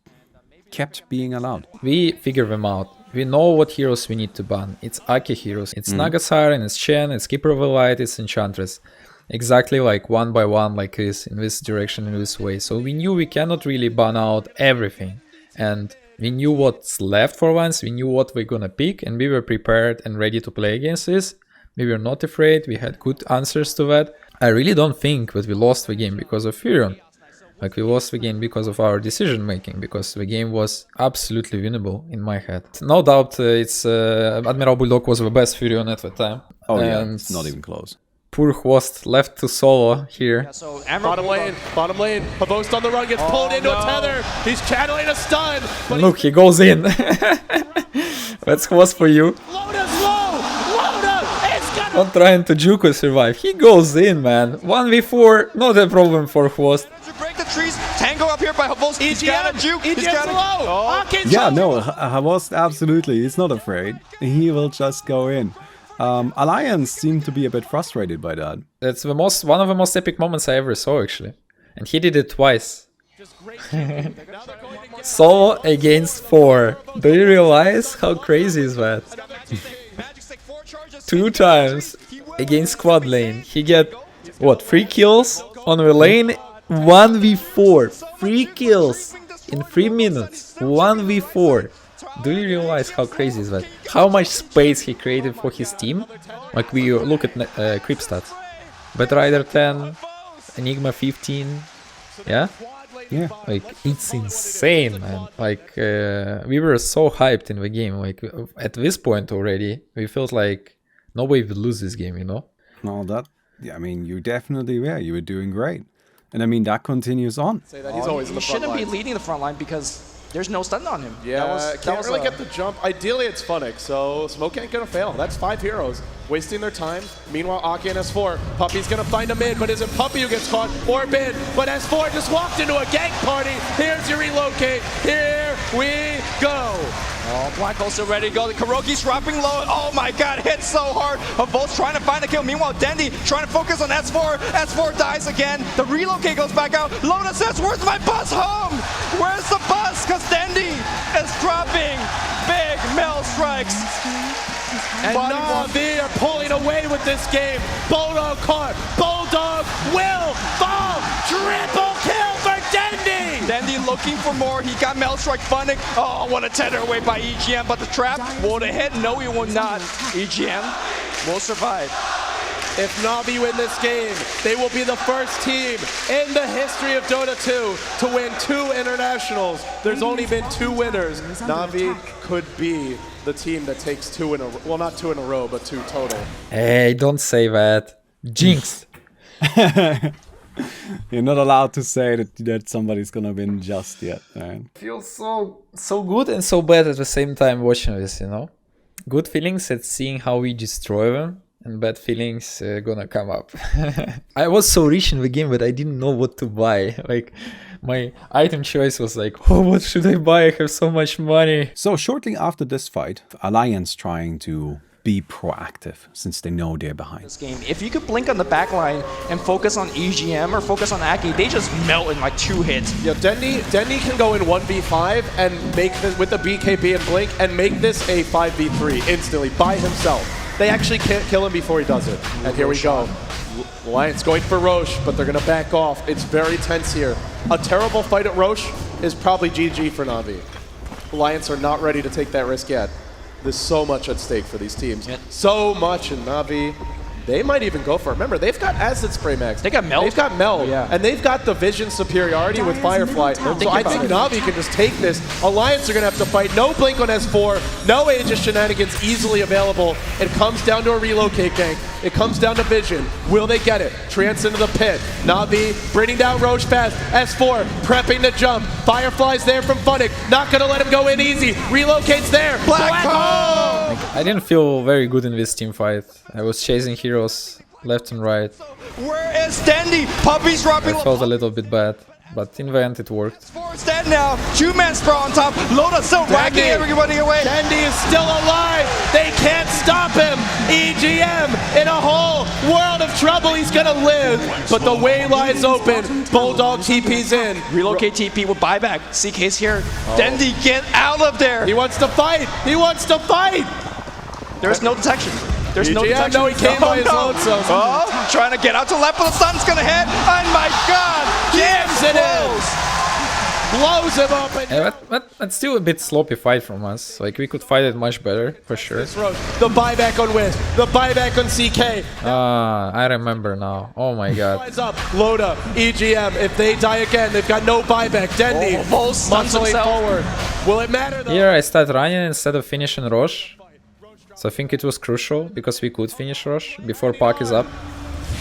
kept being allowed? We figure them out. We know what heroes we need to ban. It's Aki heroes. It's Naga Siren, it's Shen, it's Keeper of the Light, it's Enchantress. Exactly like one by one, like this, in this direction, in this way. So we knew we cannot really ban out everything. And we knew what's left for once, we knew what we're gonna pick, and we were prepared and ready to play against this. We were not afraid, we had good answers to that. I really don't think that we lost the game because of Furion. Like, we lost the game because of our decision making, because the game was absolutely winnable in my head. No doubt it's Admiral Bulldog was the best Furion at the time. Oh yeah, it's not even close. Poor Hwost left to solo here. Yeah, so bottom lane. Havost on the run, gets pulled into a tether. He's channeling a stun. But look, he goes in. That's Hwost for you. Loda's low. Loda is gonna... Not trying to Juku survive. He goes in, man. 1v4, not a problem for Hwost. Break the trees. Tango up here by Havost. He's got a juke. He's got low. Oh. Yeah, no, Havost absolutely. He's not afraid. He will just go in. Alliance seemed to be a bit frustrated by that. That's one of the most epic moments I ever saw, actually. And he did it twice. Solo against 4. Do you realize how crazy is that? 2 times against squad lane. He get, what, 3 kills on the lane? 1v4. 3 kills in 3 minutes. 1v4. Do you realize how crazy is that? How much space he created for his team? Like, we look at creep stats. Batrider 10, Enigma 15. Yeah? Yeah. Like, it's insane, man. Like, we were so hyped in the game. Like, at this point already, we felt like nobody would lose this game, you know? No, that, yeah, I mean, you definitely were. You were doing great. And I mean, that continues on. Say that he's always in the front shouldn't be lines. leading the front line because there's no stun on him. Yeah, can't really get the jump. Ideally, it's Funnick, so Smoke ain't gonna fail. That's 5 heroes wasting their time. Meanwhile, Aki and S4, Puppy's gonna find a mid, but is it Puppy who gets caught or mid? But S4 just walked into a gank party. Here's your relocate. Here we go. Oh, Black Hole still ready to go. The Kuroki's dropping low. Oh my god, hit so hard. Both trying to find a kill. Meanwhile, Dendi trying to focus on S4. S4 dies again. The relocate goes back out. Loda says, where's my bus home? Where's the bus? Because Dendi is dropping big Mel strikes. And NaVi are pulling away with this game. Bulldog caught. Bulldog will fall. Triple kill for Dendi. Dendi looking for more. He got Maelstrike Funnick. Oh, what a tether away by EGM. But the trap, will it hit? No, he will not. EGM will survive. If NaVi win this game, they will be the first team in the history of Dota 2 to win 2 internationals. There's only been 2 winners. NaVi could be the team that takes 2 in a row. Well, not 2 in a row, but 2 total. Hey, don't say that. Jinx. You're not allowed to say that somebody's gonna win just yet, man. Feels so good and so bad at the same time watching this, you know? Good feelings at seeing how we destroy them, and bad feelings gonna come up. I was so rich in the game that I didn't know what to buy. Like, my item choice was like, oh, what should I buy? I have so much money. So shortly after this fight, Alliance trying to be proactive since they know they're behind. This game, if you could blink on the back line and focus on EGM or focus on Aki, they just melt in like 2 hits. Yeah, Dendi can go in 1v5 and make this with the BKB and blink and make this a 5v3 instantly by himself. They actually can't kill him before he does it. And here we go. Alliance going for Roche, but they're going to back off. It's very tense here. A terrible fight at Roche is probably GG for NaVi. Alliance are not ready to take that risk yet. There's so much at stake for these teams. Yep. So much in NaVi. They might even go for it. Remember, they've got Acid Spray Max. They got Meld. They've got Meld. Yeah. And they've got the Vision superiority with Firefly. So I think NaVi can just take this. Alliance are going to have to fight. No Blink on S4. No Aegis shenanigans easily available. It comes down to a relocate gank. It comes down to Vision. Will they get it? Trance into the pit. NaVi bringing down Roche fast. S4 prepping to jump. Firefly's there from Funnick. Not going to let him go in easy. Relocate's there. Black Hole! I didn't feel very good in this team fight. I was chasing heroes left and right. Where is Dendi? Puppy's dropping. I felt a little bit bad, but in the end it worked. It's dead now. 2-man sprawl on top. Loda still whacking everybody away. Dendi is still alive. They can't stop him. EGM in a whole world of trouble. He's gonna live, but the way lies open. Bulldog TP's in. Relocate TP with buyback. CK's here. Dendi, get out of there. He wants to fight. He wants to fight. There's no detection. There's no EGM, detection. no, he came by his lonesome. Oh, trying to get out to left, but the stun's gonna hit. Oh my god! Gives it in. Blows him up. Yeah, but that's still a bit sloppy fight from us. Like, we could fight it much better, for sure. The buyback on Wisp. The buyback on CK. I remember now. Oh my god. Flies up. Loda, EGM. If they die again, they've got no buyback. Dendi muscling forward. Will it matter though? Here I start running instead of finishing Roche. So I think it was crucial because we could finish Roche before Puck is up.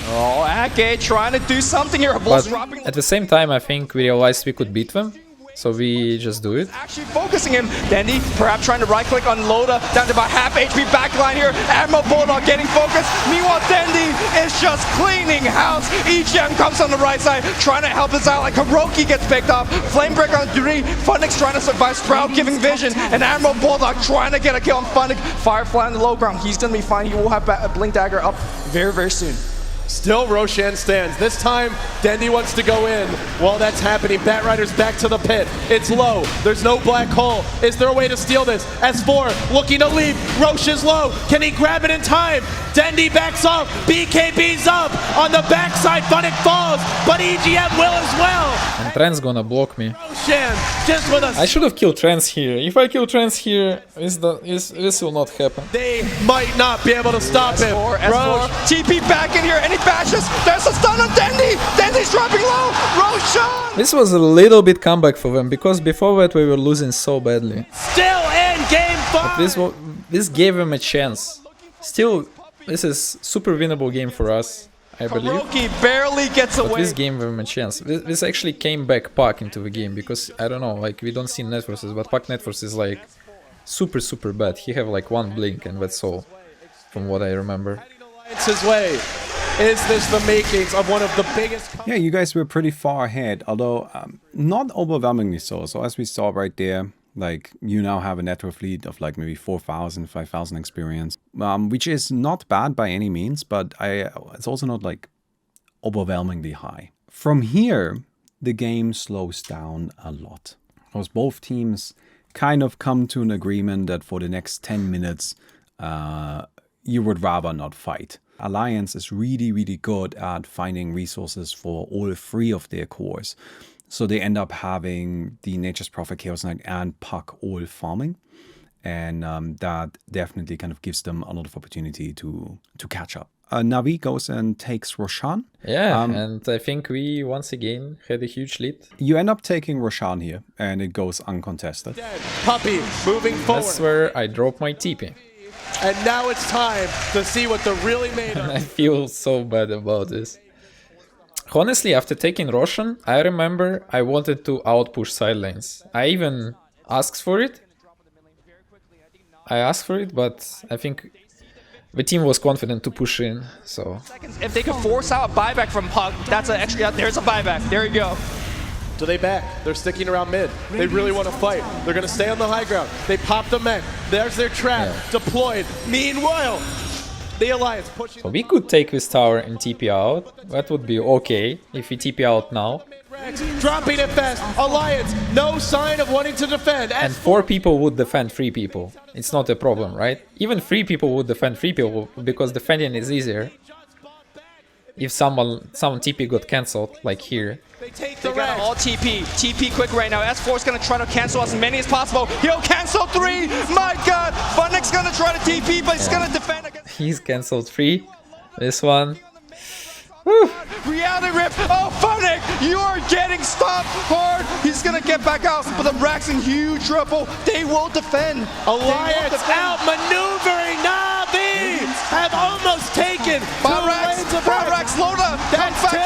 Oh, Ake trying to do something here. But at the same time, I think we realized we could beat them. So we just do it. Actually focusing him. Dendi perhaps trying to right click on Loda. Down to about half HP backline here. Admiral Bulldog getting focused. Meanwhile, Dendi is just cleaning house. EGM comes on the right side, trying to help us out. Like Hiroki gets picked up. Flamebreaker on 3. Funnick's trying to survive. Sprout giving vision. And Admiral Bulldog trying to get a kill on Funnick. Firefly on the low ground. He's going to be fine. He will have a Blink Dagger up very, very soon. Still Roshan stands. This time, Dendi wants to go in. While that's happening, Batrider's back to the pit. It's low. There's no black hole. Is there a way to steal this? S4 looking to leap. Rosh is low. Can he grab it in time? Dendi backs off. BKB's up. On the backside, Funnick falls, but EGM will as well. And Trans gonna block me. Roshan just with us. I should have killed Trans here. If I kill Trans here, this will not happen. They might not be able to stop him. S4, TP back in here, and he bashes. There's a stun on Dendi. Dendi's dropping low. Roshan. This was a little bit comeback for them, because before that we were losing so badly. Still in game 5. But this gave them a chance. Still, this is super winnable game for us, I believe. Kuroki barely gets away. But this gave them a chance. This actually came back Puck into the game, because I don't know, like we don't see net versus, but Puck net versus is like super bad. He have like one blink and that's all, from what I remember. It's his way. Is this the makings of one of the biggest... Yeah, you guys were pretty far ahead, although not overwhelmingly so. So as we saw right there, like you now have a network fleet of like maybe 4,000, 5,000 experience, which is not bad by any means, but it's also not like overwhelmingly high. From here, the game slows down a lot, because both teams kind of come to an agreement that for the next 10 minutes, you would rather not fight. Alliance is really good at finding resources for all 3 of their cores. So they end up having the Nature's Prophet, Chaos Knight, and Puck all farming. And that definitely kind of gives them a lot of opportunity to catch up. NaVi goes and takes Roshan. Yeah, and I think we once again had a huge lead. You end up taking Roshan here, and it goes uncontested. Puppey moving forward. That's where I drop my TP. And now it's time to see what they're really made of. I feel so bad about this. Honestly, after taking Roshan, I remember I wanted to outpush side lanes. I even asked for it. But I think the team was confident to push in, so... If they could force out a buyback from Puck, that's an extra... There's a buyback. There you go. Do they back? They're sticking around mid. They really want to fight. They're going to stay on the high ground. They pop the mech. There's their trap. Deployed. Meanwhile, the Alliance pushing... So we could take this tower and TP out. That would be okay if we TP out now. Dropping it fast. Alliance, no sign of wanting to defend. And 4 people would defend 3 people. It's not a problem, right? Even 3 people would defend 3 people, because defending is easier. If some TP got cancelled, like here. They got all TP. TP quick right now. S4 is going to try to cancel as many as possible. He'll cancel 3. My god. Funnick's going to try to TP, but he's going to defend against... He's cancelled 3. This one. Reality rip. Oh, Funnick, you are getting stopped hard. He's going to get back out, but the Rax in huge trouble. They will defend. Alliance outmaneuvering NaVi. Have almost taken Rax, Loda. That's 2.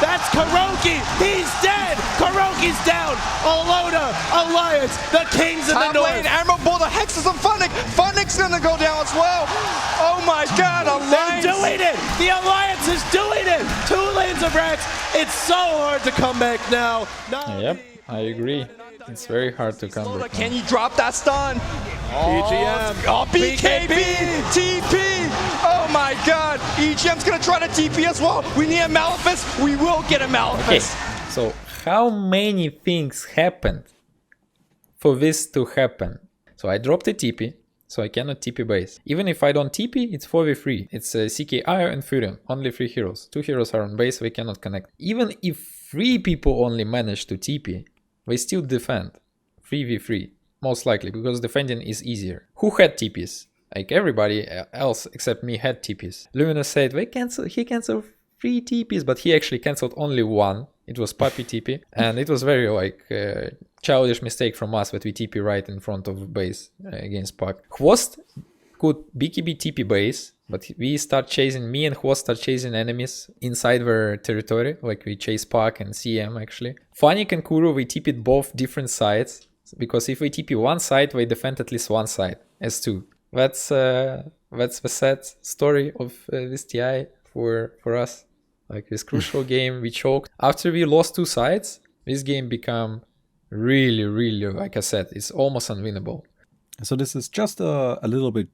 That's Kuroki. He's dead. Kuroki's down. Loda, Alliance, the kings of the north. Lane, Emerald Bull, the hexes on Funnick. Funnick's going to go down as well. Oh my god, Alliance. They're doing it. The Alliance is doing it. 2 lanes of Rax. It's so hard to come back now. Yep, I agree. It's very hard to come back. Can you drop that stun? EGM. Oh, BKB. TP. Oh my god. EGM's going to try to TP as well. We need a Malefice. We will get a Malefice. Okay, so how many things happened for this to happen? So I dropped a TP. So I cannot TP base. Even if I don't TP, it's 4v3. It's CKI and Furion. Only 3 heroes. 2 heroes are on base, we cannot connect. Even if 3 people only manage to TP, they still defend. 3v3. Most likely, because defending is easier. Who had TPs? Like everybody else except me had TPs. Luminous said he canceled 3 TPs, but he actually cancelled only 1. It was Puppey TP. And it was very like... childish mistake from us that we TP right in front of base against Puck. Hwost could BKB TP base, but me and Hwost start chasing enemies inside their territory, like we chase Puck and CM actually. Funnick and Kuro, we TP'd both different sides, because if we TP one side, we defend at least one side as 2. That's the sad story of this TI for us. Like this crucial game, we choked. After we lost 2 sides, this game became really, like I said, it's almost unwinnable. So this is just a little bit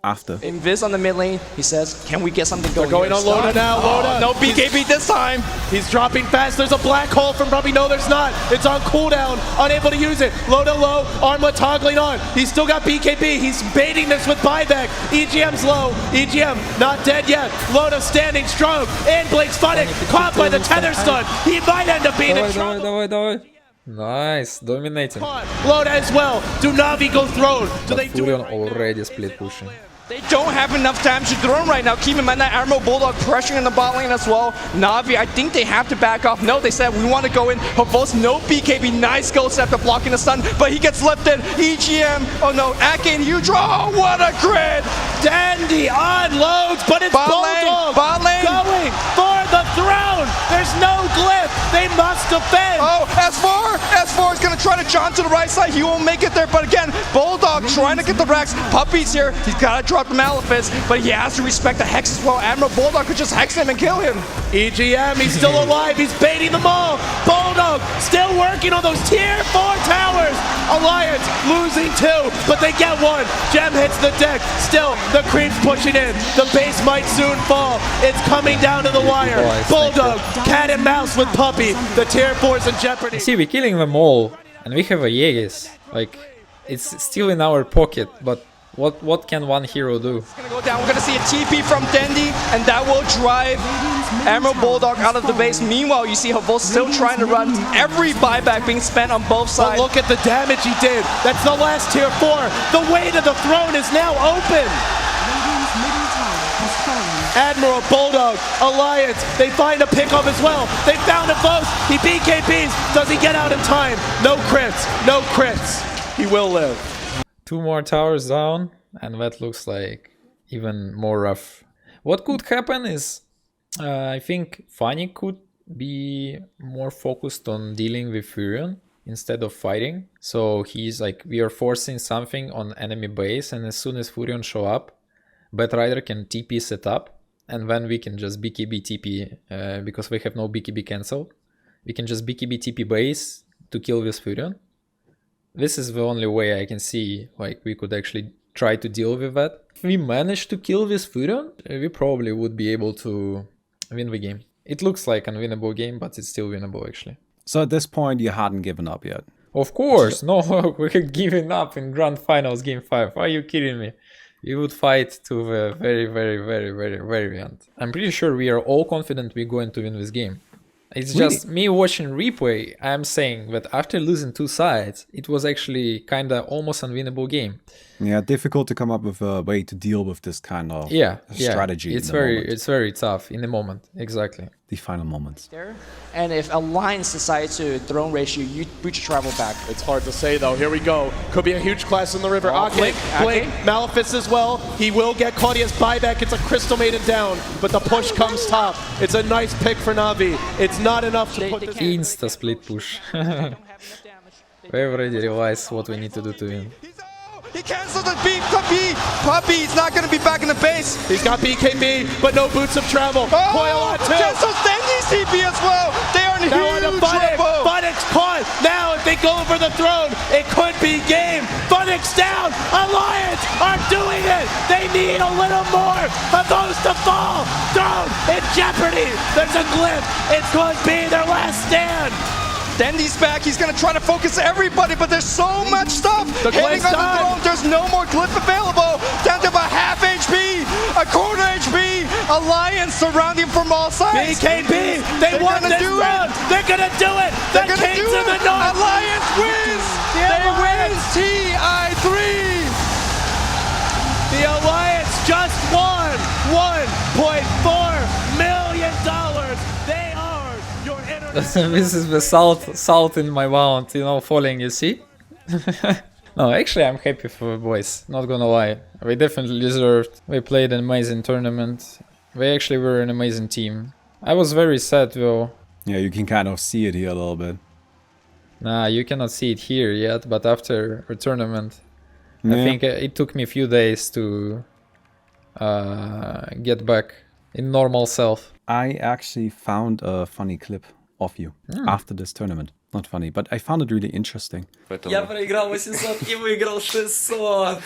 after. Invis on the mid lane. He says, can we get something going? They're going on Loda now. Loda. No BKB this time. He's dropping fast. There's a black hole from Brubby. No, there's not. It's on cooldown. Unable to use it. Loda low. Arma toggling on. He's still got BKB. He's baiting this with buyback. EGM's low. EGM not dead yet. Loda standing strong. And Blake's Funnick caught by the tether stun. He might end up being in trouble. Nice, dominating. Loda as well. Do NaVi go throne? Do they do Furion already split pushing. They don't have enough damage to throw him right now. Keep in mind that Admiral Bulldog pressuring in the bot lane as well. NaVi, I think they have to back off. No, they said we want to go in. Havos, no BKB. Nice go step to blocking the stun, but he gets lifted. EGM, oh no, Akin, you draw. Oh, what a crit! Dendi unloads, but it's Bulldog bot lane. Going for the throne. There's no glyph. They must defend. Oh, S4 is going to try to jump to the right side. He won't make it there, but again, Bulldog trying to get the Rex. Puppy's here. He's got to drop the Malefice, but he has to respect the Hex as well. Admiral Bulldog could just Hex him and kill him. EGM, he's still alive. He's baiting them all. Bulldog still working on those tier 4 towers. Alliance losing 2, but they get 1. Gem hits the deck. Still, the creep's pushing in. The base might soon fall. It's coming down to the wire. Bulldog, cat and mouse with Puppy. The tier 4's in jeopardy. See, we're killing them all, and we have a Aegis. Like, it's still in our pocket, but what can one hero do? It's gonna go down. We're gonna see a TP from Dendi, and that will drive Admiral Bulldog out of the base. Meanwhile, you see Havos still trying to run. Every buyback being spent on both sides. But look at the damage he did. That's the last tier 4. The way to the throne is now open. Admiral, Bulldog, Alliance, they find a pickup as well. They found a both. He BKBs. Does he get out in time? No crits. No crits. He will live. 2 more towers down, and that looks like even more rough. What could happen is, I think Fanny could be more focused on dealing with Furion instead of fighting. So he's like, we are forcing something on enemy base, and as soon as Furion show up, Batrider can TP set up, and then we can just BKB TP, because we have no BKB cancel. We can just BKB TP base to kill this Furion. This is the only way I can see, like, we could actually try to deal with that. If we manage to kill this Furion, we probably would be able to win the game. It looks like an unwinnable game, but it's still winnable actually. So at this point, you hadn't given up yet? Of course, no, we're giving up in Grand Finals Game 5. Are you kidding me? We would fight to the very end. I'm pretty sure we are all confident we're going to win this game. It's just me watching replay, I'm saying that after losing 2 sides, it was actually kinda almost unwinnable game. Yeah, difficult to come up with a way to deal with this kind of strategy. It's very tough in the moment, exactly. The final moments. And if Alliance decides to throne ratio, you breach travel back. It's hard to say though. Here we go. Could be a huge clash in the river. Blake, Malefice as well. He will get Claudia's buyback. It's a Crystal Maiden down, but the push comes top. It's a nice pick for NaVi. It's not enough to put this. Insta split push. We already realized what we need to do to win. He cancels the beat. Puppy, he's not going to be back in the base. He's got BKB, but no boots of travel. Coil on 2. Cancels Dendi's TP as well. They are in huge trouble. Funnick's caught. Now, if they go for the throne, it could be game. Funnick's down. Alliance are doing it. They need a little more of those to fall. Throne in jeopardy. There's a glyph. It's going to be their last stand. Dendi's back. He's going to try to focus everybody, but there's so much stuff hitting on the throne. There's no more glyph available. Down to about half HP, a quarter HP. Alliance surrounding from all sides. BKB, they want this round. They're going to do it. They're going to do it. Alliance wins. They win TI3. The Alliance just won $1.4 million. They are your This is the salt in my mouth, you know, falling, you see? No, actually I'm happy for the boys, not gonna lie. We definitely deserved. We played an amazing tournament. We actually were an amazing team. I was very sad though. Yeah, you can kind of see it here a little bit. Nah, you cannot see it here yet, but after the tournament, I think it took me a few days to get back in normal self. I actually found a funny clip of you after this tournament. Not funny, but I found it really interesting. Я проиграл 800 и выиграл 600.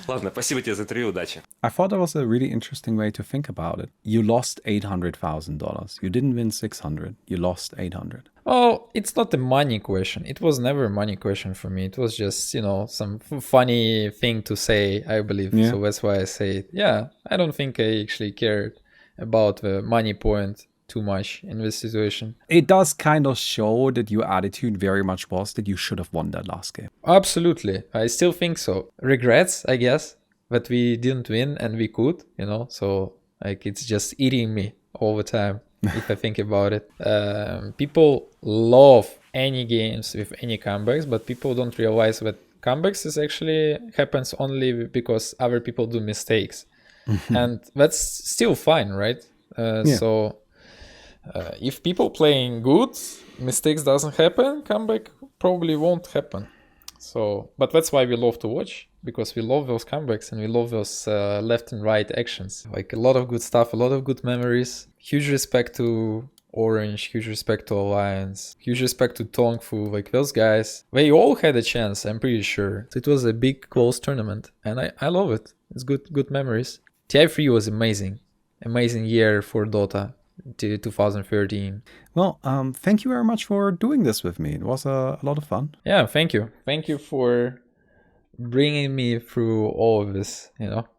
Ладно, спасибо тебе за интервью, удачи. I thought that was a really interesting way to think about it. You lost $800,000. You didn't win 600. You lost 800. Oh, it's not a money question. It was never a money question for me. It was just, you know, some funny thing to say, I believe. Yeah. So that's why I say it. Yeah, I don't think I actually cared about the money point too much in this situation. It does kind of show that your attitude very much was that you should have won that last game. Absolutely. I still think so. Regrets, I guess, that we didn't win and we could, you know. So, like, it's just eating me all the time. If I think about it. People love any games with any comebacks, but people don't realize that comebacks is actually happens only because other people do mistakes. And that's still fine, right? So if people playing good, mistakes doesn't happen, comeback probably won't happen. So, but that's why we love to watch, because we love those comebacks and we love those left and right actions. Like a lot of good stuff, a lot of good memories. Huge respect to Orange, huge respect to Alliance, huge respect to Tongfu. Like those guys, they all had a chance, I'm pretty sure. So it was a big close tournament and I love it. It's good memories. TI3 was amazing. Amazing year for Dota. 2013. Well, thank you very much for doing this with me. It was a lot of fun. Yeah, thank you. Thank you for bringing me through all of this, you know.